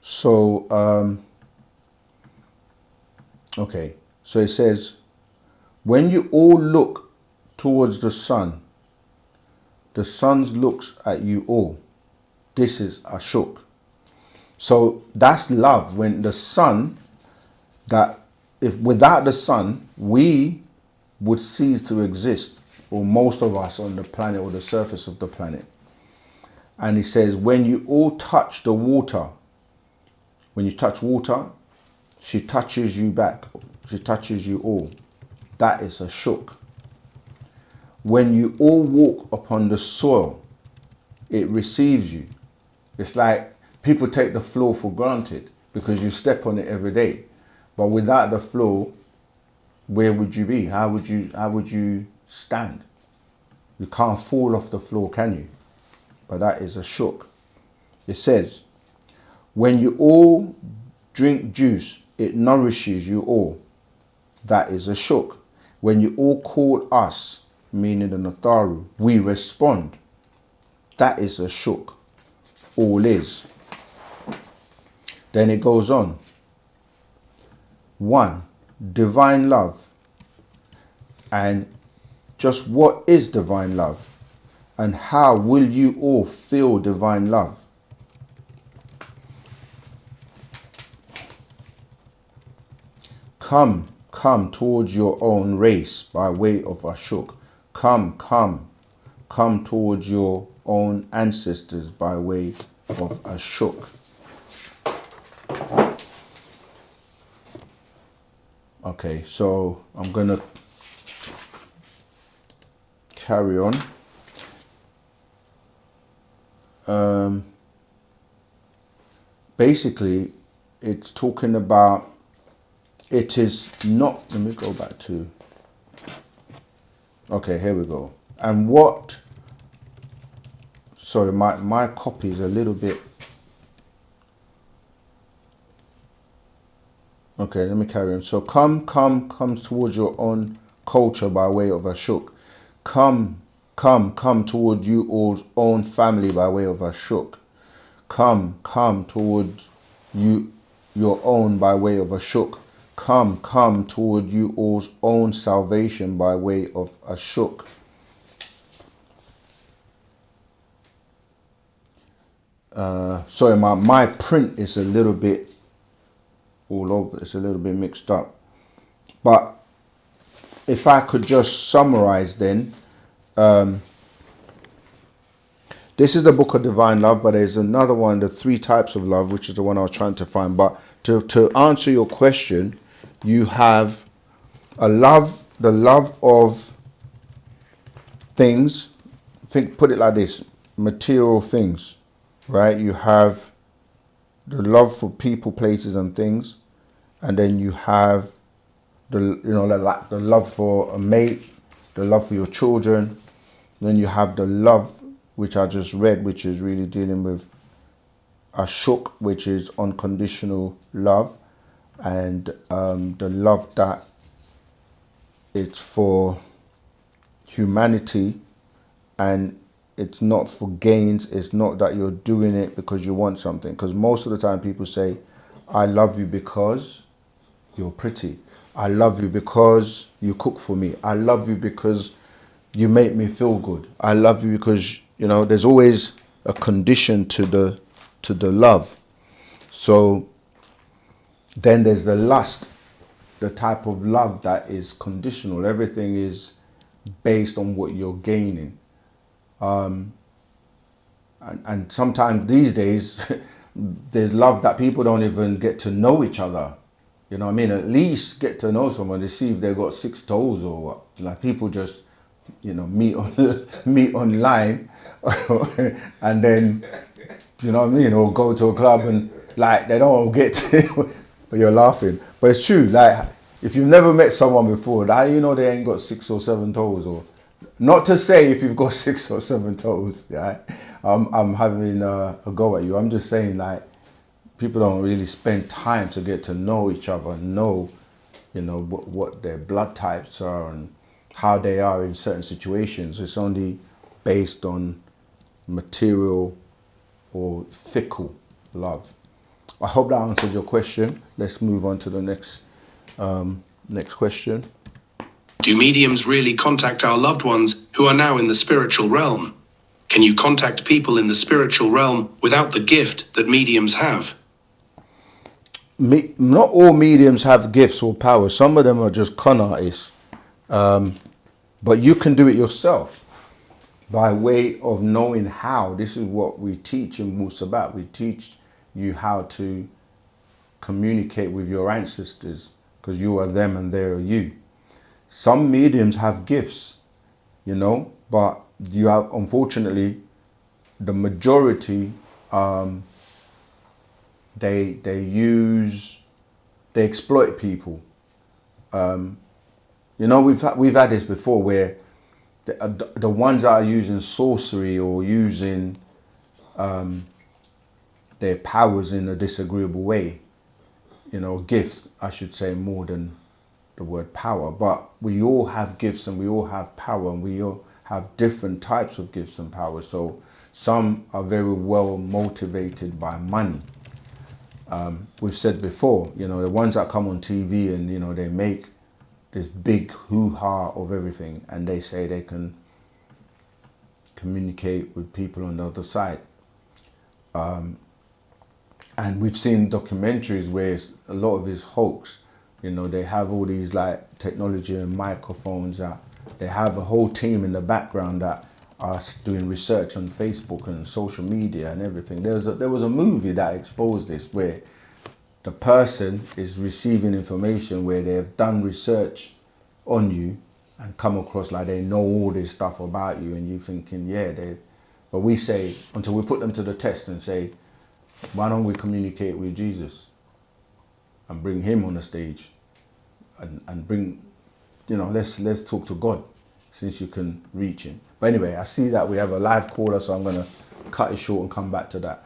So, okay. So it says, when you all look towards the sun looks at you all. This is Ashuk. So that's love. When the sun, that if without the sun, we would cease to exist, or most of us on the planet or the surface of the planet. And he says, when you all touch the water, when you touch water, she touches you back. She touches you all. That is Ashuk. When you all walk upon the soil, it receives you. It's like people take the floor for granted because you step on it every day. But without the floor, where would you be? How would you stand? You can't fall off the floor, can you? But that is a shook. It says, when you all drink juice, it nourishes you all. That is a shook. When you all call us, meaning the Natharu, we respond. That is a shook. All is. Then it goes on. 1. Divine love. And just what is divine love? And how will you all feel divine love? Come towards your own race by way of Ashuk. Come towards your own ancestors by way of Ashuk. Okay, so I'm gonna carry on. Basically, it's talking about, it is not, let me go back to, okay, here we go. And what, sorry, my copy is a little bit, okay, let me carry on. So come towards your own culture by way of Ashuk. Come towards you all's own family by way of Ashuk. Come towards you your own by way of Ashuk. Come toward you all's own salvation by way of Ashuk. Sorry, my print is a little bit all over. It's a little bit mixed up. But if I could just summarize then, this is the book of divine love, but there's another one, the 3 types of love, which is the one I was trying to find. But to answer your question, you have a love, the love of things. Put it like this, material things, right? You have the love for people, places, and things, and then you have the love for a mate, the love for your children. Then you have the love, which I just read, which is really dealing with Ashuk, which is unconditional love, and the love that it's for humanity, and it's not for gains. It's not that you're doing it because you want something. Because most of the time people say, I love you because you're pretty. I love you because you cook for me. I love you because you make me feel good. I love you because, there's always a condition to the love. So then there's the lust, the type of love that is conditional. Everything is based on what you're gaining. And sometimes these days, there's love that people don't even get to know each other. You know what I mean? At least get to know someone to see if they've got 6 toes or what. Like people just, meet online and then, you know what I mean? Or go to a club and like they don't get to, but you're laughing. But it's true. Like if you've never met someone before, how you know they ain't got 6 or 7 toes? Or not to say if you've got 6 or 7 toes, right? I'm having a go at you. I'm just saying like people don't really spend time to get to know each other, know, what their blood types are and how they are in certain situations. It's only based on material or fickle love. I hope that answers your question. Let's move on to the next question. Do mediums really contact our loved ones who are now in the spiritual realm? Can you contact people in the spiritual realm without the gift that mediums have? Not all mediums have gifts or powers. Some of them are just con artists. But you can do it yourself by way of knowing how. This is what we teach in Wu-Sabat. We teach you how to communicate with your ancestors because you are them and they are you. Some mediums have gifts, but you have, unfortunately, the majority they exploit people. You know, we've had this before where the ones that are using sorcery or using their powers in a disagreeable way, you know, gifts, I should say, more than the word power, but we all have gifts and we all have power, and we all have different types of gifts and power. So some are very well motivated by money. We've said before, you know, the ones that come on TV and, you know, they make this big hoo-ha of everything, and they say they can communicate with people on the other side. And we've seen documentaries where a lot of it's hoax. You know, they have all these like technology and microphones that they have a whole team in the background that are doing research on Facebook and social media and everything. There was a movie that exposed this where the person is receiving information where they have done research on you and come across like they know all this stuff about you, and you thinking, yeah, but we say, until we put them to the test and say, why don't we communicate with Jesus and bring him on the stage and bring, you know, let's talk to God since you can reach him. But anyway, I see that we have a live caller, so I'm going to cut it short and come back to that.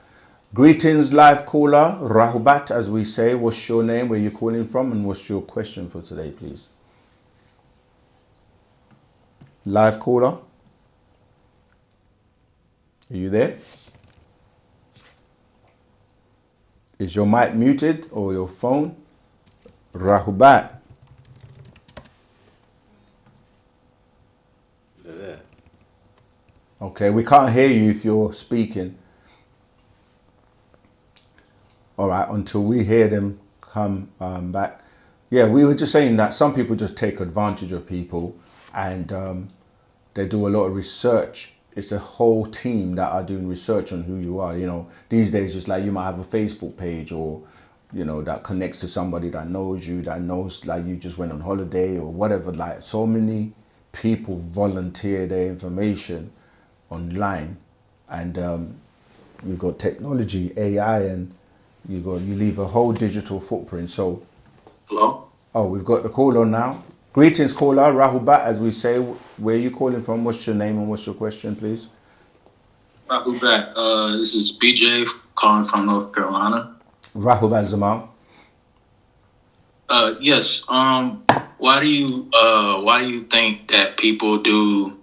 Greetings, live caller, Rahubat, as we say. What's your name, where you're calling from, and what's your question for today, please? Live caller, are you there? Is your mic muted or your phone? Rahubat. They're there. Okay, we can't hear you if you're speaking. All right, until we hear them come back. Yeah, we were just saying that some people just take advantage of people, and they do a lot of research. It's a whole team that are doing research on who you are. You know, these days, just like you might have a Facebook page, or, you know, that connects to somebody that knows you, that knows like you just went on holiday or whatever. Like, so many people volunteer their information online, and you've got technology, AI, and you leave a whole digital footprint. So, Hello? oh, we've got the caller now. Greetings, caller, Rahubat, as we say. Where are you calling from? What's your name and what's your question, please? Back. This is BJ calling from North Carolina. Rahubat Zamal. Yes. Why do you think that people do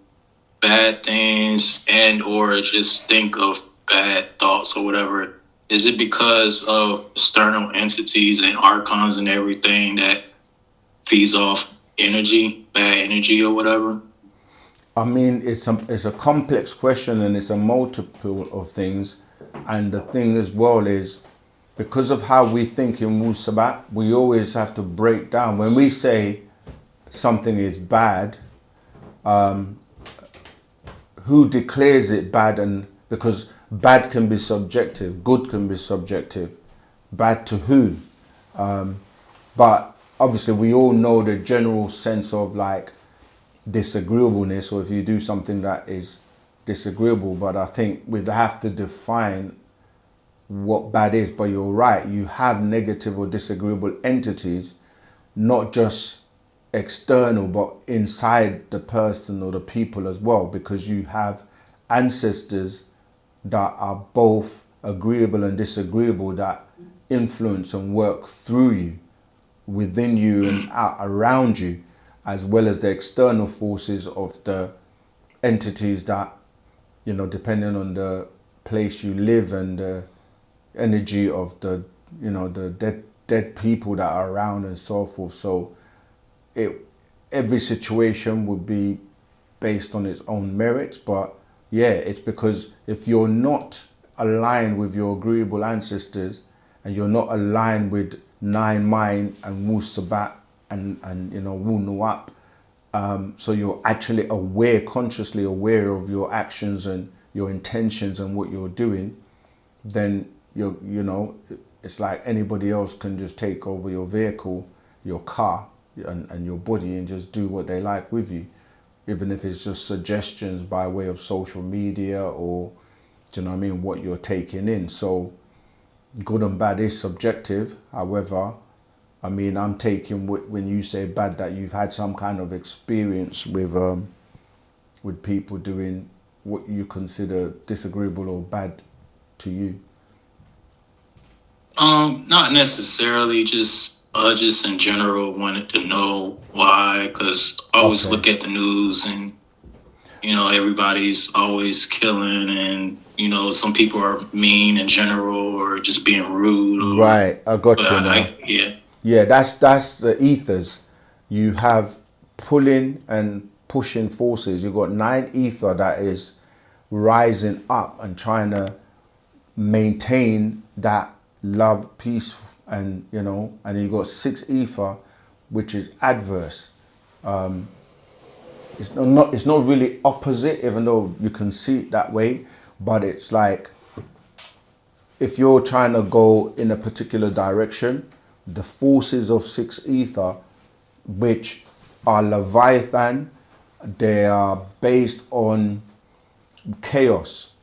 bad things and or just think of bad thoughts or whatever? Is it because of external entities and archons and everything that feeds off energy, bad energy or whatever? I mean, it's a complex question, and it's a multiple of things. And the thing as well is, because of how we think in Wu-Sabat, we always have to break down. When we say something is bad, who declares it bad? And because bad can be subjective, good can be subjective. Bad to who? But obviously we all know the general sense of like disagreeableness, or if you do something that is disagreeable. But I think we'd have to define what bad is. But you're right, you have negative or disagreeable entities, not just external, but inside the person or the people as well, because you have ancestors that are both agreeable and disagreeable, that influence and work through you, within you and out around you, as well as the external forces of the entities that, you know, depending on the place you live and the energy of the, you know, the dead people that are around and so forth. So every situation would be based on its own merits. But yeah, it's because if you're not aligned with your agreeable ancestors, and you're not aligned with Nine Mind and Wu-Sabat and you know, Wu-Nuwaubian, so you're actually aware, consciously aware of your actions and your intentions and what you're doing, then you know, it's like anybody else can just take over your vehicle, your car, and your body, and just do what they like with you, even if it's just suggestions by way of social media, or, do you know what I mean, what you're taking in. So good and bad is subjective. However, I mean, I'm taking when you say bad that you've had some kind of experience with people doing what you consider disagreeable or bad to you. Not necessarily, just in general, wanted to know why, because I always Okay. look at the news and, you know, everybody's always killing and, you know, some people are mean in general or just being rude. Or, Right, I got but you now. yeah. Yeah, that's the ethers. You have pulling and pushing forces. You've got 9 ether that is rising up and trying to maintain that love, peace, and you know, and you've got 6 ether, which is adverse. It's not really opposite, even though you can see it that way, but it's like if you're trying to go in a particular direction, the forces of 6 ether, which are Leviathan, they are based on chaos.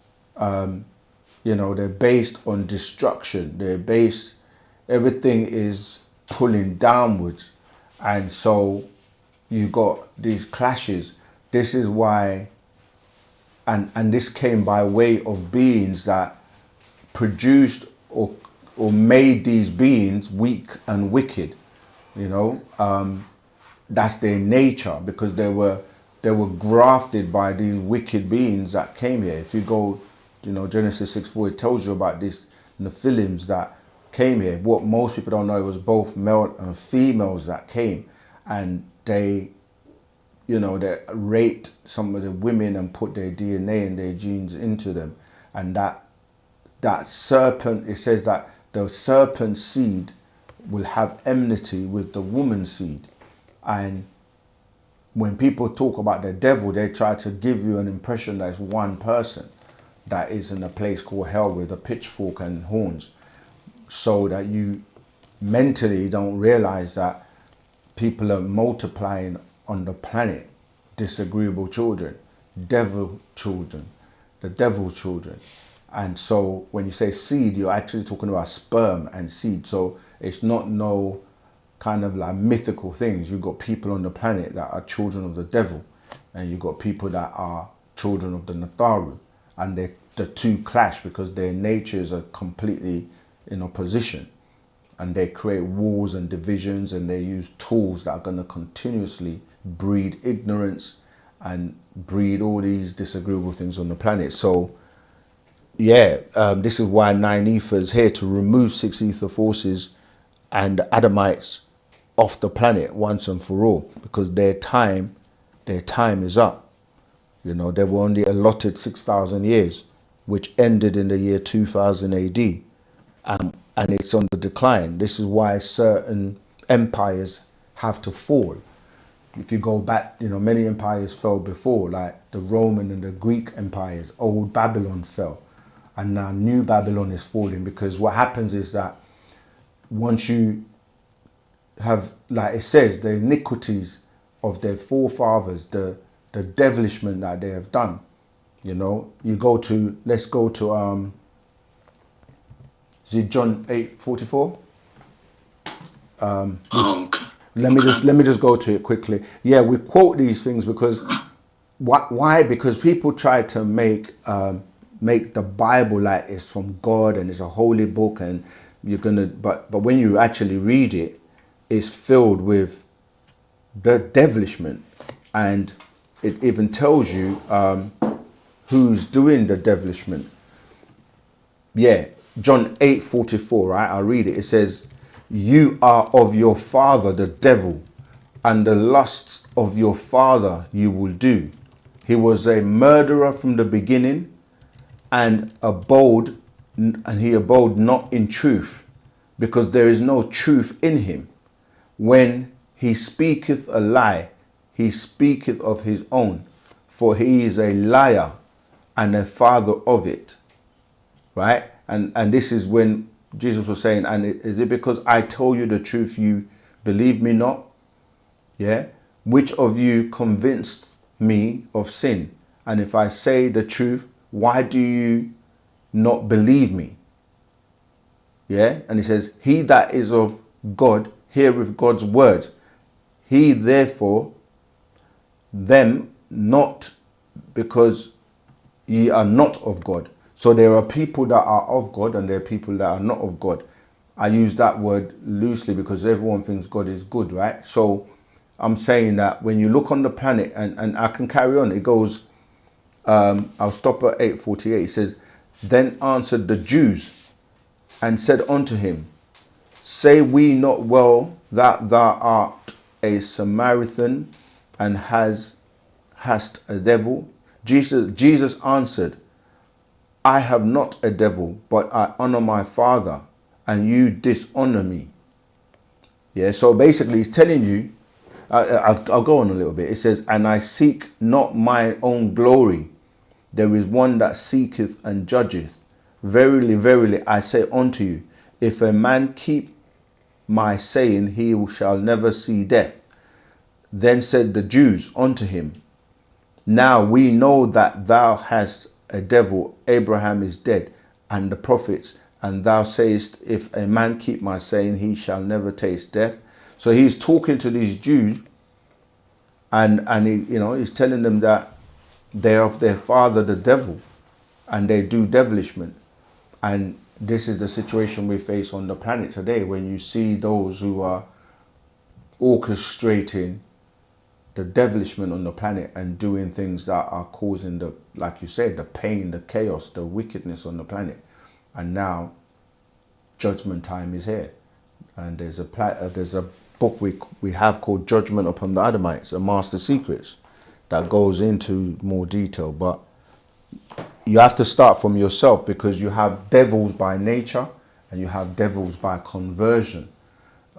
You know, they're based on destruction. Everything is pulling downwards. And so you got these clashes. This is why, and this came by way of beings that produced or made these beings weak and wicked. You know, that's their nature, because they were grafted by these wicked beings that came here. If you go, you know, Genesis 6:4, it tells you about these Nephilims that came here. What most people don't know, it was both male and females that came, and they, you know, they raped some of the women and put their DNA and their genes into them. And that serpent, it says that the serpent seed will have enmity with the woman's seed. And when people talk about the devil, they try to give you an impression that it's one person that is in a place called hell with a pitchfork and horns, so that you mentally don't realize that people are multiplying on the planet, disagreeable children, devil children, the devil's children. And so when you say seed, you're actually talking about sperm and seed. So it's not no kind of like mythical things. You've got people on the planet that are children of the devil, and you've got people that are children of the Natharu, and the two clash because their natures are completely in opposition, and they create wars and divisions, and they use tools that are going to continuously breed ignorance and breed all these disagreeable things on the planet. So yeah, this is why 9 ether is here, to remove 6 ether forces and the Adamites off the planet once and for all, because their time is up. You know, they were only allotted 6,000 years, which ended in the year 2000 AD. And it's on the decline. This is why certain empires have to fall. If you go back, you know, many empires fell before, like the Roman and the Greek empires. Old Babylon fell, and now New Babylon is falling, because what happens is that once you have, like it says, the iniquities of their forefathers, the devilishment that they have done, you know, let's go to is it John 8:44? Let me just go to it quickly. Yeah, we quote these things because why? Because people try to make the Bible like it's from God and it's a holy book, and you're gonna. But when you actually read it, it's filled with the devilishment, and it even tells you who's doing the devilishment. Yeah, John 8:44, right? I'll read it. It says, "You are of your father the devil, and the lusts of your father you will do. He was a murderer from the beginning, and he abode not in truth, because there is no truth in him. When he speaketh a lie, he speaketh of his own, for he is a liar and a father of it." Right? And this is when Jesus was saying, "And is it because I told you the truth you believe me not? Yeah? Which of you convinced me of sin? And if I say the truth, why do you not believe me?" Yeah, and he says, he that is of God heareth God's word. He therefore them not, because ye are not of God. So there are people that are of God and there are people that are not of God. I use that word loosely because everyone thinks God is good, right? So I'm saying that when you look on the planet, and I can carry on, it goes, I'll stop at 8:48. It says, then answered the Jews and said unto him, say we not well that thou art a Samaritan and hast a devil? Jesus answered, I have not a devil, but I honor my Father, and you dishonor me. Yeah, so basically he's telling you, I'll go on a little bit. It says, and I seek not my own glory. There is one that seeketh and judgeth. Verily, verily, I say unto you, if a man keep my saying, he shall never see death. Then said the Jews unto him, now we know that thou hast a devil. Abraham is dead, and the prophets, and thou sayest, if a man keep my saying, he shall never taste death. So he's talking to these Jews, and he, he's telling them that they're of their father the devil, and they do devilishment. And this is the situation we face on the planet today, when you see those who are orchestrating the devilishment on the planet and doing things that are causing the, like you said, the pain, the chaos, the wickedness on the planet. And now judgment time is here. And there's a book we have called Judgment Upon the Adamites, a Master Secrets, that goes into more detail. But you have to start from yourself, because you have devils by nature and you have devils by conversion.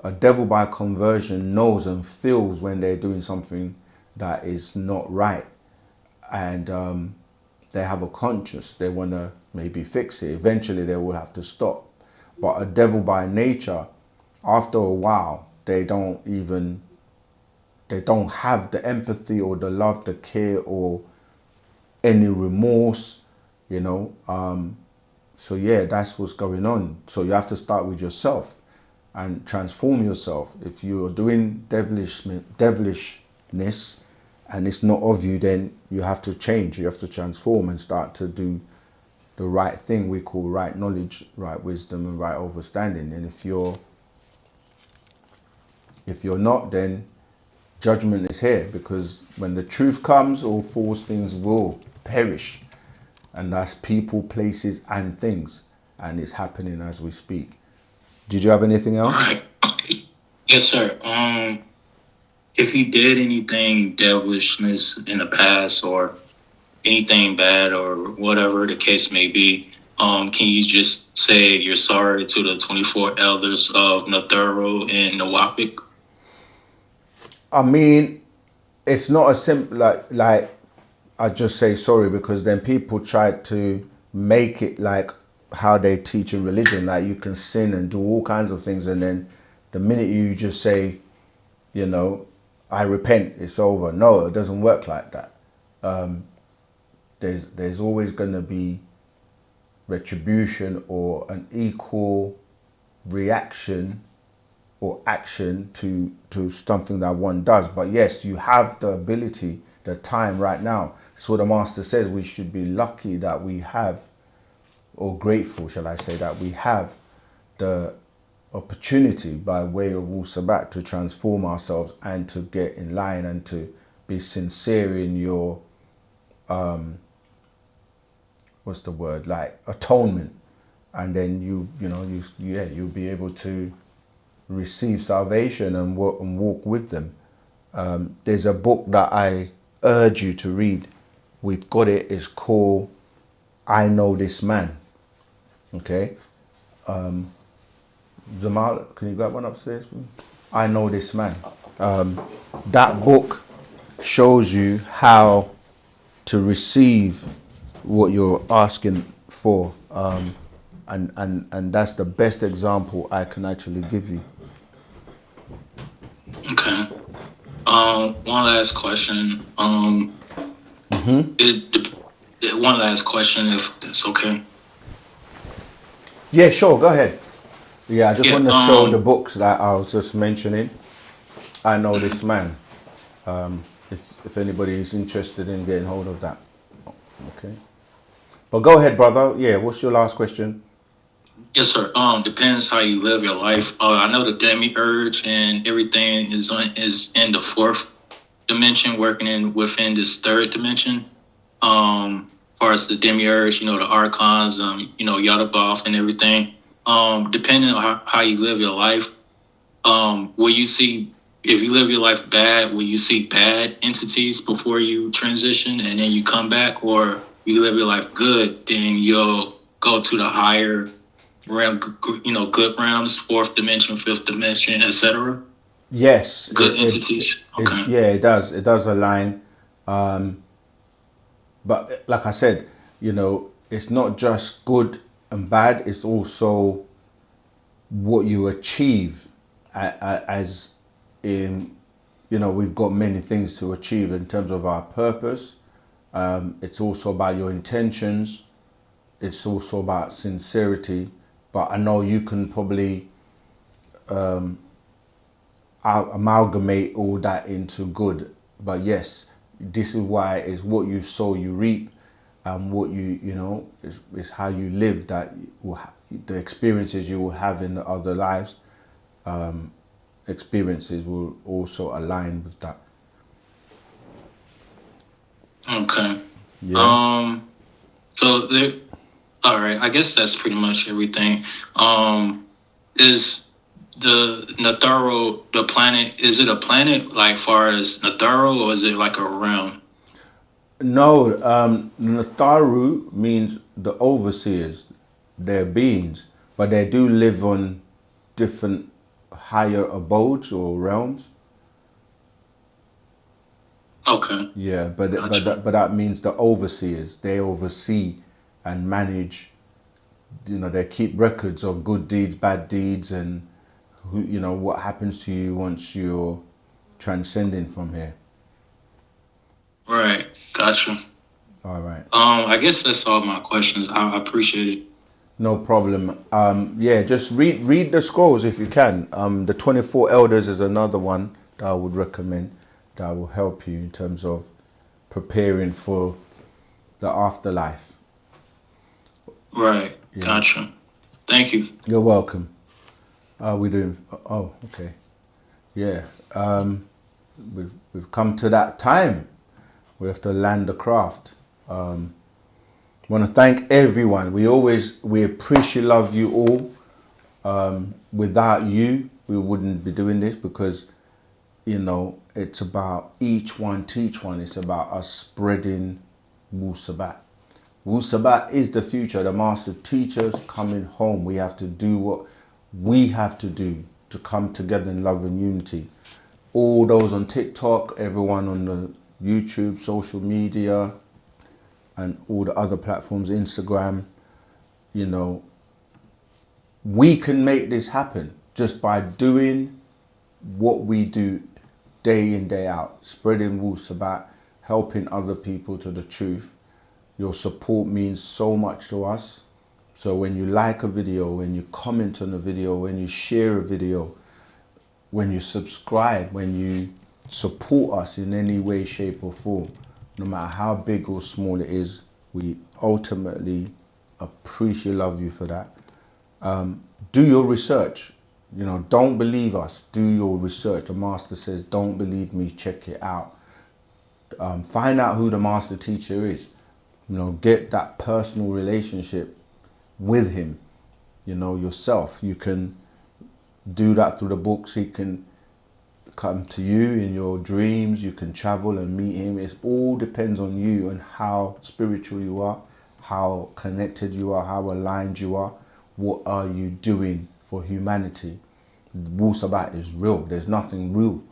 A devil by conversion knows and feels when they're doing something that is not right, and they have a conscience. They want to maybe fix it. Eventually they will have to stop. But a devil by nature, after a while, they don't have the empathy or the love, the care, or any remorse, so yeah, that's what's going on. So you have to start with yourself and transform yourself. If you're doing devilishness and it's not of you, then you have to change. You have to transform and start to do the right thing we call right knowledge, right wisdom, and right understanding. And if you're not, then judgment is here, because when the truth comes, all false things will perish. And that's people, places, and things. And it's happening as we speak. Did you have anything else? Right. Yes, sir. If you did anything devilishness in the past, or anything bad, or whatever the case may be, can you just say you're sorry to the 24 elders of Nathuro and Nuwaubian? I mean, it's not as simple like I just say sorry, because then people try to make it like how they teach in religion, like you can sin and do all kinds of things, and then the minute you just say, I repent, it's over. No, it doesn't work like that. There's always going to be retribution or an equal reaction or action to something that one does. But yes, you have the ability, the time right now. So the Master says we should be lucky that we have, or grateful, shall I say, that we have the opportunity by way of Wu-Sabat to transform ourselves and to get in line and to be sincere in your, what's the word, like atonement. And then you'll be able to receive salvation and walk with them. There's a book that I urge you to read. We've got it. It's called I Know This Man. Okay. Zamal, can you grab one upstairs for me? I Know This Man. That book shows you how to receive what you're asking for. And that's the best example I can actually give you. Okay. One last question. One last question, if that's okay. Yeah, sure. Go ahead. Yeah, I just Yeah, want to show the books that I was just mentioning. I know this man. If anybody is interested in getting hold of that. Okay. But go ahead, brother. Yeah, what's your last question? Yes, sir. Depends how you live your life. I know the demiurge and everything is in the fourth dimension, working within this third dimension. As far as the demiurge, the archons, Yadabaoth and everything. Depending on how you live your life, will you see, if you live your life bad, will you see bad entities before you transition and then you come back, or you live your life good, then you'll go to the higher realm, good realms, fourth dimension, fifth dimension, etc. Yes. Good entities. Okay. Yeah, it does. It does align. But like I said, it's not just good and bad. It's also what you achieve as in, we've got many things to achieve in terms of our purpose. It's also about your intentions. It's also about sincerity. But I know you can probably amalgamate all that into good. But yes, this is why it's what you sow, you reap, and what is how you live, that the experiences you will have in the other lives, experiences will also align with that. Okay. Yeah. So there. All right. I guess that's pretty much everything. Is the Natharu the planet? Is it a planet like far as Natharu, or is it like a realm? No, Natharu means the overseers. They're beings, but they do live on different higher abodes or realms. Okay. Yeah, but Gotcha. but that means the overseers. They oversee and manage. They keep records of good deeds, bad deeds, and what happens to you once you're transcending from here. Right. Gotcha. All right. I guess that's all my questions. I appreciate it. No problem. Yeah, just read the scrolls if you can. The 24 Elders is another one that I would recommend that will help you in terms of preparing for the afterlife. Right. Yeah. Gotcha. Thank you. You're welcome. We doing? Oh, okay. Yeah. We've come to that time. We have to land the craft. Want to thank everyone. We appreciate, love you all. Without you, we wouldn't be doing this, because it's about each one teach one. It's about us spreading Wu-Sabat. Wu-Sabat is the future. The master teachers coming home. We have to do what we have to do to come together in love and unity. All those on TikTok, everyone on the YouTube, social media, and all the other platforms, Instagram, we can make this happen just by doing what we do day in, day out, spreading Wu-Sabat, helping other people to the truth. Your support means so much to us. So when you like a video, when you comment on a video, when you share a video, when you subscribe, when you support us in any way, shape or form, no matter how big or small it is, we ultimately appreciate, love you for that. Do your research. Don't believe us. Do your research. The master says, don't believe me, check it out. Find out who the master teacher is. Get that personal relationship with him, yourself. You can do that through the books. He can come to you in your dreams. You can travel and meet him. It all depends on you and how spiritual you are, how connected you are, how aligned you are. What are you doing for humanity? Wu-Sabat is real. There's nothing real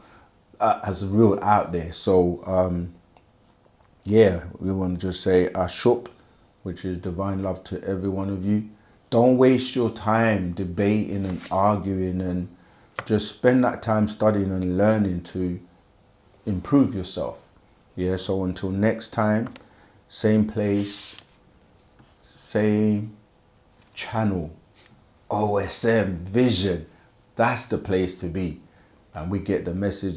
as real out there. So yeah, we want to just say Ashuk, which is divine love to every one of you. Don't waste your time debating and arguing, and just spend that time studying and learning to improve yourself. Yeah, so until next time, same place, same channel. OSM Vision. That's the place to be. And we get the message